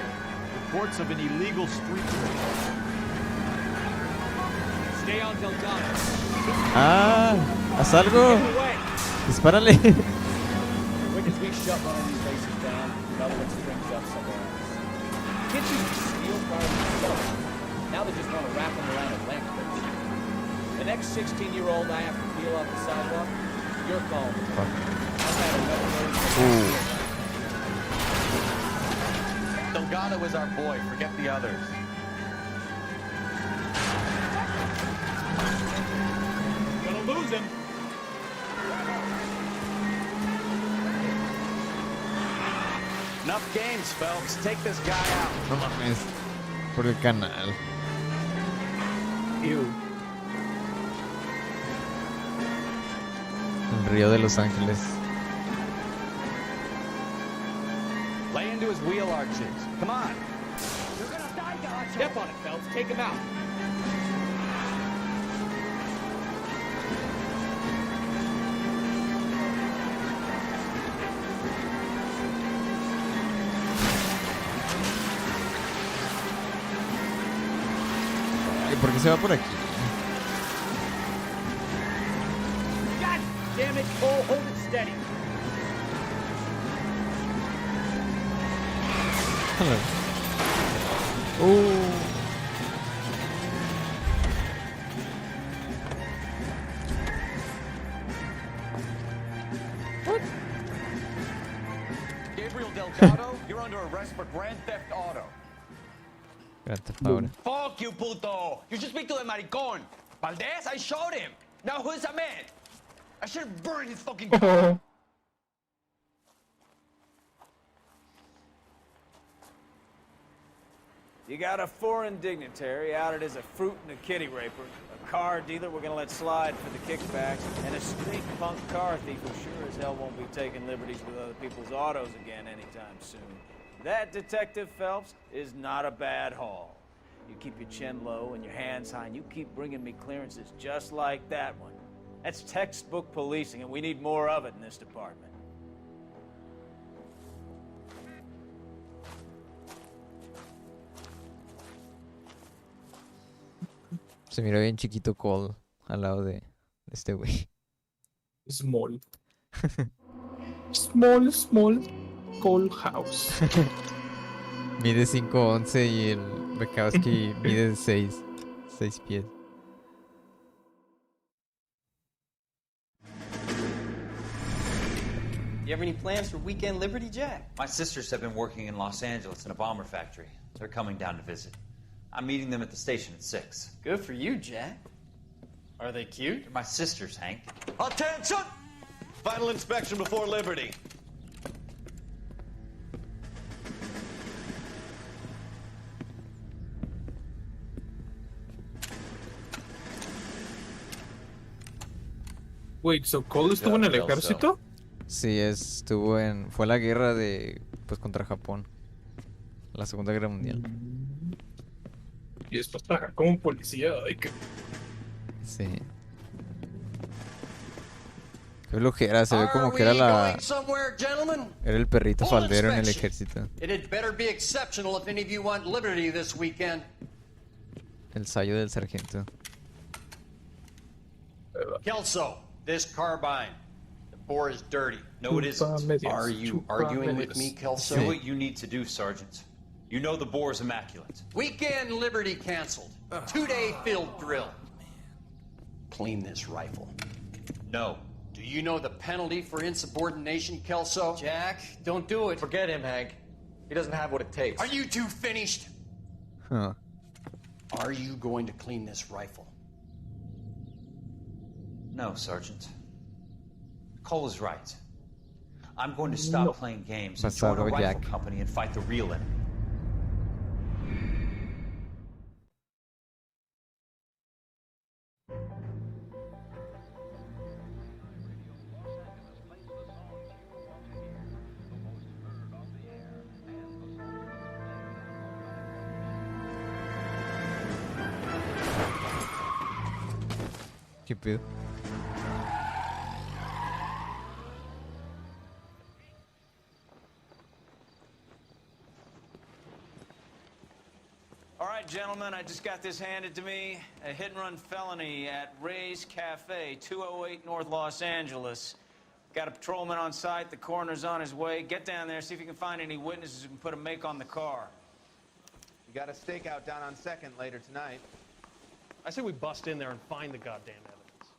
reports of an illegal street race. Stay on Delgado. Ah, haz algo. Dispárale. Quick as we shut one of these races down, another one springs up somewhere else. Kids used to steal cars themselves. Now they just want to wrap them around a lamppost. The next 16-year-old I have to peel off the sidewalk, your call. I've had enough of those. Delgado is our boy. Forget the others. Gonna lose him. Enough games, Phelps. Take this guy out. No mames. Por el canal. Ew. El río de Los Ángeles. Lay into his wheel arches. Come on. You're gonna die, Gotcha. Step on it, Phelps. Take him out. Ay, ¿por qué se va por aquí? God damn it, Cole. Hold it steady. Gabriel Delgado, you're under arrest for Grand Theft Auto. Grand Theft Auto. Fuck you, puto. You should speak to the maricón. Valdez, I showed him. Now who's that man? I should have burned his fucking car. You got a foreign dignitary outed as a fruit and a kitty raper, a car dealer we're gonna let slide for the kickbacks, and a street punk car thief who sure as hell won't be taking liberties with other people's autos again anytime soon. That, Detective Phelps, is not a bad haul. You keep your chin low and your hands high, and you keep bringing me clearances just like that one. That's textbook policing, and we need more of it in this department. Se mira bien chiquito Cole al lado de este güey. Small. Small Cole House. Mide 5'11" y el Bekowski mide 6 pies. You have any plans for weekend Liberty, Jack? My sisters have been working in Los Angeles in a bomber factory. They're coming down to visit. I'm meeting them at the station at 6. Good for you, Jack. Are they cute? They're my sisters, Hank. Attention! Final inspection before Liberty. Wait, so Cole estuvo en el ejército? Sí, fue la guerra pues contra Japón. La Segunda Guerra Mundial. Y después trabajar como policía. Ay, que... Sí. Qué flojera, se ve como que era Era el perrito faldero en el ejército. It better be exceptional if any of you want liberty this weekend. El sayo del sargento. Kelso, this carbine. The bore is dirty. No, it isn't. Are you arguing with me, Kelso? Do what you need to do, Sergeant. You know the bore is immaculate. Weekend Liberty canceled. 2-day field drill. Clean this rifle. No. Do you know the penalty for insubordination, Kelso? Jack, don't do it. Forget him, Hank. He doesn't have what it takes. Are you two finished? Huh. Are you going to clean this rifle? No, Sergeant. Cole is right. I'm going to stop playing games and join a rifle company and fight the real enemy. ¿Qué pedo? right, gentlemen, I just got this handed to me. A hit-and-run felony at Ray's Cafe, 208 North Los Angeles. Got a patrolman on site. The coroner's on his way. Get down there, see if you can find any witnesses who can put a make on the car. You got a stakeout down on 2nd later tonight. I say we bust in there and find the goddamn evidence.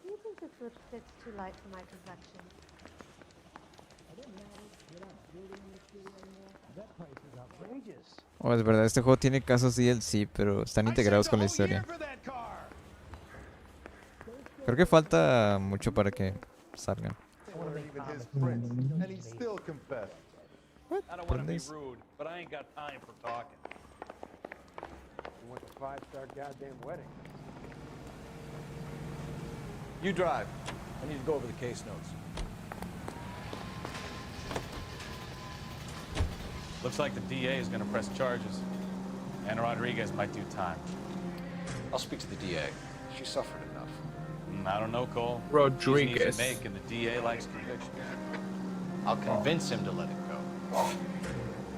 Do you think this lipstick's too light for my complexion? Oh, es verdad, este juego tiene casos DLC, pero están integrados con la historia. Creo que falta mucho para que salgan. And he still confessed. I don't want to be rude, but I ain't got time for talking. You want the 5-star goddamn wedding. You drive. I need to go over the case notes. Looks like the DA is going to press charges. And Rodriguez might do time. I'll speak to the DA. She suffered enough. I don't know, Cole. Rodriguez. He's easy to make, and the DA likes conviction. I'll convince him to let it go.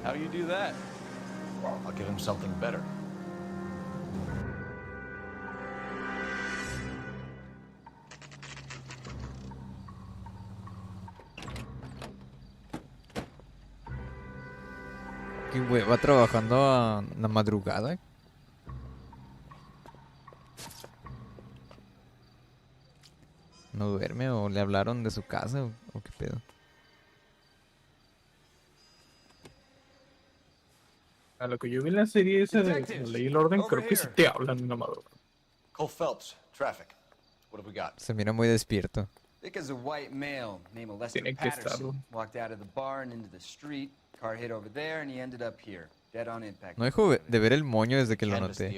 How do you do that? I'll give him something better. ¿Qué güey? ¿Va trabajando a la madrugada? ¿No duerme o le hablaron de su casa o qué pedo? A lo que yo vi en la serie esa de La Ley y el Orden, creo que sí te hablan en la madrugada. Cole Phelps, traffic. What have we got? Se mira muy despierto. Thick as a white male named Lester Tiene que estarlo. Patterson walked out of the bar and into the street. Car hit over there and he ended up here, dead on impact. No dejo de ver el moño desde que lo noté.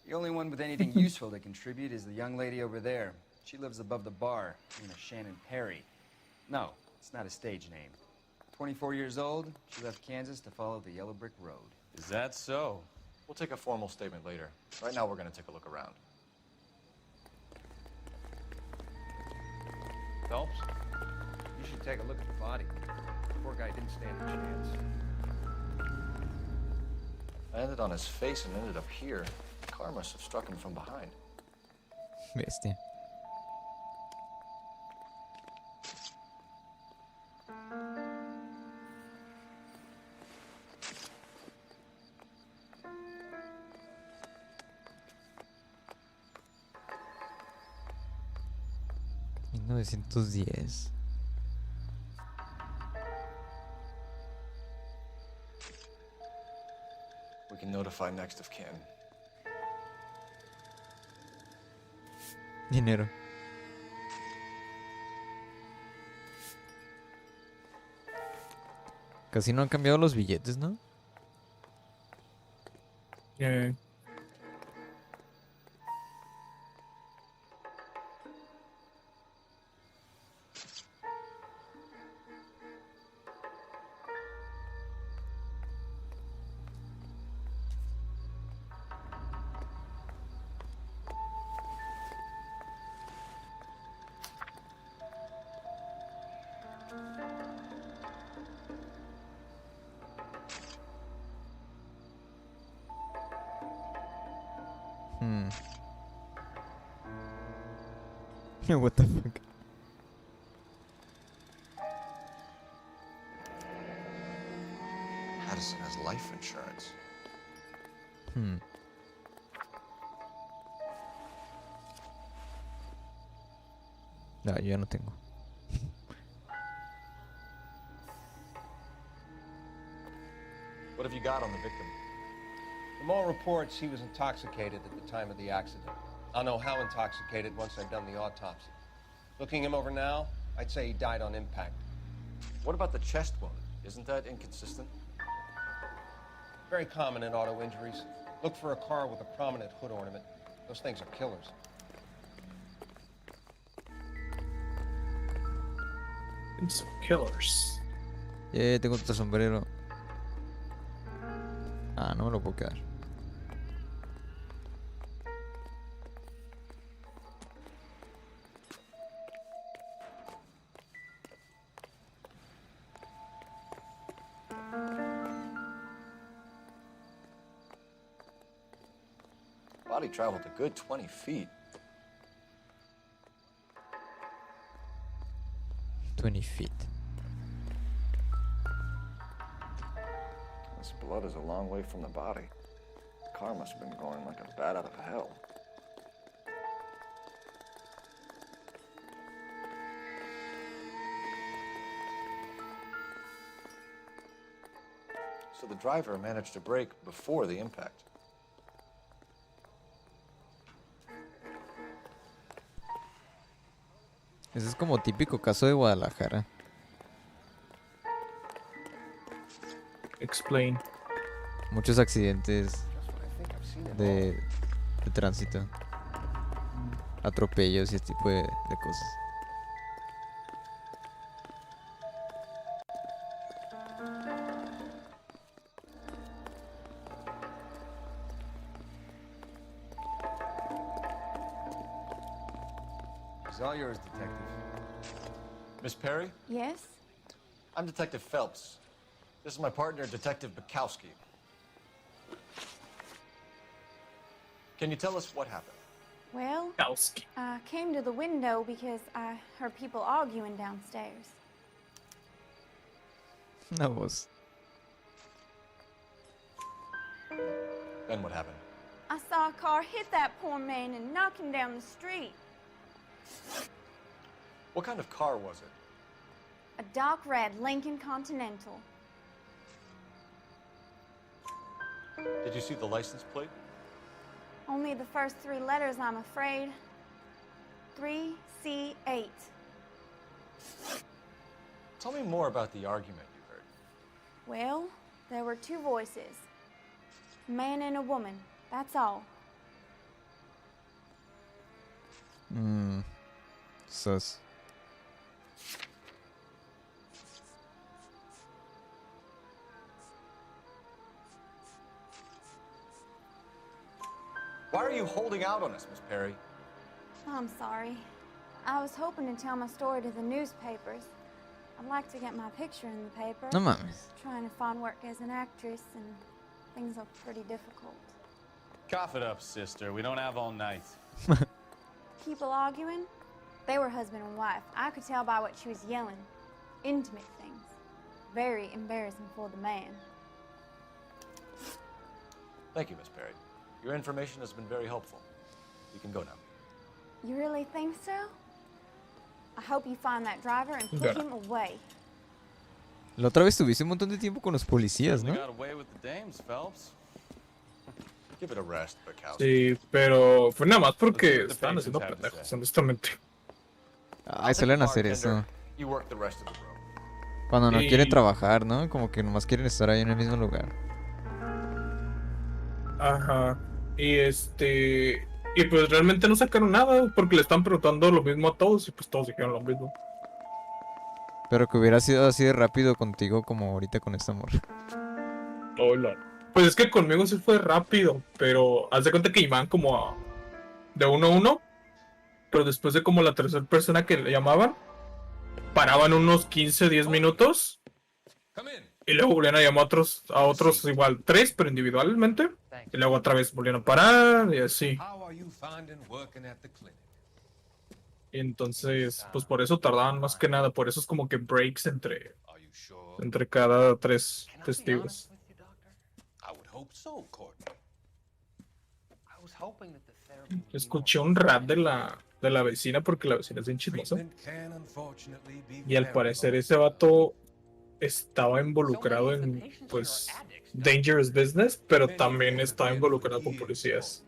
The only one with anything useful to contribute is the young lady over there. She lives above the bar, named Shannon Perry. No, it's not a stage name. 24 years old, she left Kansas to follow the Yellow Brick Road. Is that so? We'll take a formal statement later. Right now, we're going to take a look around. Phelps, you should take a look at the body. The poor guy didn't stand a chance. I landed on his face and ended up here. The car must have struck him from behind. Bestia. $1910. We can notify next of kin. Dinero. Casi no han cambiado los billetes, ¿no? What the fuck? Addison has life insurance. No, yo ya no tengo. What have you got on the victim? From all reports, he was intoxicated at the time of the accident. I'll know how intoxicated once I've done the autopsy. Looking him over now, I'd say he died on impact. What about the chest wound? Isn't that inconsistent? Very common in auto injuries. Look for a car with a prominent hood ornament. Those things are killers. It's killers. Tengo otro sombrero. Ah, no me lo puedo quedar. Body traveled a good 20 feet. 20 feet. This blood is a long way from the body. The car must have been going like a bat out of hell. So the driver managed to brake before the impact. Ese es como típico caso de Guadalajara. Explain. Muchos accidentes de tránsito. Atropellos y este tipo de cosas. It's all yours, Detective. Miss Perry? Yes? I'm Detective Phelps. This is my partner, Detective Bukowski. Can you tell us what happened? Well, I came to the window because I heard people arguing downstairs. Una voz. Then what happened? I saw a car hit that poor man and knock him down the street. What kind of car was it? A dark red Lincoln Continental. Did you see the license plate? Only the first 3 letters, I'm afraid. 3C8. Tell me more about the argument you heard. Well, there were 2 voices. A man and a woman, that's all. Sus. Why are you holding out on us, Miss Perry? I'm sorry. I was hoping to tell my story to the newspapers. I'd like to get my picture in the paper. No mames. Trying to find work as an actress, and things are pretty difficult. Cough it up, sister. We don't have all night. People arguing? They were husband and wife. I could tell by what she was yelling. Intimate things. Very embarrassing for the man. Thank you, Miss Perry. Your information has been very helpful. You can go now. You really think so? I hope you find that driver and put him away. La otra vez tuviste un montón de tiempo con los policías, ¿no? Got away with the dames, Phelps. Give it a rest, Bukowski. Sí, pero fue nada más porque estaban haciendo pendejos, honestamente. Ay, suelen hacer eso. You work the rest of the room. Cuando no quieren trabajar, ¿no? Como que nomás quieren estar ahí en el mismo lugar. Ajá. Y pues realmente no sacaron nada porque le están preguntando lo mismo a todos y pues todos dijeron lo mismo. Pero que hubiera sido así de rápido contigo como ahorita con esta morra. Hola. Pues es que conmigo sí fue rápido, pero haz de cuenta que iban como de 1 a 1, pero después de como la tercera persona que le llamaban, paraban unos 15, 10 minutos y luego volvían a llamar a otros igual 3, pero individualmente, y luego otra vez volvían a parar y así. Y entonces, pues por eso tardaban más que nada, por eso es como que breaks entre cada 3 testigos. Escuché un rap de la vecina porque la vecina es bien chismosa. Y al parecer ese vato estaba involucrado en, pues, dangerous business, pero también estaba involucrado con policías.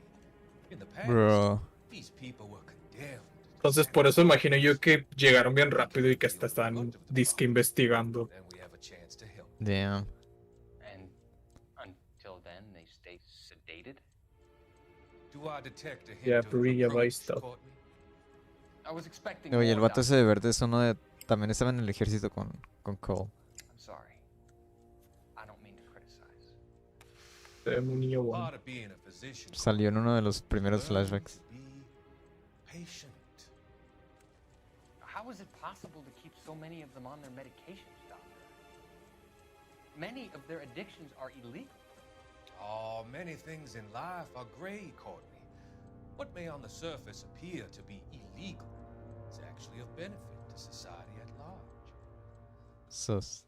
Bro. Entonces por eso imagino yo que llegaron bien rápido y que hasta estaban disque investigando. Damn. Yeah, Kariya buy stuff. Oye, el vato ese de verde es uno de... También estaba en el ejército con Cole. Un niño bueno. Salió en uno de los primeros flashbacks. How is it possible to keep so many of them on their medications, Doctor? Many of their addictions are illegal. Oh, many things in life are gray, Courtney. What may on the surface appear to be illegal is actually of benefit to society at large. Sus.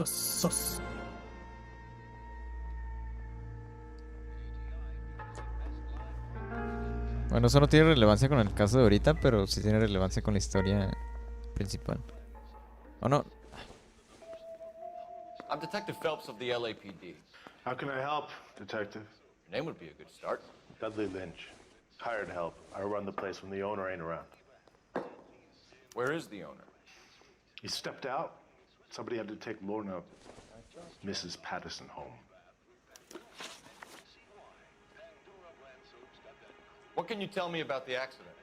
Sos. Bueno, eso no tiene relevancia con el caso de ahorita, pero sí tiene relevancia con la historia principal. ¿O no? I'm Detective Phelps of the LAPD. How can I help, Detective? Your name would be a good start. Dudley Lynch. Hired help. I run the place when the owner ain't around. Where is the owner? He stepped out. Somebody had to take Lorna, Mrs. Patterson, home. What can you tell me about the accident?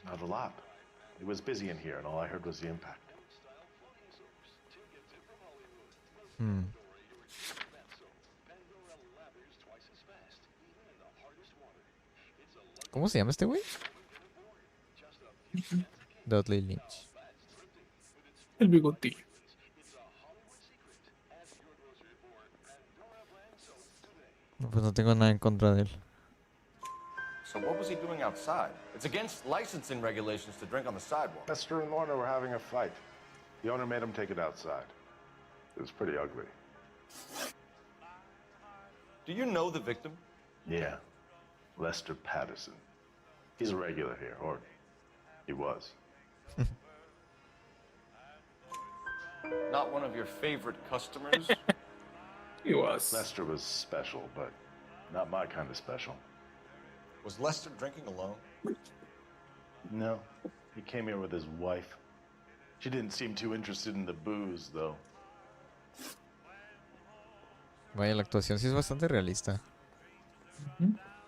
Not a lot. It was busy in here, and all I heard was the impact. ¿Cómo se llama este güey? Dudley Lynch. El bigotillo. No, pues no tengo nada en contra de él. So what was he doing outside? It's against licensing regulations to drink on the sidewalk. Lester and Lorna were having a fight. The owner made him take it outside. It was pretty ugly. Do you know the victim? Yeah. Lester Patterson. He's a regular here, or he was. Not one of your favorite customers? He was. Lester was special, but not my kind of special. Was Lester drinking alone? No. He came here with his wife. She didn't seem too interested in the booze, though. Vaya, la actuación sí es bastante realista.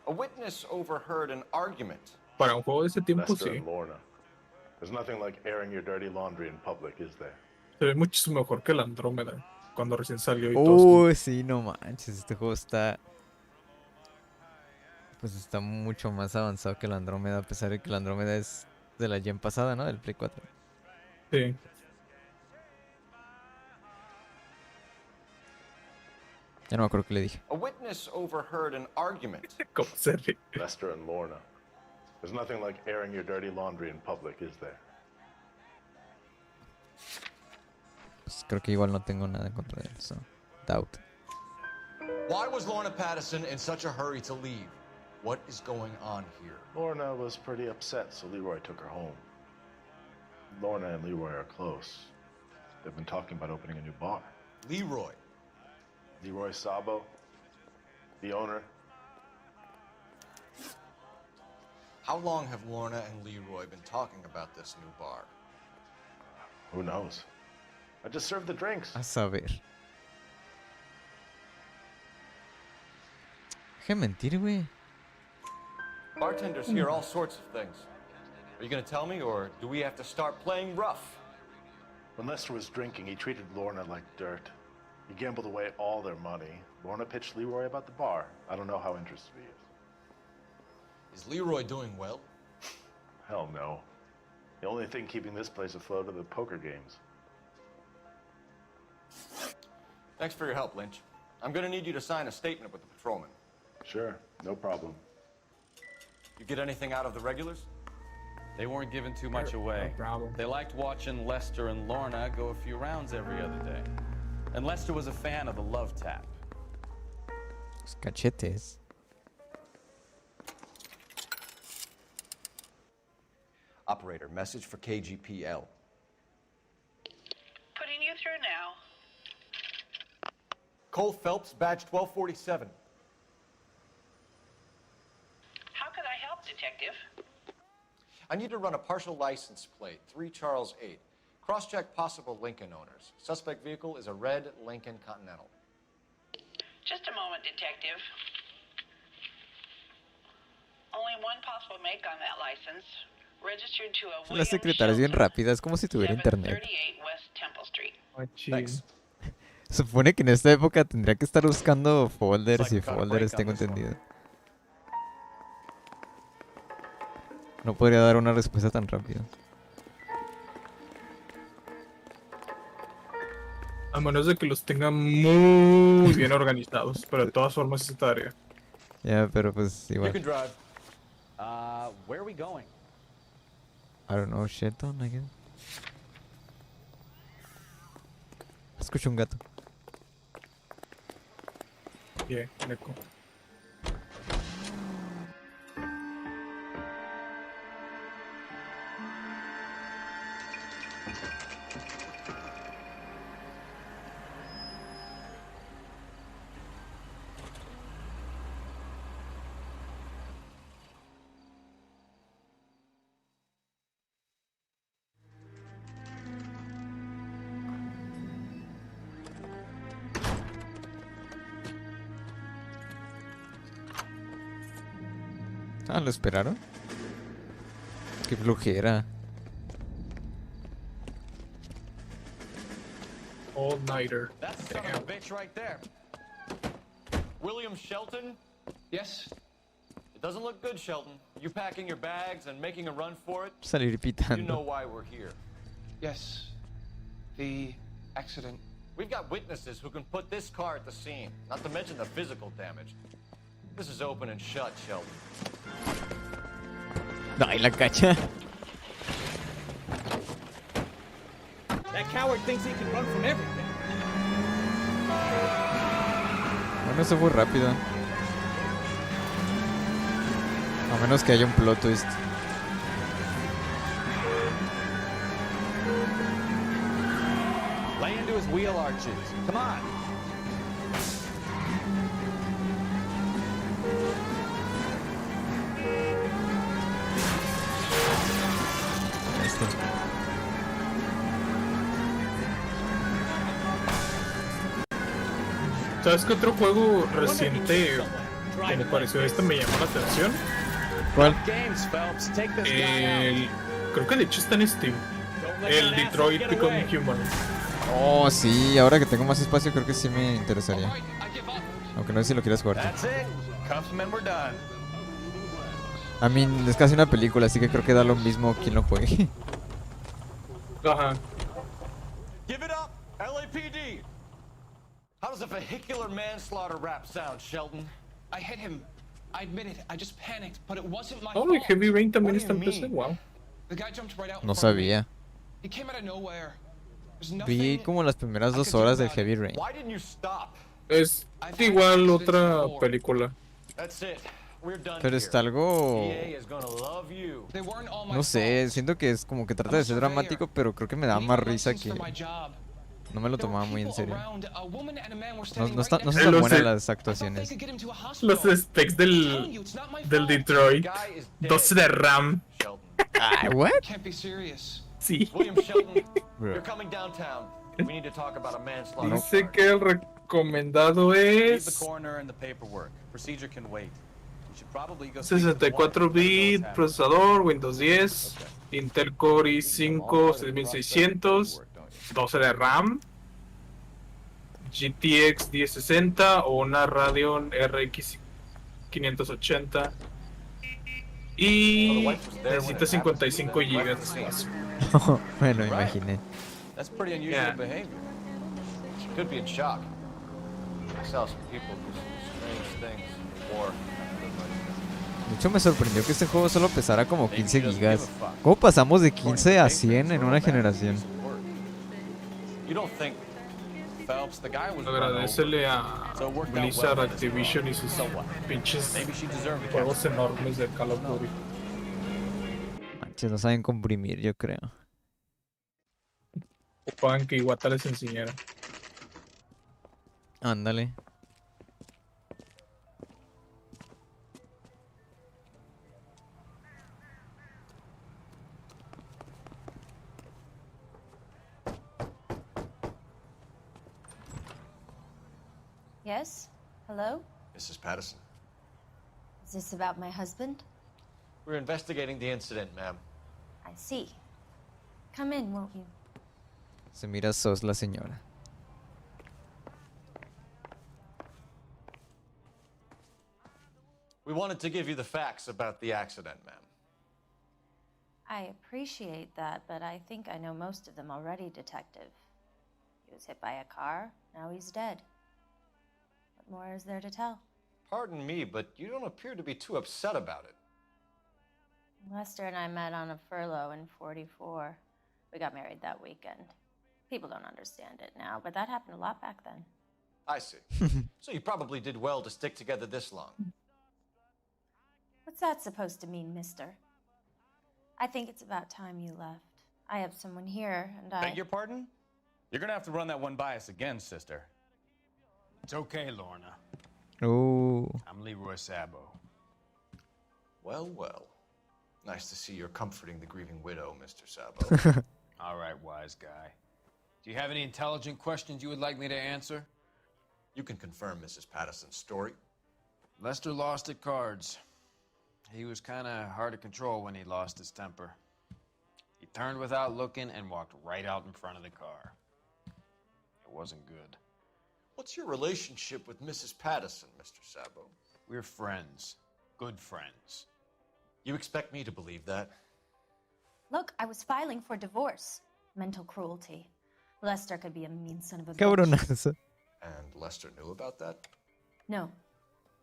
A witness overheard an argument. Para un juego de ese tiempo, Lester sí. and Lorna. There's nothing like airing your dirty laundry in public, is there? Se ve muchísimo mejor que la Andrómeda cuando recién salió y todo. Sí, no manches, este juego está... Pues está mucho más avanzado que la Andrómeda, a pesar de que la Andrómeda es de la gen pasada, ¿no? Del Play 4. Sí. Ya no me acuerdo qué le dije. A witness overheard an argument. ¿Cómo se ríe? Lester and Lorna. There's nothing like airing your dirty laundry in public, is there? Pues creo que igual no tengo nada en contra de él, so... Doubt. Why was Lorna Patterson in such a hurry to leave? What is going on here? Lorna was pretty upset, so Leroy took her home. Lorna and Leroy are close. They've been talking about opening a new bar. Leroy? Leroy Sabo, the owner. How long have Lorna and Leroy been talking about this new bar? Who knows? I just served the drinks. A saber. Deja de mentir, güey. Bartenders hear all sorts of things. Are you gonna tell me, or do we have to start playing rough? When Lester was drinking, he treated Lorna like dirt. He gambled away all their money. Lorna pitched Leroy about the bar. I don't know how interested he is. Is Leroy doing well? Hell no. The only thing keeping this place afloat are the poker games. Thanks for your help, Lynch. I'm gonna need you to sign a statement with the patrolman. Sure, no problem. You get anything out of the regulars? They weren't giving too much away. No problem. They liked watching Lester and Lorna go a few rounds every other day. And Lester was a fan of the love tap. Los cachetes. Operator, message for KGPL. Putting you through now. Cole Phelps, badge 1247. How could I help, Detective? I need to run a partial license plate, 3 Charles 8. Cross-check possible Lincoln owners. Suspect vehicle is a red Lincoln Continental. Just a moment, Detective. Only one possible make on that license. Registered to a La secretaria es bien rápida, es como si tuviera internet. 738 West Temple Street. Thanks. Se supone que en esta época tendría que estar buscando folders y folders, tengo entendido. No podría dar una respuesta tan rápida. A menos de que los tengan muy bien organizados, pero de todas formas es tarea. Ya, pero pues You igual. can drive. Where are we going? I don't know, Shelton, I guess. Escucho un gato. Yeah, Neko. Ah, ¿lo esperaron? Qué flojera. All-nighter. That's the son of a bitch right there. William Shelton? Yes? It doesn't look good, Shelton. You packing your bags and making a run for it? Salir You know pitando. why we're here. Yes. The accident. We've got witnesses who can put this car at the scene, not to mention the physical damage. This is open and shut, Shelton. Ay, la cacha. That coward thinks he can run from everything. Bueno, eso fue rápido. A menos que haya un plot twist. Lay into his wheel arches. Come on. ¿Sabes qué otro juego reciente como pareció este me llamó la atención? ¿Cuál? Creo que de hecho está en Steam. El Detroit Become Human. Oh, sí, ahora que tengo más espacio creo que sí me interesaría. Aunque no sé si lo quieras jugar. That's it. Cuffs them and we're done. I mean, es casi una película, así que creo que da lo mismo quien lo juegue. Ajá. Give it up, LAPD! How does a vehicular manslaughter rap sound, Shelton? I hit him. I admit it. I just panicked, but it wasn't my Oh, fault. y Heavy Rain también What está do en you PC. mean? Wow. The guy jumped right out in No front of me. sabía. He came out of nowhere. There's Vi nothing como las primeras I 2 could do horas del about it. Heavy Rain. Why didn't you stop? Es igual otra película. That's it. We're done Pero here. está algo... EA is gonna love you. They weren't all my No sé, fault. siento que es como que trata de ser dramático, pero creo que me da Need más my risa license que... for my job. No me lo There were tomaba muy en people serio. around. A woman and a man were No, standing no, right no next son to tan Los buenas de- las They actuaciones. could get him to a hospital. Los specs Telling you, it's not my del fault. Detroit. Guy is dead, 12 de RAM. Shelton. Ah, what? Can't be serious. Sí. William Shelton, Bro. you're coming downtown. We need to talk about a manslaughter. Dice que el recomendado Leave the es coroner and the paperwork. Procedure can wait. You should probably go speak to the 64 wife. bit, procesador, Windows 10, Intel Core i5 6600, 12 de RAM, GTX 1060 o una Radeon RX 580 y necesita 55 GB de espacio. Bueno, imaginé. That's pretty unusual Yeah. behavior. She could be in shock. I saw some people do some strange things in war. De hecho me sorprendió que este juego solo pesara como 15 gigas. ¿Cómo pasamos de 15 a 100 en una generación? You don't think Phelps, the guy was Agradecele a Blizzard, Activision y sus pinches juegos enormes de Call of Duty. Manches, no saben comprimir, yo creo. Ocupaban que Iwata les enseñara. Ándale. Yes? Hello? Mrs. Patterson? Is this about my husband? We're investigating the incident, ma'am. I see. Come in, won't you? Se mira sos la señora. We wanted to give you the facts about the accident, ma'am. I appreciate that, but I think I know most of them already, Detective. He was hit by a car, now he's dead. What more is there to tell? Pardon me, but you don't appear to be too upset about it. Lester and I met on a furlough in '44. We got married that weekend. People don't understand it now, but that happened a lot back then. I see. So you probably did well to stick together this long. What's that supposed to mean, mister? I think it's about time you left. I have someone here, and Beg your pardon? You're gonna have to run that one by us again, sister. It's okay, Lorna. Oh. I'm Leroy Sabo. Well, well. Nice to see you're comforting the grieving widow, Mr. Sabo. All right, wise guy. Do you have any intelligent questions you would like me to answer? You can confirm Mrs. Patterson's story. Lester lost at cards. He was kind of hard to control when he lost his temper. He turned without looking and walked right out in front of the car. It wasn't good. What's your relationship with Mrs. Patterson, Mr. Sabo? We're friends. Good friends. You expect me to believe that? Look, I was filing for divorce. Mental cruelty. Lester could be a mean son of a bitch. Cabronazo. And Lester knew about that? No,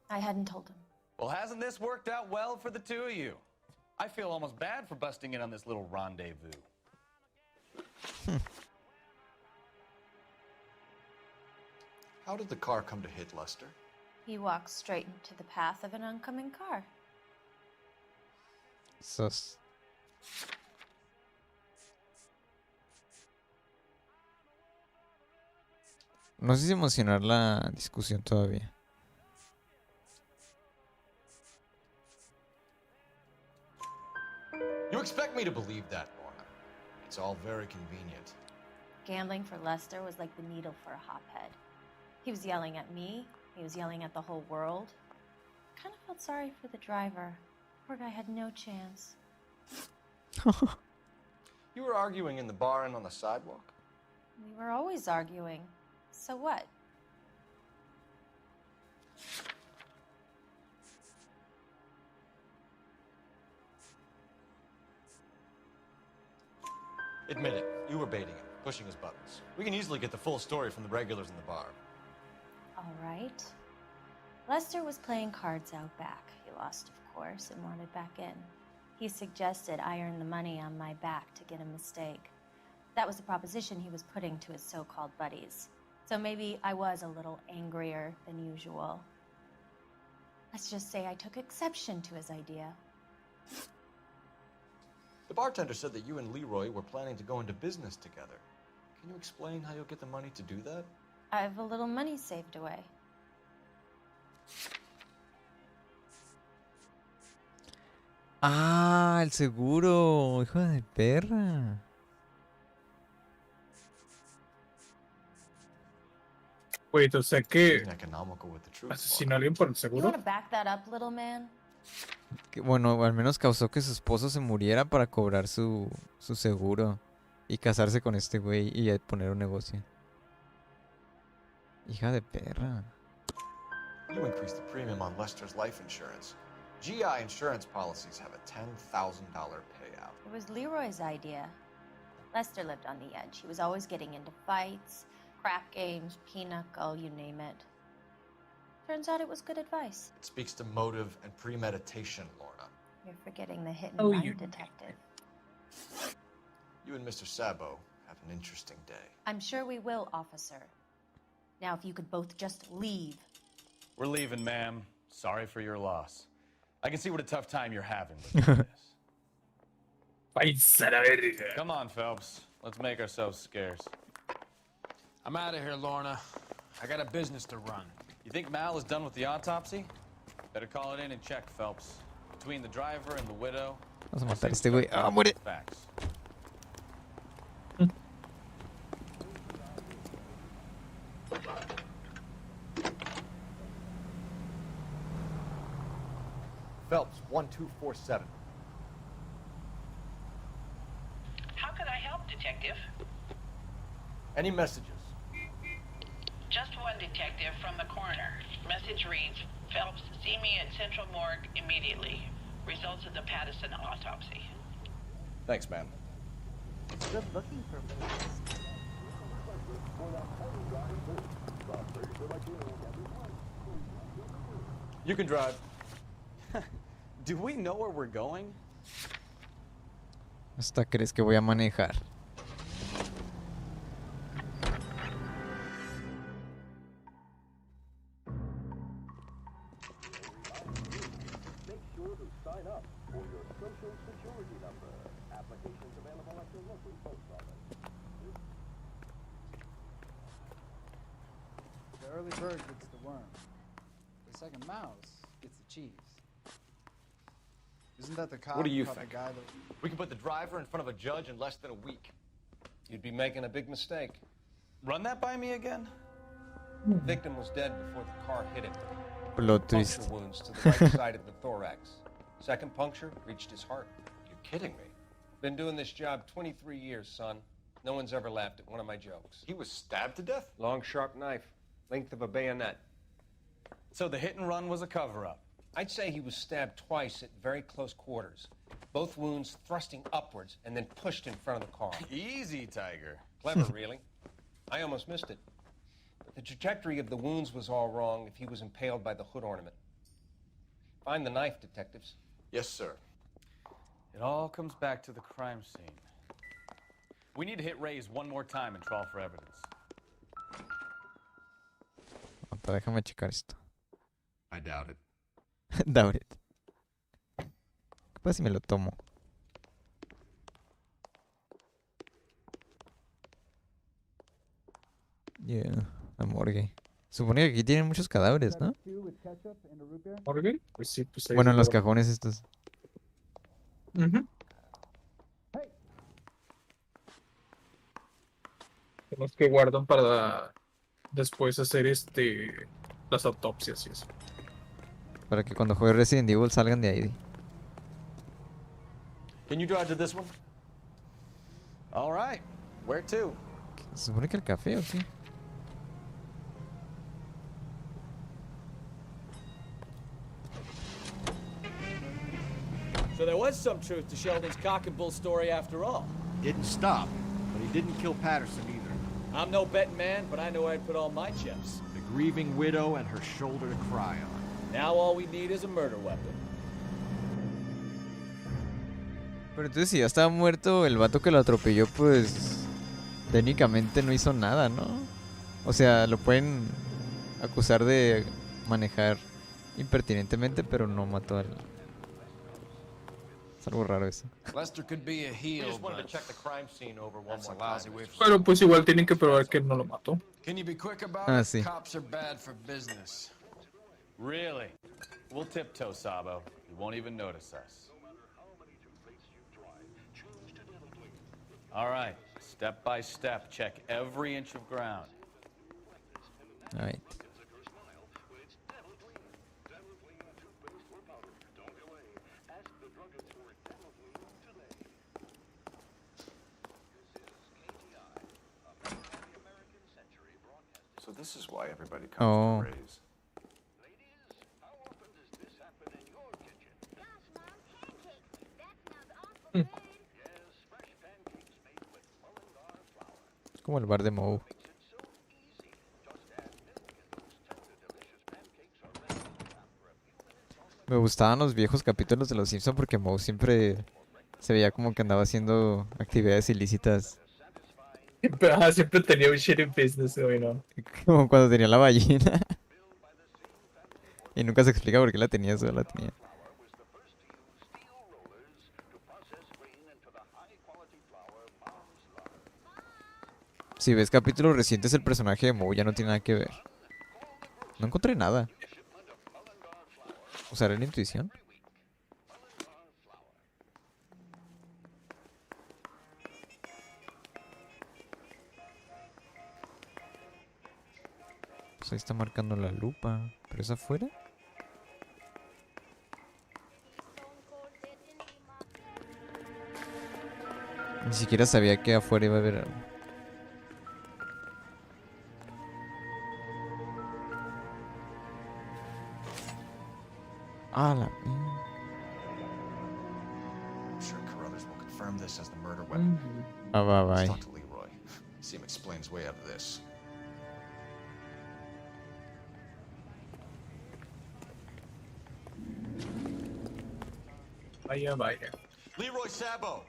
I hadn't told him. Well, hasn't this worked out well for the two of you? I feel almost bad for busting in on this little rendezvous. How did the car come to hit Lester? He walked straight into the path of an oncoming car. Sus. No sé si emocionar la discusión todavía. You expect me to believe that, Lorna. It's all very convenient. Gambling for Lester was like the needle for a hotbed. He was yelling at me. He was yelling at the whole world. I kind of felt sorry for the driver. Poor guy had no chance. You were arguing in the bar and on the sidewalk? We were always arguing. So what? Admit it, you were baiting him, pushing his buttons. We can easily get the full story from the regulars in the bar. All right. Lester was playing cards out back. He lost, of course, and wanted back in. He suggested I earn the money on my back to get a mistake. That was the proposition he was putting to his so-called buddies. So maybe I was a little angrier than usual. Let's just say I took exception to his idea. The bartender said that you and Leroy were planning to go into business together. Can you explain how you'll get the money to do that? I have a little money saved away. Ah, el seguro, hijo de perra. Wait, o sea que asesinó a alguien por el You seguro. want to back that up, little man? Que, bueno, al menos causó que su esposo se muriera para cobrar su seguro y casarse con este güey y poner un negocio. Hija de perra. You increased the premium on Lester's life insurance. GI insurance policies have a $10,000 payout. It was Leroy's idea. Lester lived on the edge. He was always getting into fights, crap games, pinochle, you name it. Turns out it was good advice. It speaks to motive and premeditation, Lorna. You're forgetting the hit and Oh, run you detective. You and Mr. Sabo have an interesting day. I'm sure we will, officer. Now, if you could both just leave. We're leaving, ma'am. Sorry for your loss. I can see what a tough time you're having with this. Come on, Phelps. Let's make ourselves scarce. I'm out of here, Lorna. I got a business to run. You think Mal is done with the autopsy? Better call it in and check, Phelps. Between the driver and the widow. Vamos a matar a este güey. ¡Ah, muere! Facts. Phelps, 1247. How can I help, Detective? Any messages? Just one, Detective, from the coroner. Message reads, Phelps, see me at Central Morgue immediately. Results of the Patterson autopsy. Thanks, ma'am. Good looking for police. You can drive. Do we know where we're going? Hasta crees que voy a manejar. Make sure to sign up for your social security number. Applications available at your local post office. The early bird gets the worm. The second mouse gets the cheese. Isn't that the cop? What do you caught think? The guy that... We can put the driver in front of a judge in less than a week. You'd be making a big mistake. Run that by me again? The victim was dead before the car hit him. Plot Puncture twist. wounds to the right side of the thorax. Second puncture reached his heart. You're kidding me. Been doing this job 23 years, son. No one's ever laughed at one of my jokes. He was stabbed to death? Long, sharp knife, length of a bayonet. So the hit and run was a cover-up. I'd say he was stabbed twice at very close quarters. Both wounds thrusting upwards and then pushed in front of the car. Easy, Tiger. Clever, really. I almost missed it. But the trajectory of the wounds was all wrong if he was impaled by the hood ornament. Find the knife, detectives. Yes, sir. It all comes back to the crime scene. We need to hit Ray's one more time and trawl for evidence. Déjame checar esto. I doubt it. Doubt it. ¿Qué pasa si me lo tomo? Yeah, la morgue. Suponía que aquí tienen muchos cadáveres, ¿no? ¿Morgue? Pues sí, pues ahí Bueno, en los seguro. cajones estos. Ujú. Son los que guardan para después hacer las autopsias y eso. Para que cuando juegue Resident Evil salgan de ahí. Can you drive to this one? All right. Where to? ¿Se supone que el café o qué? So there was some truth to Sheldon's cock and bull story after all. Didn't stop, but he didn't kill Patterson either. I'm no betting man, but I know I'd put all my chips. The grieving widow and her shoulder to cry on. Now all we need is a murder weapon. Pero entonces si ya estaba muerto, el vato que lo atropelló, pues técnicamente no hizo nada, ¿no? O sea, lo pueden acusar de manejar impertinentemente, pero no mató al... Es algo raro eso. Lester could be a We heel, just wanted to but check the crime scene over one that's a more lousy time. way for... Pero pues igual tienen que probar que no lo mató. Can you be quick about Ah, it? sí. Cops are bad for business. Really? We'll tiptoe, Sabo. You won't even notice us. All right. Step by step, check every inch of ground. Alright. So this is why everybody comes Oh. to Ray's. Como el bar de Moe. Me gustaban los viejos capítulos de Los Simpson porque Moe siempre se veía como que andaba haciendo actividades ilícitas. Siempre tenía un shitty business, güey, ¿no? Como cuando tenía la ballena. Y nunca se explica por qué la tenía, solo la tenía. Si ves capítulos recientes, el personaje de Moe ya no tiene nada que ver. No encontré nada. ¿Usaré la intuición? Pues ahí está marcando la lupa. ¿Pero es afuera? Ni siquiera sabía que afuera iba a haber algo. Ah, la... I'm sure Carruthers will confirm this as the murder weapon. Ah, bye, bye. Let's talk to Leroy. See him explain his way out of this. Vaya, vaya. Leroy Sabo,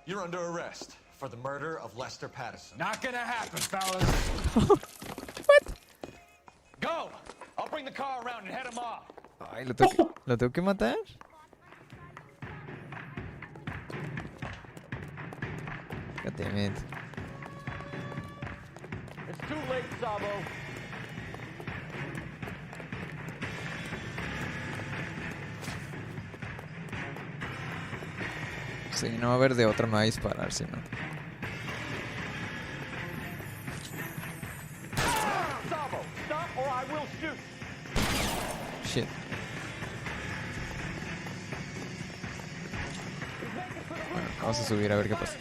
you're under arrest for the murder of Lester Patterson. Not gonna happen, fellas. What? Go! I'll bring the car around and head him off. Ay, ¿lo tengo que matar? God damn it. It's too late, Sabo. Sí, no va a haber de otra, no va a disparar, si no. Sabo, stop or I will shoot. Shit. Bueno, vamos a subir a ver qué pasa.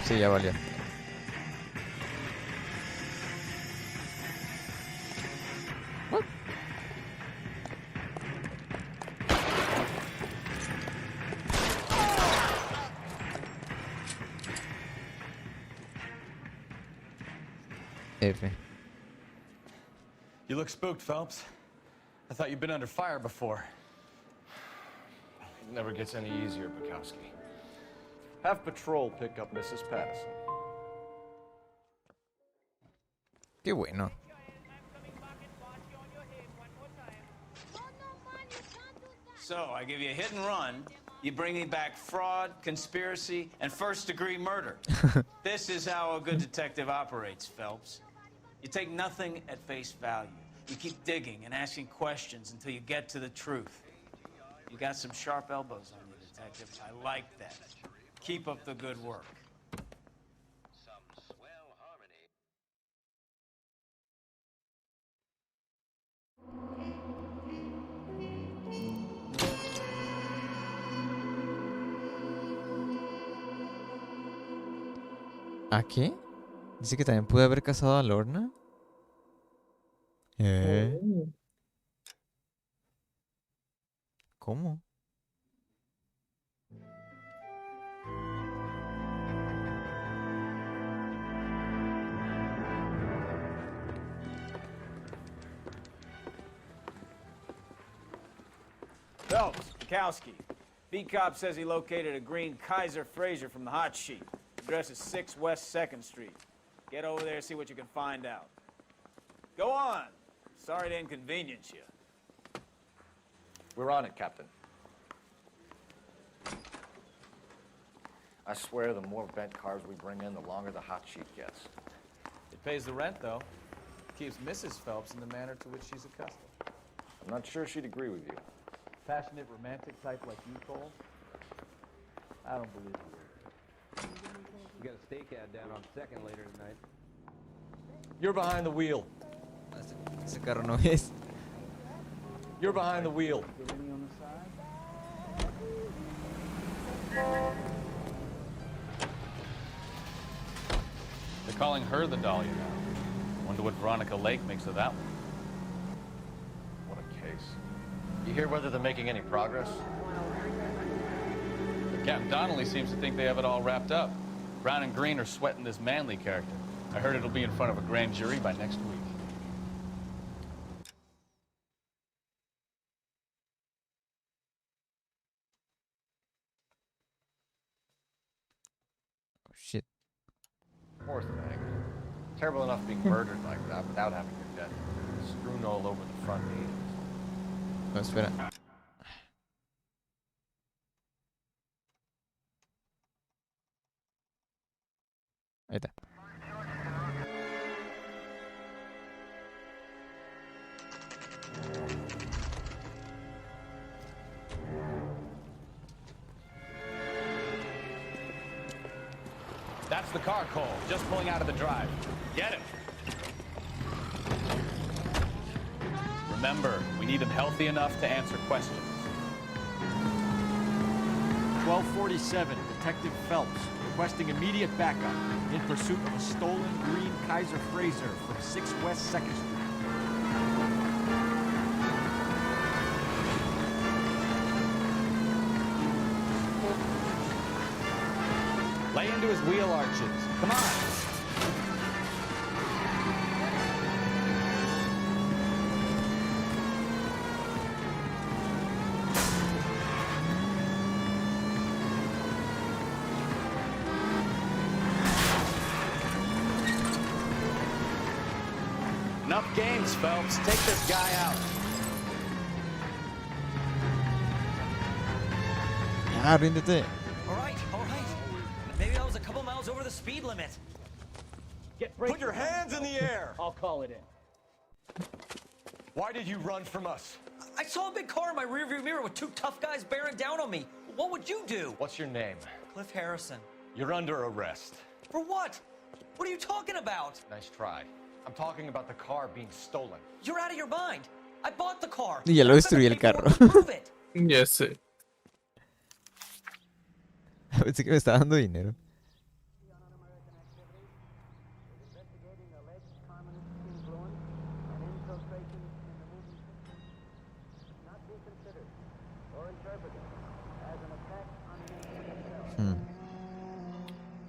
Sí, ya valió. What? F. You look spooked, Phelps. I thought you'd been under fire before. It never gets any easier, Bukowski. Have patrol pick up Mrs. Patterson. Qué bueno. So, I give you a hit and run. You bring me back fraud, conspiracy, and first-degree murder. This is how a good detective operates, Phelps. You take nothing at face value. You keep digging and asking questions until you get to the truth. You got some sharp elbows on you, detective. I like that. Keep up the good work. ¿A qué? Dice que también pude haber casado a Lorna. ¿Cómo? Phelps, Bukowski. B-Cop says he located a green Kaiser Fraser from the hot sheet. Address is 6 West 2nd Street. Get over there, see what you can find out. Go on. Sorry to inconvenience you. We're on it, Captain. I swear the more bent cars we bring in, the longer the hot sheet gets. It pays the rent, though. Keeps Mrs. Phelps in the manner to which she's accustomed. I'm not sure she'd agree with you. Passionate, romantic type like you, Cole? I don't believe you. We got a stakeout down on 2nd later tonight. You're behind the wheel. Ese carro no es. You're behind the wheel. They're calling her the Dahlia now. Wonder what Veronica Lake makes of that one. What a case. You hear whether they're making any progress? Captain Donnelly seems to think they have it all wrapped up. Brown and Green are sweating this Manley character. I heard it'll be in front of a grand jury by next week. Oh, shit. Poor thing. Terrible enough being murdered like that without having your death strewn all over the front needles. No, espera. Ahí está. That's the car, Cole. Just pulling out of the drive. Get him. Remember, we need him healthy enough to answer questions. 1247, Detective Phelps, requesting immediate backup in pursuit of a stolen green Kaiser Fraser from 6 West 2nd Street. Lay into his wheel arches. Come on. Enough games, Phelps. Take this guy out. Ya, ríndete. All right. Maybe I was a couple miles over the speed limit. Put your hands in the air! I'll call it in. Why did you run from us? I saw a big car in my rearview mirror with two tough guys bearing down on me. What would you do? What's your name? Cliff Harrison. You're under arrest. For what? What are you talking about? Nice try. I'm talking about the car being stolen. You're out of your mind. I bought the car. Y ya lo destruí el carro. Ya sé. Pensé que me estaba dando dinero.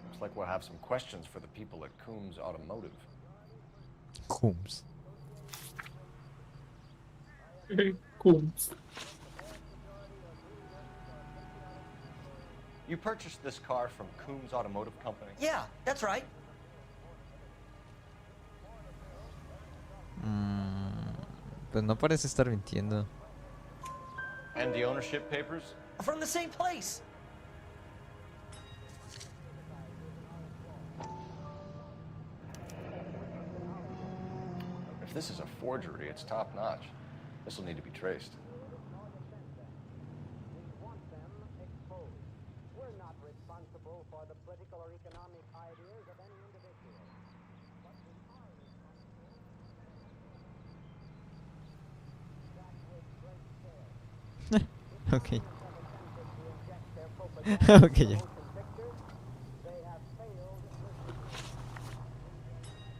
Looks like we'll have some questions for the people at Coombs Automotive. Coombs. Coombs. You purchased this car from Coombs Automotive Company? Yeah, that's right. Pues no parece estar mintiendo. And the ownership papers? From the same place. If this is a forgery, it's top-notch. This will need to be traced. Ok. Ok, ya.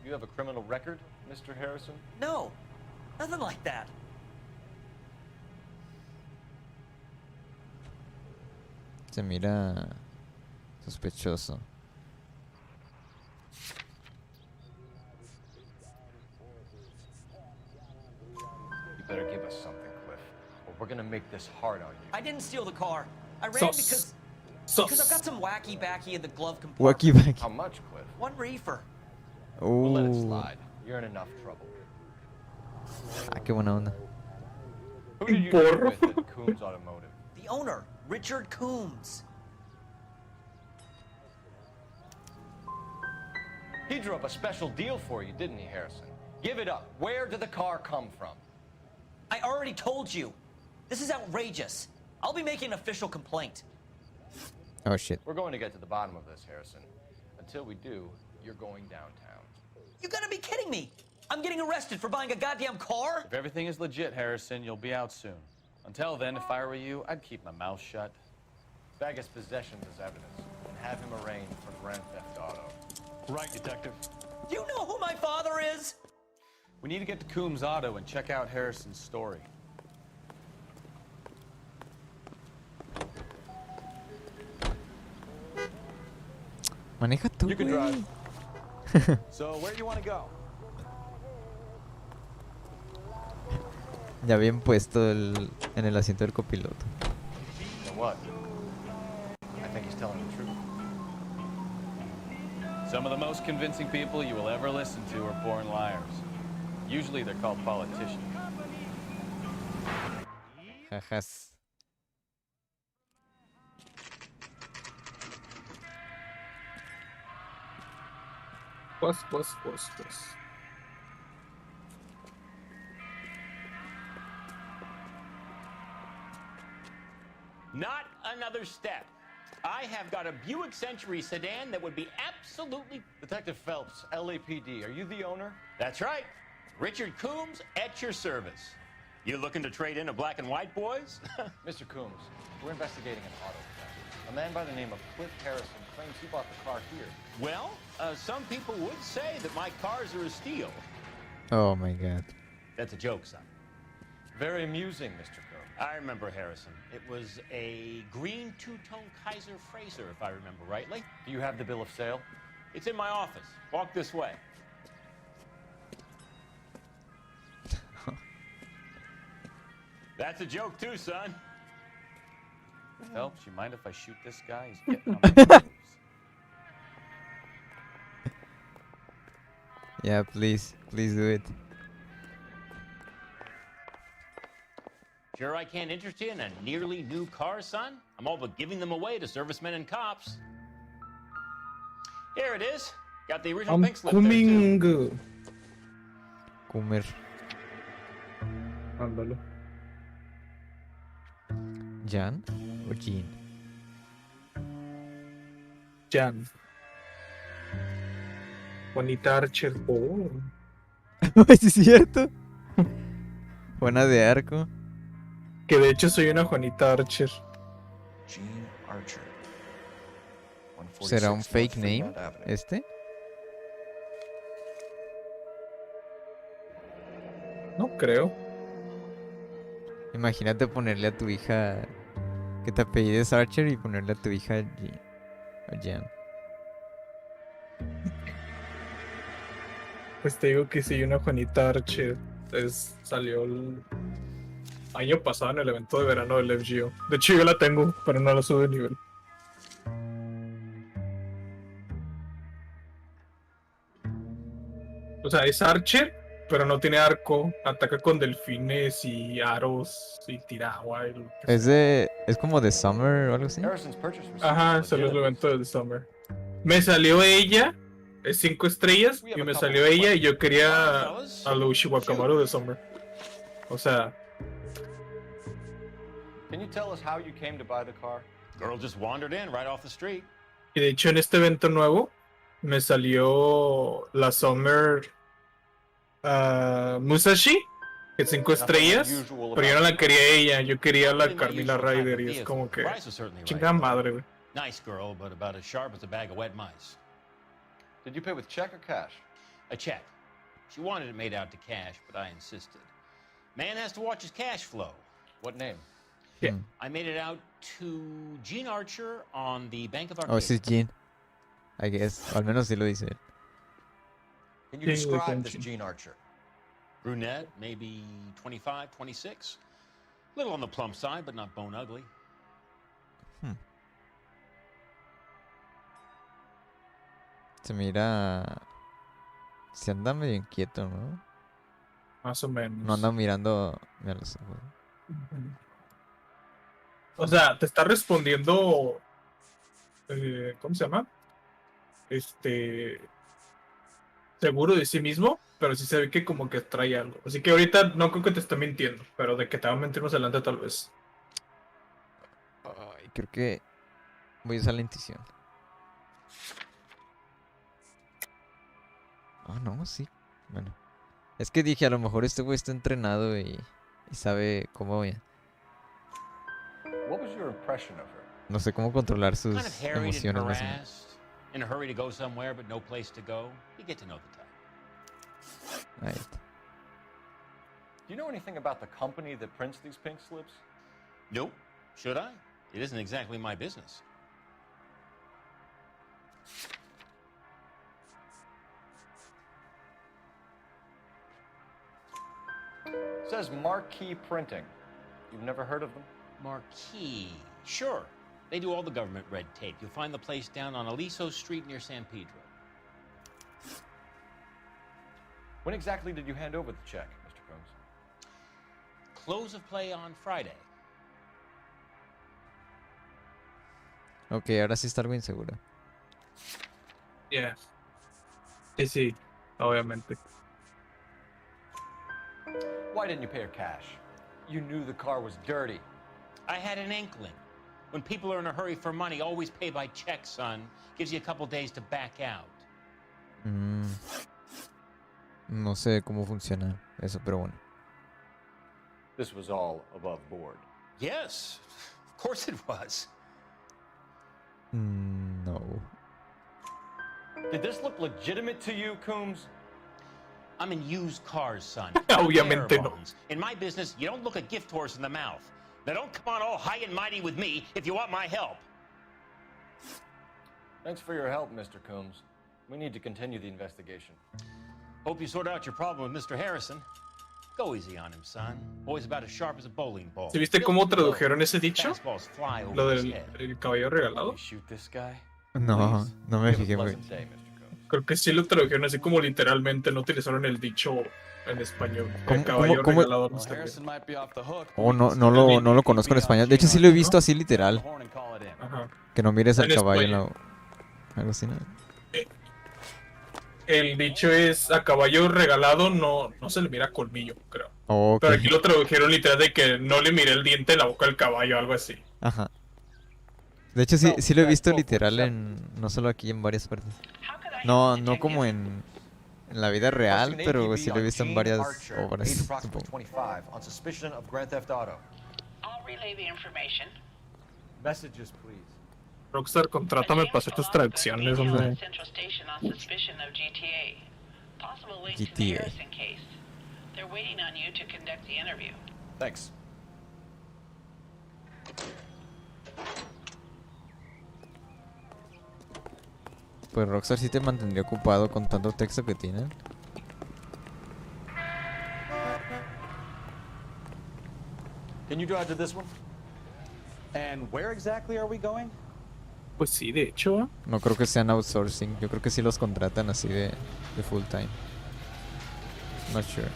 You have a criminal record, Mr. Harrison? No, nothing like that. Se mira sospechoso. You better give us something, Cliff, or we're gonna make this hard on you. I didn't steal the car. I ran Sus. because I've got some wacky backy in the glove compartment. Wacky backy. How much, Cliff? One reefer. We'll let it Oh. slide. You're in enough trouble. Ah, qué buena onda. Who did you deal with at Coombs Automotive? The owner, Richard Coombs. He drew up a special deal for you, didn't he, Harrison? Give it up. Where did the car come from? I already told you. This is outrageous. I'll be making an official complaint. Oh shit. We're going to get to the bottom of this, Harrison. Until we do, you're going downtown. You gotta be kidding me. I'm getting arrested for buying a goddamn car? If everything is legit, Harrison, you'll be out soon. Until then, if I were you, I'd keep my mouth shut. Bag his possessions as evidence and have him arraigned for grand theft auto. Right, detective. Do you know who my father is? We need to get to Coombs Auto and check out Harrison's story. Maneja tú, You can güey. drive. So, where do you want to go? Ya bien puesto en el asiento del copiloto. And what? I think he's telling the truth. Some of the most convincing people you will ever listen to are born liars. Usually they're called politicians. Jajas. Pues. Not another step. I have got a Buick Century sedan that would be absolutely... Detective Phelps, LAPD, are you the owner? That's right. Richard Coombs at your service. You looking to trade in a black and white, boys? Mr. Coombs, we're investigating an auto theft. A man by the name of Cliff Harrison claims he bought the car here. Well, some people would say that my cars are a steal. Oh my god. That's a joke, son. Very amusing, Mr. Coombs. I remember, Harrison. It was a green two-tone Kaiser Frazer, if I remember rightly. Do you have the bill of sale? It's in my office. Walk this way. That's a joke too, son. Phelps, you mind if I shoot this guy? He's getting on my nerves. Yeah, please do it. Sure I can't interest you in a nearly new car, son? I'm all but giving them away to servicemen and cops. Here it is. Got the original I'm pink slip there, too. Comer. Ándale. ¿Jan o Jean? Jan. Juanita Archer. Oh. Sí, es cierto. Juana de Arco. Que de hecho soy una Juanita Archer. Jean Archer. ¿Será un fake name este? No creo. Imagínate ponerle a tu hija que te apellides Archer y ponerle a tu hija Jan. Pues te digo que sí, una Juanita Archer. Salió el año pasado en el evento de verano del FGO. De hecho yo la tengo, pero no la sube de nivel. O sea, es Archer, pero no tiene arco. Ataca con delfines y aros y tira agua. Y Es como de Summer o algo así. Ajá, salió el evento de The Summer. Me salió ella, es 5 estrellas, y me salió ella y yo quería a lo Uchiwakamaru de Summer. O sea... Can you tell us how you came to buy the car? Girl just wandered in right off the street. Y de hecho en este evento nuevo me salió la Summer Musashi, que es 5 estrellas, pero yo no la quería ella, yo quería la Carmilla Ryder y es como que chingada madre, güey. Nice girl, but about as sharp as a bag of wet mice. Did you pay with check or cash? A check. She wanted it made out to cash, but I insisted. Man has to watch his cash flow. What name? Yeah. I made it out to Jean Archer on the Bank of Oh, Arcadia. ese es Jean. I guess. O al menos sí lo dice él. Can you describe this Jean Archer? Brunette, maybe 25, 26. Little on the plump side, but not bone ugly. Se mira... Se anda medio inquieto, ¿no? Más o menos. No anda mirando a los ojos. O sea, te está respondiendo... ¿cómo se llama? Seguro de sí mismo, pero sí se ve que como que trae algo. Así que ahorita no creo que te esté mintiendo, pero de que te va a mentir más adelante tal vez. Ay, creo que voy a usar la intuición. Ah, no, sí. Bueno. Es que dije, a lo mejor este güey está entrenado y sabe cómo... What was your impression of her? No sé cómo controlar sus Kind of harried and emociones. Más o menos. harassed, in a hurry to go somewhere but no place to go. You get to know the type. Ahí está. Do you know anything about the company that prints these pink slips? Nope. Should I? It isn't exactly my business. It says Marquee Printing. You've never heard of them? Marquee. Sure. They do all the government red tape. You'll find the place down on Aliso Street near San Pedro. When exactly did you hand over the check, Mr. Combs? Close of play on Friday. Ok, ahora sí está algo insegura. Yeah. Sí, obviamente. Why didn't you pay her cash? You knew the car was dirty. I had an inkling. When people are in a hurry for money, always pay by check, son. Gives you a couple days to back out. No sé cómo funciona eso, pero bueno. This was all above board. Yes, of course it was. No. Did this look legitimate to you, Coombs? I'm in used cars, son. Obviamente no. In my business, you don't look a gift horse in the mouth. Now don't come on all high and mighty with me if you want my help. Thanks for your help, Mr. Coombs. We need to continue the investigation. Hope you sort out your problem with Mr. Harrison. Go easy on him, son. Boy's about as sharp as a bowling ball. ¿Sí viste cómo tradujeron ese dicho? Lo del el caballo regalado. No, no me fijé, güey. Creo que sí lo tradujeron así como literalmente, no utilizaron el dicho en español. El caballo ¿Cómo? regalado no está bien. Oh, no lo conozco en español. De hecho, sí lo he visto así literal. Ajá. Que no mires al En caballo en español. la... Algo así, ¿no? El dicho es a caballo regalado no se le mira colmillo, creo. Oh, ok. Pero aquí lo tradujeron literal de que no le miré el diente en la boca del caballo, algo así. Ajá. De hecho, sí lo he visto literal en... No solo aquí, en varias partes. No como en la vida real, pero sí lo he visto en varias obras, supongo. I'll relay the information. Messages, please. Rockstar, contrátame para hacer tus traducciones, hombre. Central Station on suspicion of GTA. Possible links to the GTA. Harrison case. They're waiting on you to conduct the interview. Thanks. Pues Rockstar sí te mantendría ocupado con tanto texto que tienen. Can you drive to this one? And where exactly are we going? Pues sí, de hecho. No creo que sean outsourcing. Yo creo que sí los contratan así de full time. Not sure.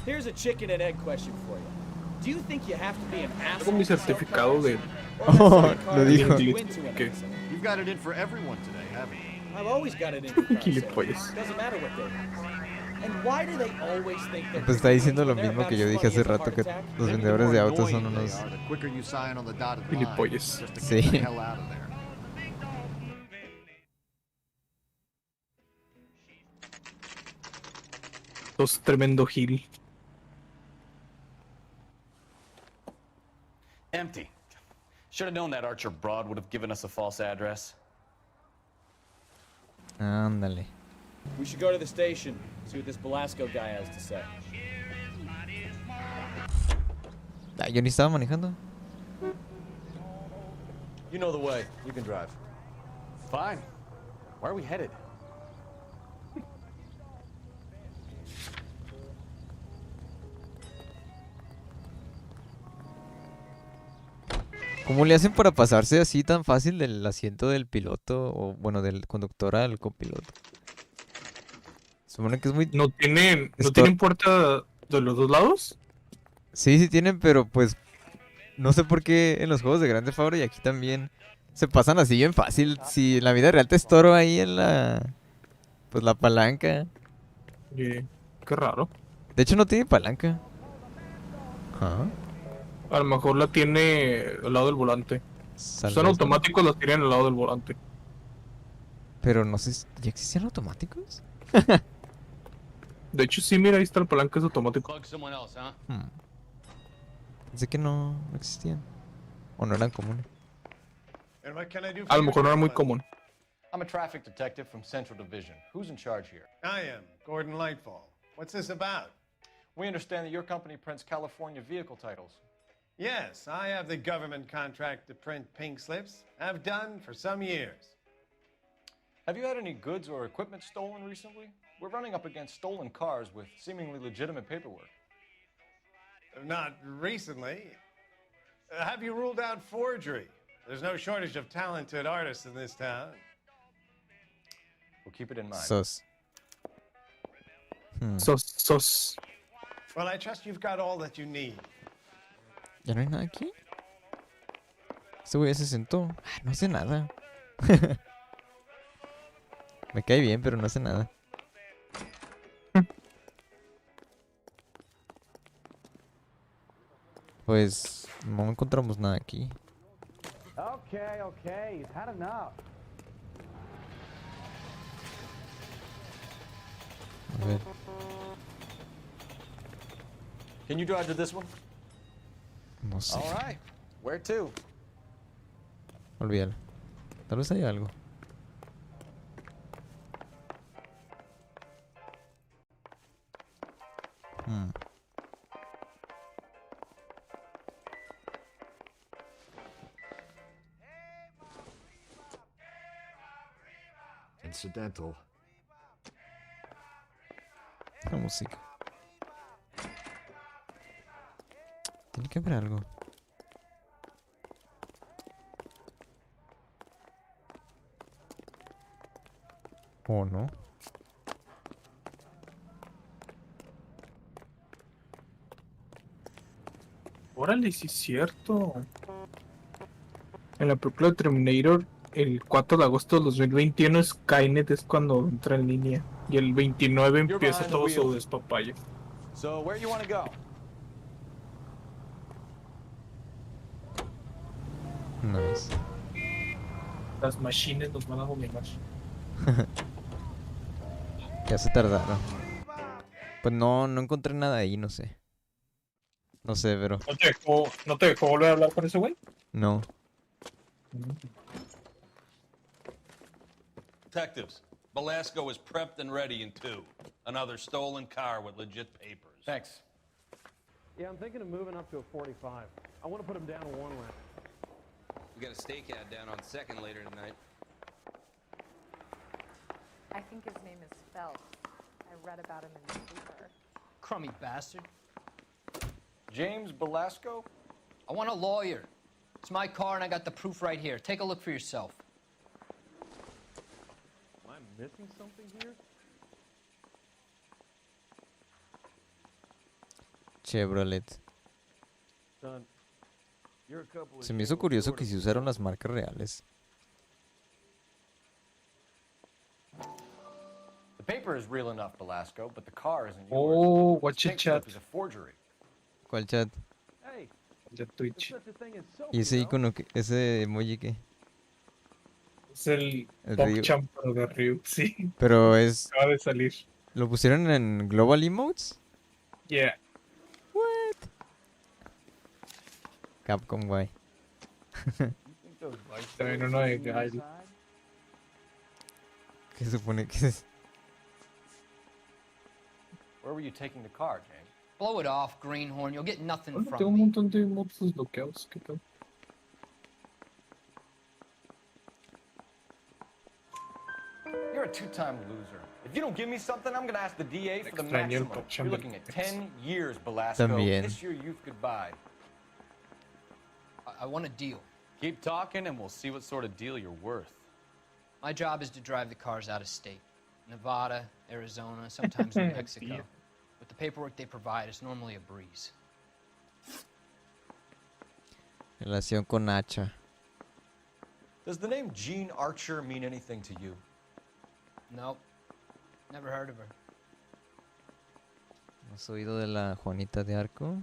Here's a chicken and egg question for you. Do you think you have to be an asshole? Tengo mi certificado de... Oh, lo dijo. ¿Qué? You've got it in for everyone today, haven't you? I've always got it in for cars. Gilipollas. Doesn't matter what they are. And why do they always think that Pues está diciendo lo mismo que yo dije hace rato, que los vendedores de autos son unos The quicker you sign on the dotted line, gilipollas. just to Sí. get the hell out of there. Sos tremendo gil. Empty. Should have known that Archer broad would have given us a false address. Ándale. We should go to the station, see what this Velasco guy has to say. Ah, yo ni estaba manejando. You know the way. You can drive. Fine. Where are we headed? ¿Cómo le hacen para pasarse así tan fácil del asiento del piloto o bueno, del conductor al copiloto? Supone que es muy... ¿No tienen puerta de los dos lados? Sí tienen, pero pues no sé por qué en los juegos de Grand Theft Auto y aquí también se pasan así bien fácil. Si en la vida real te estoro ahí en pues la palanca. Qué raro. De hecho no tiene palanca. Ajá. A lo mejor la tiene al lado del volante. Son automáticos, las tienen al lado del volante. Pero no sé, ¿ya existían automáticos? De hecho sí, mira, ahí está el palanca, es automático. Pensé que no existían. O no eran comunes. And what can I do for A lo you, mejor no era muy gentlemen? común. I'm a traffic detective from Central Division. Who's in charge here? I am, Gordon Lightfall. What's this about? We understand that your company prints California vehicle titles. Yes, I have the government contract to print pink slips. I've done for some years. Have you had any goods or equipment stolen recently? We're running up against stolen cars with seemingly legitimate paperwork. Not recently. Have you ruled out forgery? There's no shortage of talented artists in this town. We'll keep it in mind. Sos. Sos. Well, I trust you've got all that you need. ¿Ya no hay nada aquí? Este güey ya se sentó. Ah, no hace nada. Me cae bien, pero no hace nada. Pues no encontramos nada aquí. Okay, you've had enough. A ver. Can you drive to this one? No sé. All right. Where to? Olvídalo. Tal vez haya algo. Incidental. La música. Tiene que haber algo. ¿O no? Órale, sí es cierto. En la película de Terminator, el 4 de agosto de 2021, Skynet es cuando entra en línea. Y el 29 empieza todo su despapalle. So, where you want to go? Nice. Las machines nos van a dominar. Ya se tardaron. Pues no encontré nada ahí, no sé. No sé, pero... ¿No te dejó volver a hablar con ese güey? No. Detectives, Velasco is prepped and ready in 2. Another stolen car with legit papers. Thanks. Yeah, I'm thinking of moving up to a 45. I want to put him down in one lane. We got a stakeout down on 2nd later tonight. I think his name is Phelps. I read about him in the paper. Crummy bastard. James Velasco? I want a lawyer. It's my car and I got the proof right here. Take a look for yourself. Am I missing something here? Chevrolet. Son, you're a couple of Se me hizo curioso que se usaron las marcas reales. The paper is real enough, Velasco, but the car isn't yours. Oh, watch This it, tape chat. clip is a forgery. ¿Cuál chat? Hey, De Twitch. such a thing as soap, ¿Y ese you know? icono, ese emoji qué? Es el El Pop Ryu. Champ de Ryu, sí. Pero es... Acaba de salir. ¿Lo pusieron en Global Emotes? Yeah. What? Capcom, guay. También uno de Gail. ¿Qué se supone que es? Where were you taking the car, James? Blow it off, greenhorn. You'll get nothing Bueno, from tengo un me. montón de mods desbloqueados. ¿Qué tal? You're a two-time loser. If you don't give me something, I'm gonna ask the DA for the Extraño el maximum. Pop Champ You're del looking at Tex. 10 years, Velasco. También. Kiss your youth goodbye. I want a deal. Keep talking and we'll see what sort of deal you're worth. My job is to drive the cars out of state. Nevada, Arizona, sometimes New Mexico. With the paperwork they provide, it's normally a breeze. Relación con Hacha. Does the name Jean Archer mean anything to you? Nope. Never heard of her. ¿Has oído de la Juanita de Arco?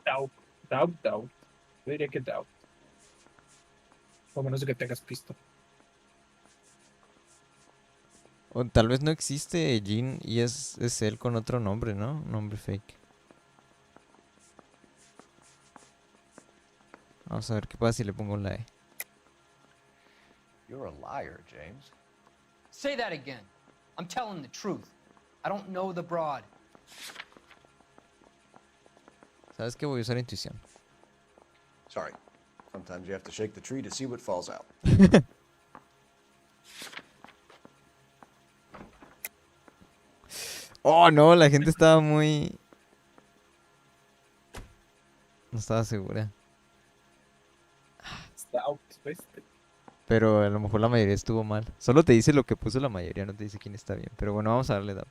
Doubt. Yo diría que doubt. O menos de que tengas pisto. O tal vez no existe Jean y es él con otro nombre, ¿no? Un nombre fake. Vamos a ver qué pasa si le pongo la E. You're a liar, James. Say that again. I'm telling the truth. I don't know the broad. ¿Sabes qué? Voy a usar intuición. Sorry. Sometimes you have to shake the tree to see what falls out. Oh, no, la gente estaba muy... No estaba segura. Doubt, ¿ves? Pero a lo mejor la mayoría estuvo mal. Solo te dice lo que puso la mayoría, no te dice quién está bien. Pero bueno, vamos a darle doubt.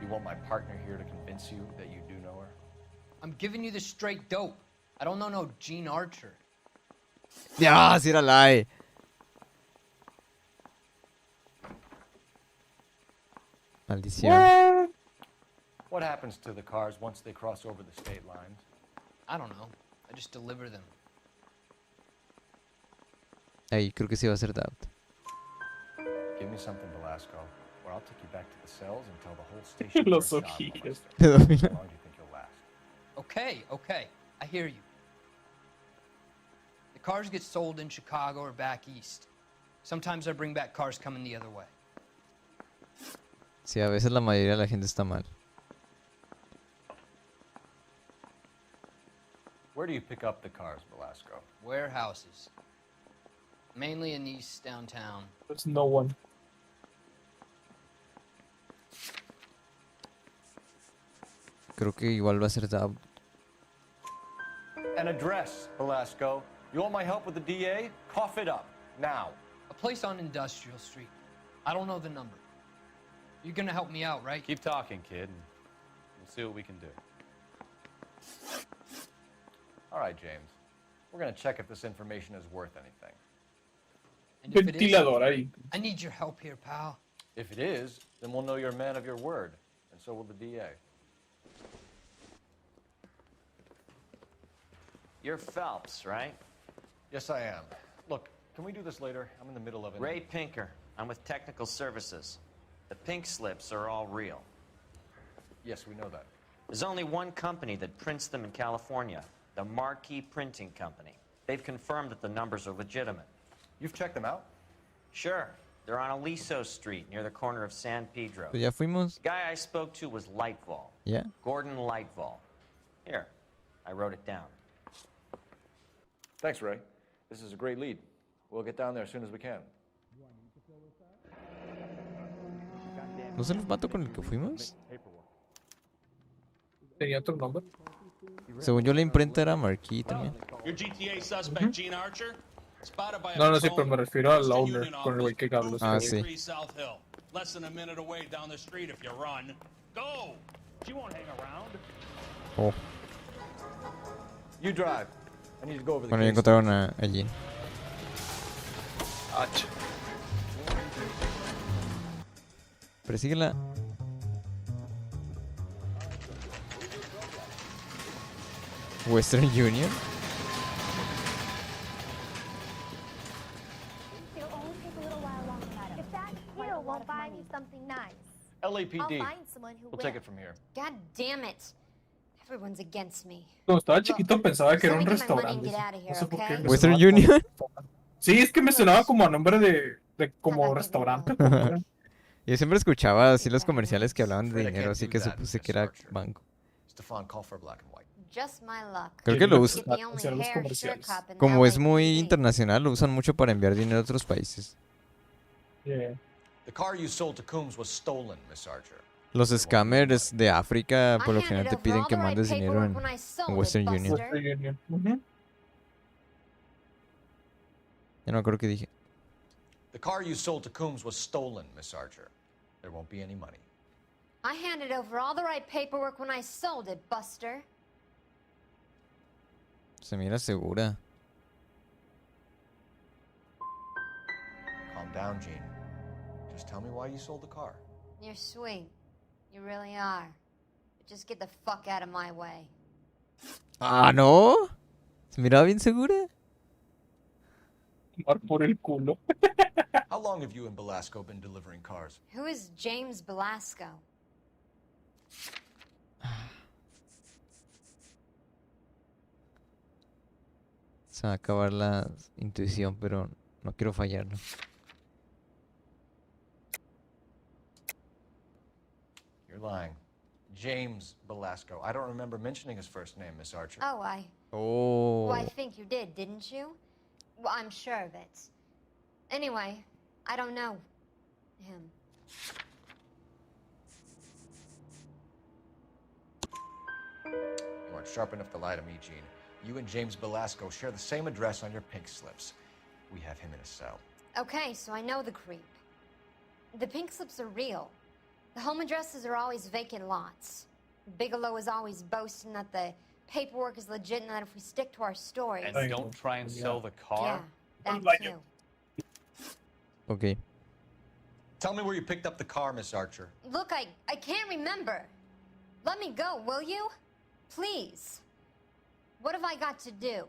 You want my partner here to convince you that you do know her? I'm giving you the straight dope. I don't know no Gene Archer. ¡Ya! ¡Sí era la E! Maldición. What happens to the cars once they cross over the state lines? I don't know. I just deliver them. Ahí creo que sí va a ser doubt. Give me something, Velasco. or I'll take you back to the cells and tell the whole station you're a Los child ojillos. molester. How long do you think you'll last? Okay, okay. I hear you. The cars get sold in Chicago or back east. Sometimes I bring back cars coming the other way. Sí, a veces la mayoría de la gente está mal. Where do you pick up the cars, Velasco? Warehouses. Mainly in East downtown. There's no one. Creo que igual va a ser Dab. An address, Velasco. You want my help with the DA? Cough it up, now. A place on Industrial Street. I don't know the number. You're gonna help me out, right? Keep talking, kid, and we'll see what we can do. All right, James. We're gonna check if this information is worth anything. And if it is, Ventilador ahí. I need your help here, pal. If it is, then we'll know you're a man of your word, and so will the DA. You're Phelps, right? Yes, I am. Look, can we do this later? I'm in the middle of it. Ray Pinker. I'm with Technical Services. The pink slips are all real. Yes, we know that. There's only one company that prints them in California, the Marquee Printing Company. They've confirmed that the numbers are legitimate. You've checked them out? Sure. They're on Aliso Street, near the corner of San Pedro. Pues ya fuimos. The guy I spoke to was Lightval. Yeah. Gordon Lightval. Here, I wrote it down. Thanks, Ray. This is a great lead. We'll get down there as soon as we can. ¿No es el vato con el que fuimos? Tenía otro nombre. Según yo la imprenta era Marquee también. Your GTA suspect, Gene Archer, spotted by a No, no, sí, patrol pero me refiero al Western owner Union con el güey que hablo. Ah, office, sí. 3 South Hill. Less than a minute away down the street if you run. Go! She won't hang around. Oh. You drive. I need to go over the Bueno, ya case. encontraron a Jean. Persíguela. Western Union. It'll only take a little while longer, madam. If that hero won't buy me something nice, LAPD. I'll find someone who We'll will. take it from here. God damn it. Everyone's against me. Cuando estaba chiquito pensaba que era Let un me get my money and restaurante. get out of here, No sé por qué. okay? me Western sonaba Union. Sí, es que me sonaba como a nombre de como restaurante. Yo siempre escuchaba así los comerciales que hablaban de dinero, así que supuse que era banco. Stefan, call for black and white. Just my luck. Creo que lo usan. Get the only hair sure cop in Como the es muy LAPD. internacional, lo usan mucho para enviar dinero a otros países. Yeah. The car you sold to Coombs was stolen, Miss Archer. Los scammers de África por lo I general te handed piden over que all the mandes right dinero paperwork when I sold it, Western Union. Buster. Western Union. Ujú. Ya no me acuerdo qué dije. The car you sold to Coombs was stolen, Miss Archer. There won't be any money. I handed over all the right paperwork when I sold it, Buster. Se mira segura. Calm down, Gene. Just tell me why you sold the car. You're sweet. You really are. But just get the fuck out of my way. Ah, no. Se miraba bien segura. Tomar por el culo. How long have you and Velasco been delivering cars? Who is James Velasco? Se va a acabar la intuición, pero no quiero fallarlo. You're lying. James Velasco. I don't remember mentioning his first name, Miss Archer. Oh, I Oh. think you did, didn't you? Well, I'm sure of it. Anyway, I don't know him. You aren't sharp enough to lie to me, Gene. You and James Velasco share the same address on your pink slips. We have him in a cell. Okay, so I know the creep. The pink slips are real. The home addresses are always vacant lots. Bigelow is always boasting that the paperwork is legit and that if we stick to our stories... And don't try and sell the car? Yeah, that too. Ok. Tell me where you picked up the car, Miss Archer. Look, I can't remember. Let me go, will you? Please. What have I got to do?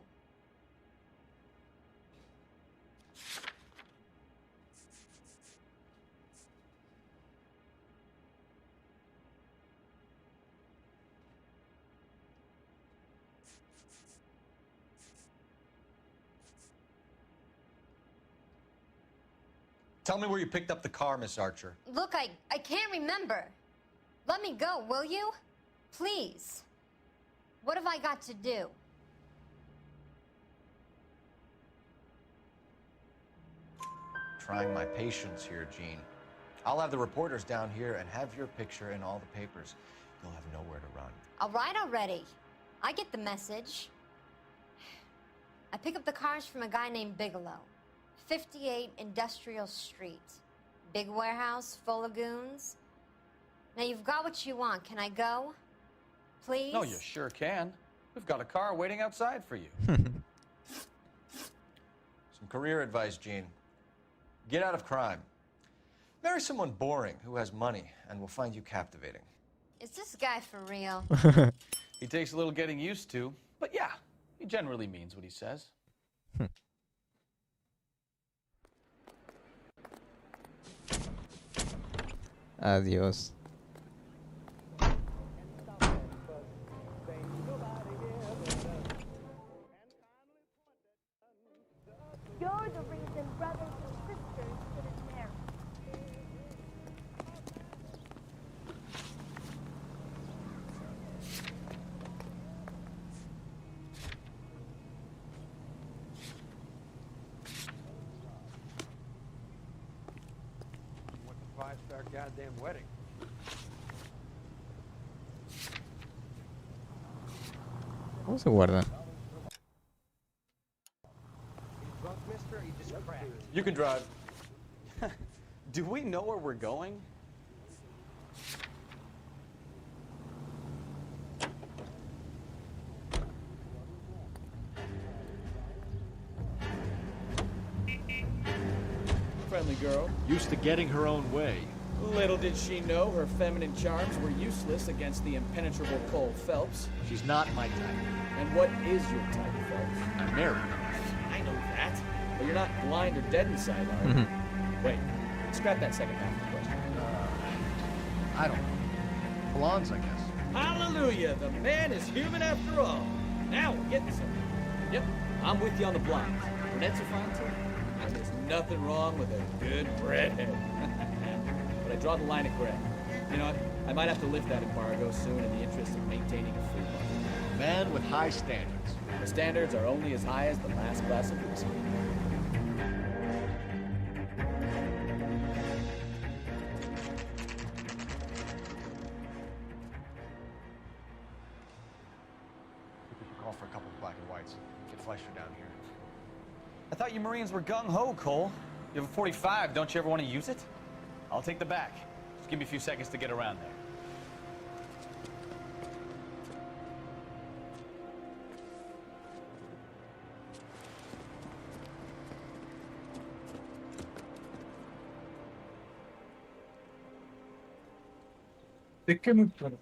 Tell me where you picked up the car, Miss Archer. Look, I can't remember. Let me go, will you? Please. What have I got to do? Trying my patience here, Gene. I'll have the reporters down here and have your picture in all the papers. You'll have nowhere to run. All right already. I get the message. I pick up the cars from a guy named Bigelow. 58 Industrial Street. Big warehouse full of goons. Now you've got what you want. Can I go? Please? No, you sure can. We've got a car waiting outside for you. Some career advice, Gene. Get out of crime. Marry someone boring who has money and will find you captivating. Is this guy for real? He takes a little getting used to, but yeah, he generally means what he says. Adiós. You're the reason brothers and sisters couldn't marry. What's a five-star goddamn wedding? ¿Cómo se guarda? You can drive. Do we know where we're going? Friendly girl. Used to getting her own way. Little did she know her feminine charms were useless against the impenetrable Cole Phelps. She's not my type. And what is your type, Phelps? I'm married. I know that. But you're not blind or dead inside, are you? Wait, scrap that second half of the question. I don't know. Blondes, I guess. Hallelujah! The man is human after all. Now we're getting somewhere. Yep, I'm with you on the blondes. Brunettes are fine too. And there's nothing wrong with a good redhead. But I draw the line at gray. You know what? I might have to lift that embargo soon in the interest of maintaining a free market. Man with high standards. The standards are only as high as the last glass of whiskey. Call for a couple of black and whites. Get Fleischer down here. I thought you Marines were gung-ho, Cole. You have a 45. Don't you ever want to use it? I'll take the back. Just give me a few seconds to get around there. ¿De qué me perdí?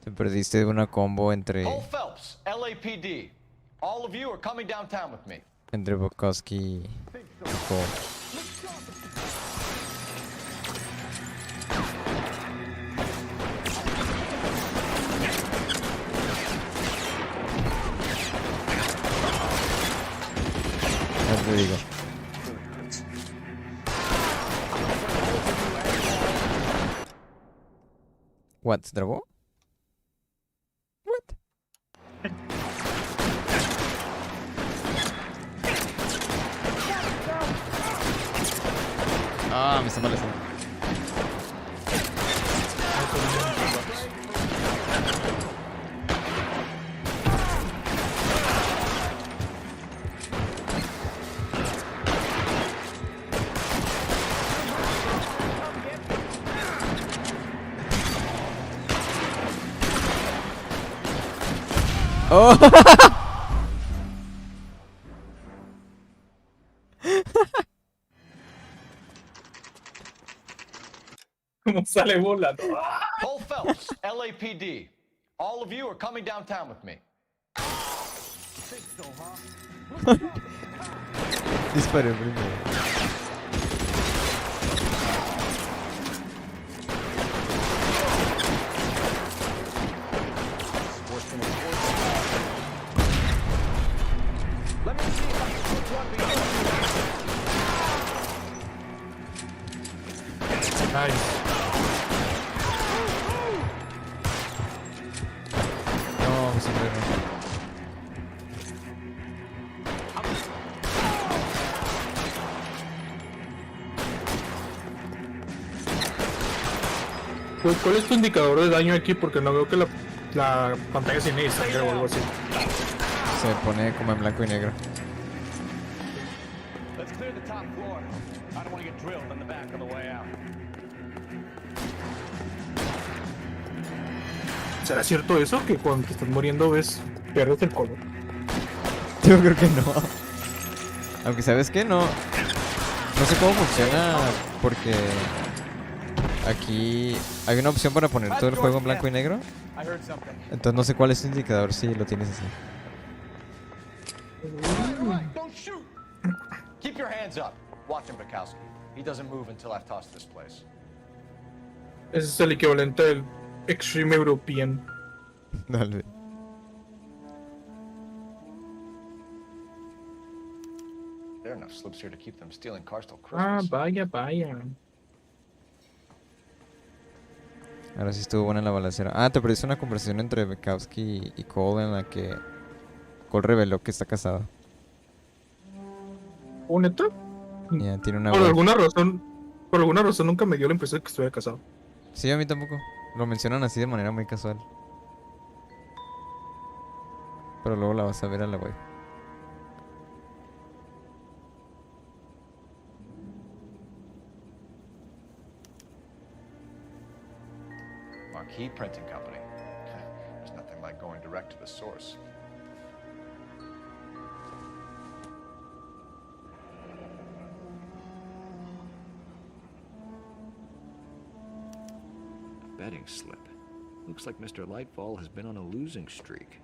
Te perdiste una combo entre Cole Phelps, LAPD. All of you are coming downtown with me. entre Bukowski y Cole. Ya te digo. What? ¿Se trabó? What? Ah, me está molestando. Oh. Como sale volando. Cole Phelps, LAPD. All of you are coming downtown with me. Disparé primero. Let me see if I can put one behind you. Nice. No, sombrero. Pues, ¿cuál es tu indicador de daño aquí? Porque no veo que la pantalla se inicia sangre o algo así. Se pone como en blanco y negro. Let's clear the top floor. I don't want to get drilled in the back on the way out. ¿Será cierto eso? Que cuando te estás muriendo pierdes el color. Yo creo que no. Aunque ¿sabes qué? No sé cómo funciona porque aquí hay una opción para poner todo el juego en blanco y negro. Entonces no sé cuál es tu indicador si lo tienes así. Don't shoot! Keep your hands up. Watch him, Bukowski. He doesn't move until I've tossed this place. Ese es el equivalente del Extreme European. Dale. There are enough slips here to keep them stealing cars till Ah, Christmas. vaya. Ahora sí estuvo buena la balacera. Ah, te perdiste una conversación entre Bukowski y Cole en la que Cole reveló que está casado. ¿Oh, neta? Ya, tiene una Por wife. alguna razón nunca me dio la impresión de que estuviera casado. Sí, a mí tampoco. Lo mencionan así de manera muy casual. Pero luego la vas a ver a la wife. Marquee Printing Company. There's nothing like going direct to the source. Betting slip. Looks like Mr. Lightfall has been on a losing streak.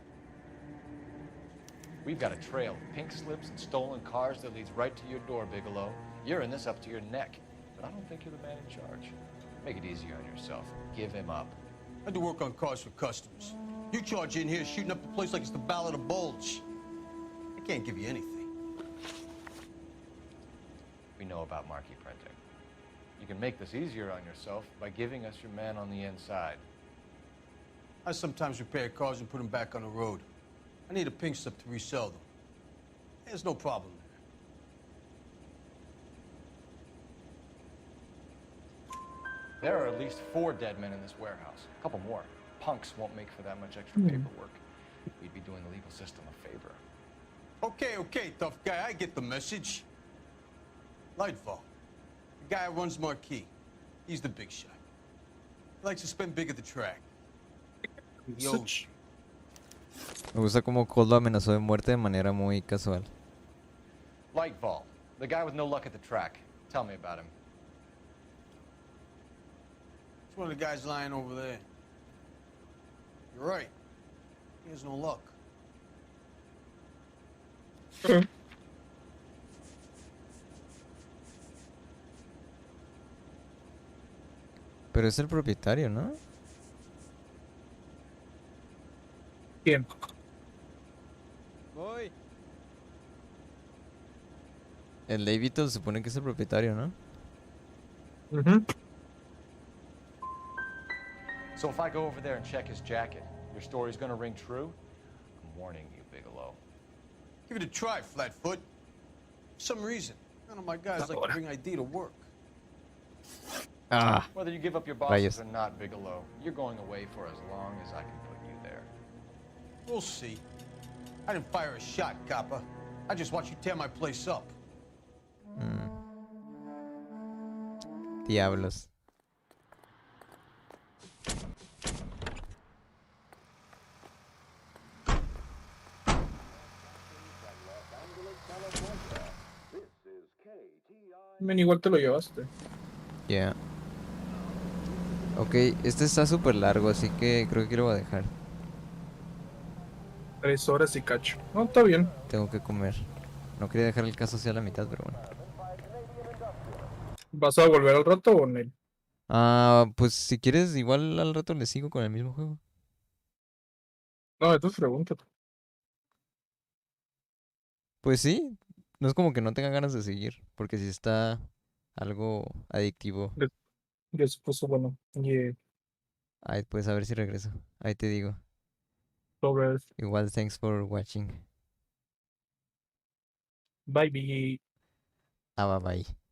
We've got a trail of pink slips and stolen cars that leads right to your door, Bigelow. You're in this up to your neck, but I don't think you're the man in charge. Make it easier on yourself. Give him up. I do work on cars for customers. You charge in here shooting up the place like it's the Ballad of Bulge. I can't give you anything. We know about marquee printing. You can make this easier on yourself by giving us your man on the inside. I sometimes repair cars and put them back on the road. I need a pink slip to resell them. There's no problem there. There are at least 4 dead men in this warehouse. A couple more. Punks won't make for that much extra paperwork. We'd be doing the legal system a favor. Okay, tough guy. I get the message. Lightfall. The guy who runs Marquee. He's the big shot. He likes to spend big at the track. Yo. Me gusta como Cole lo amenazó de muerte de manera muy casual. Lightfall. The guy with no luck at the track. Tell me about him. It's one of the guys lying over there. You're right. He has no luck. Pero es el propietario, ¿no? ¿Quién? Voy. El Davidson se supone que es el propietario, ¿no? So if I go over there and check his jacket, your story's gonna ring true? I'm warning you, Bigelow. Give it a try, Flatfoot. For some reason, none of my guys like to bring ID to work. Ah. Whether you give up your bosses or not, Bigelow, you're going away for as long as I can put you there. We'll see. I didn't fire a shot, copper. I just watched you tear my place up. Diablos. Men, igual te lo llevaste. Ya. Ok, este está súper largo, así que creo que lo voy a dejar. 3 horas y cacho. No, está bien. Tengo que comer. No quería dejar el caso hacia la mitad, pero bueno. ¿Vas a volver al rato o no? Ah, pues si quieres, igual al rato le sigo con el mismo juego. No, entonces pregúntate. Pues sí, no es como que no tenga ganas de seguir, porque sí está algo adictivo. Ya se puso bueno. Yeah. Ay, pues a ver si regreso. Ahí te digo. Sobres. Igual, thanks for watching. Bye, bye. Ah, bye bye.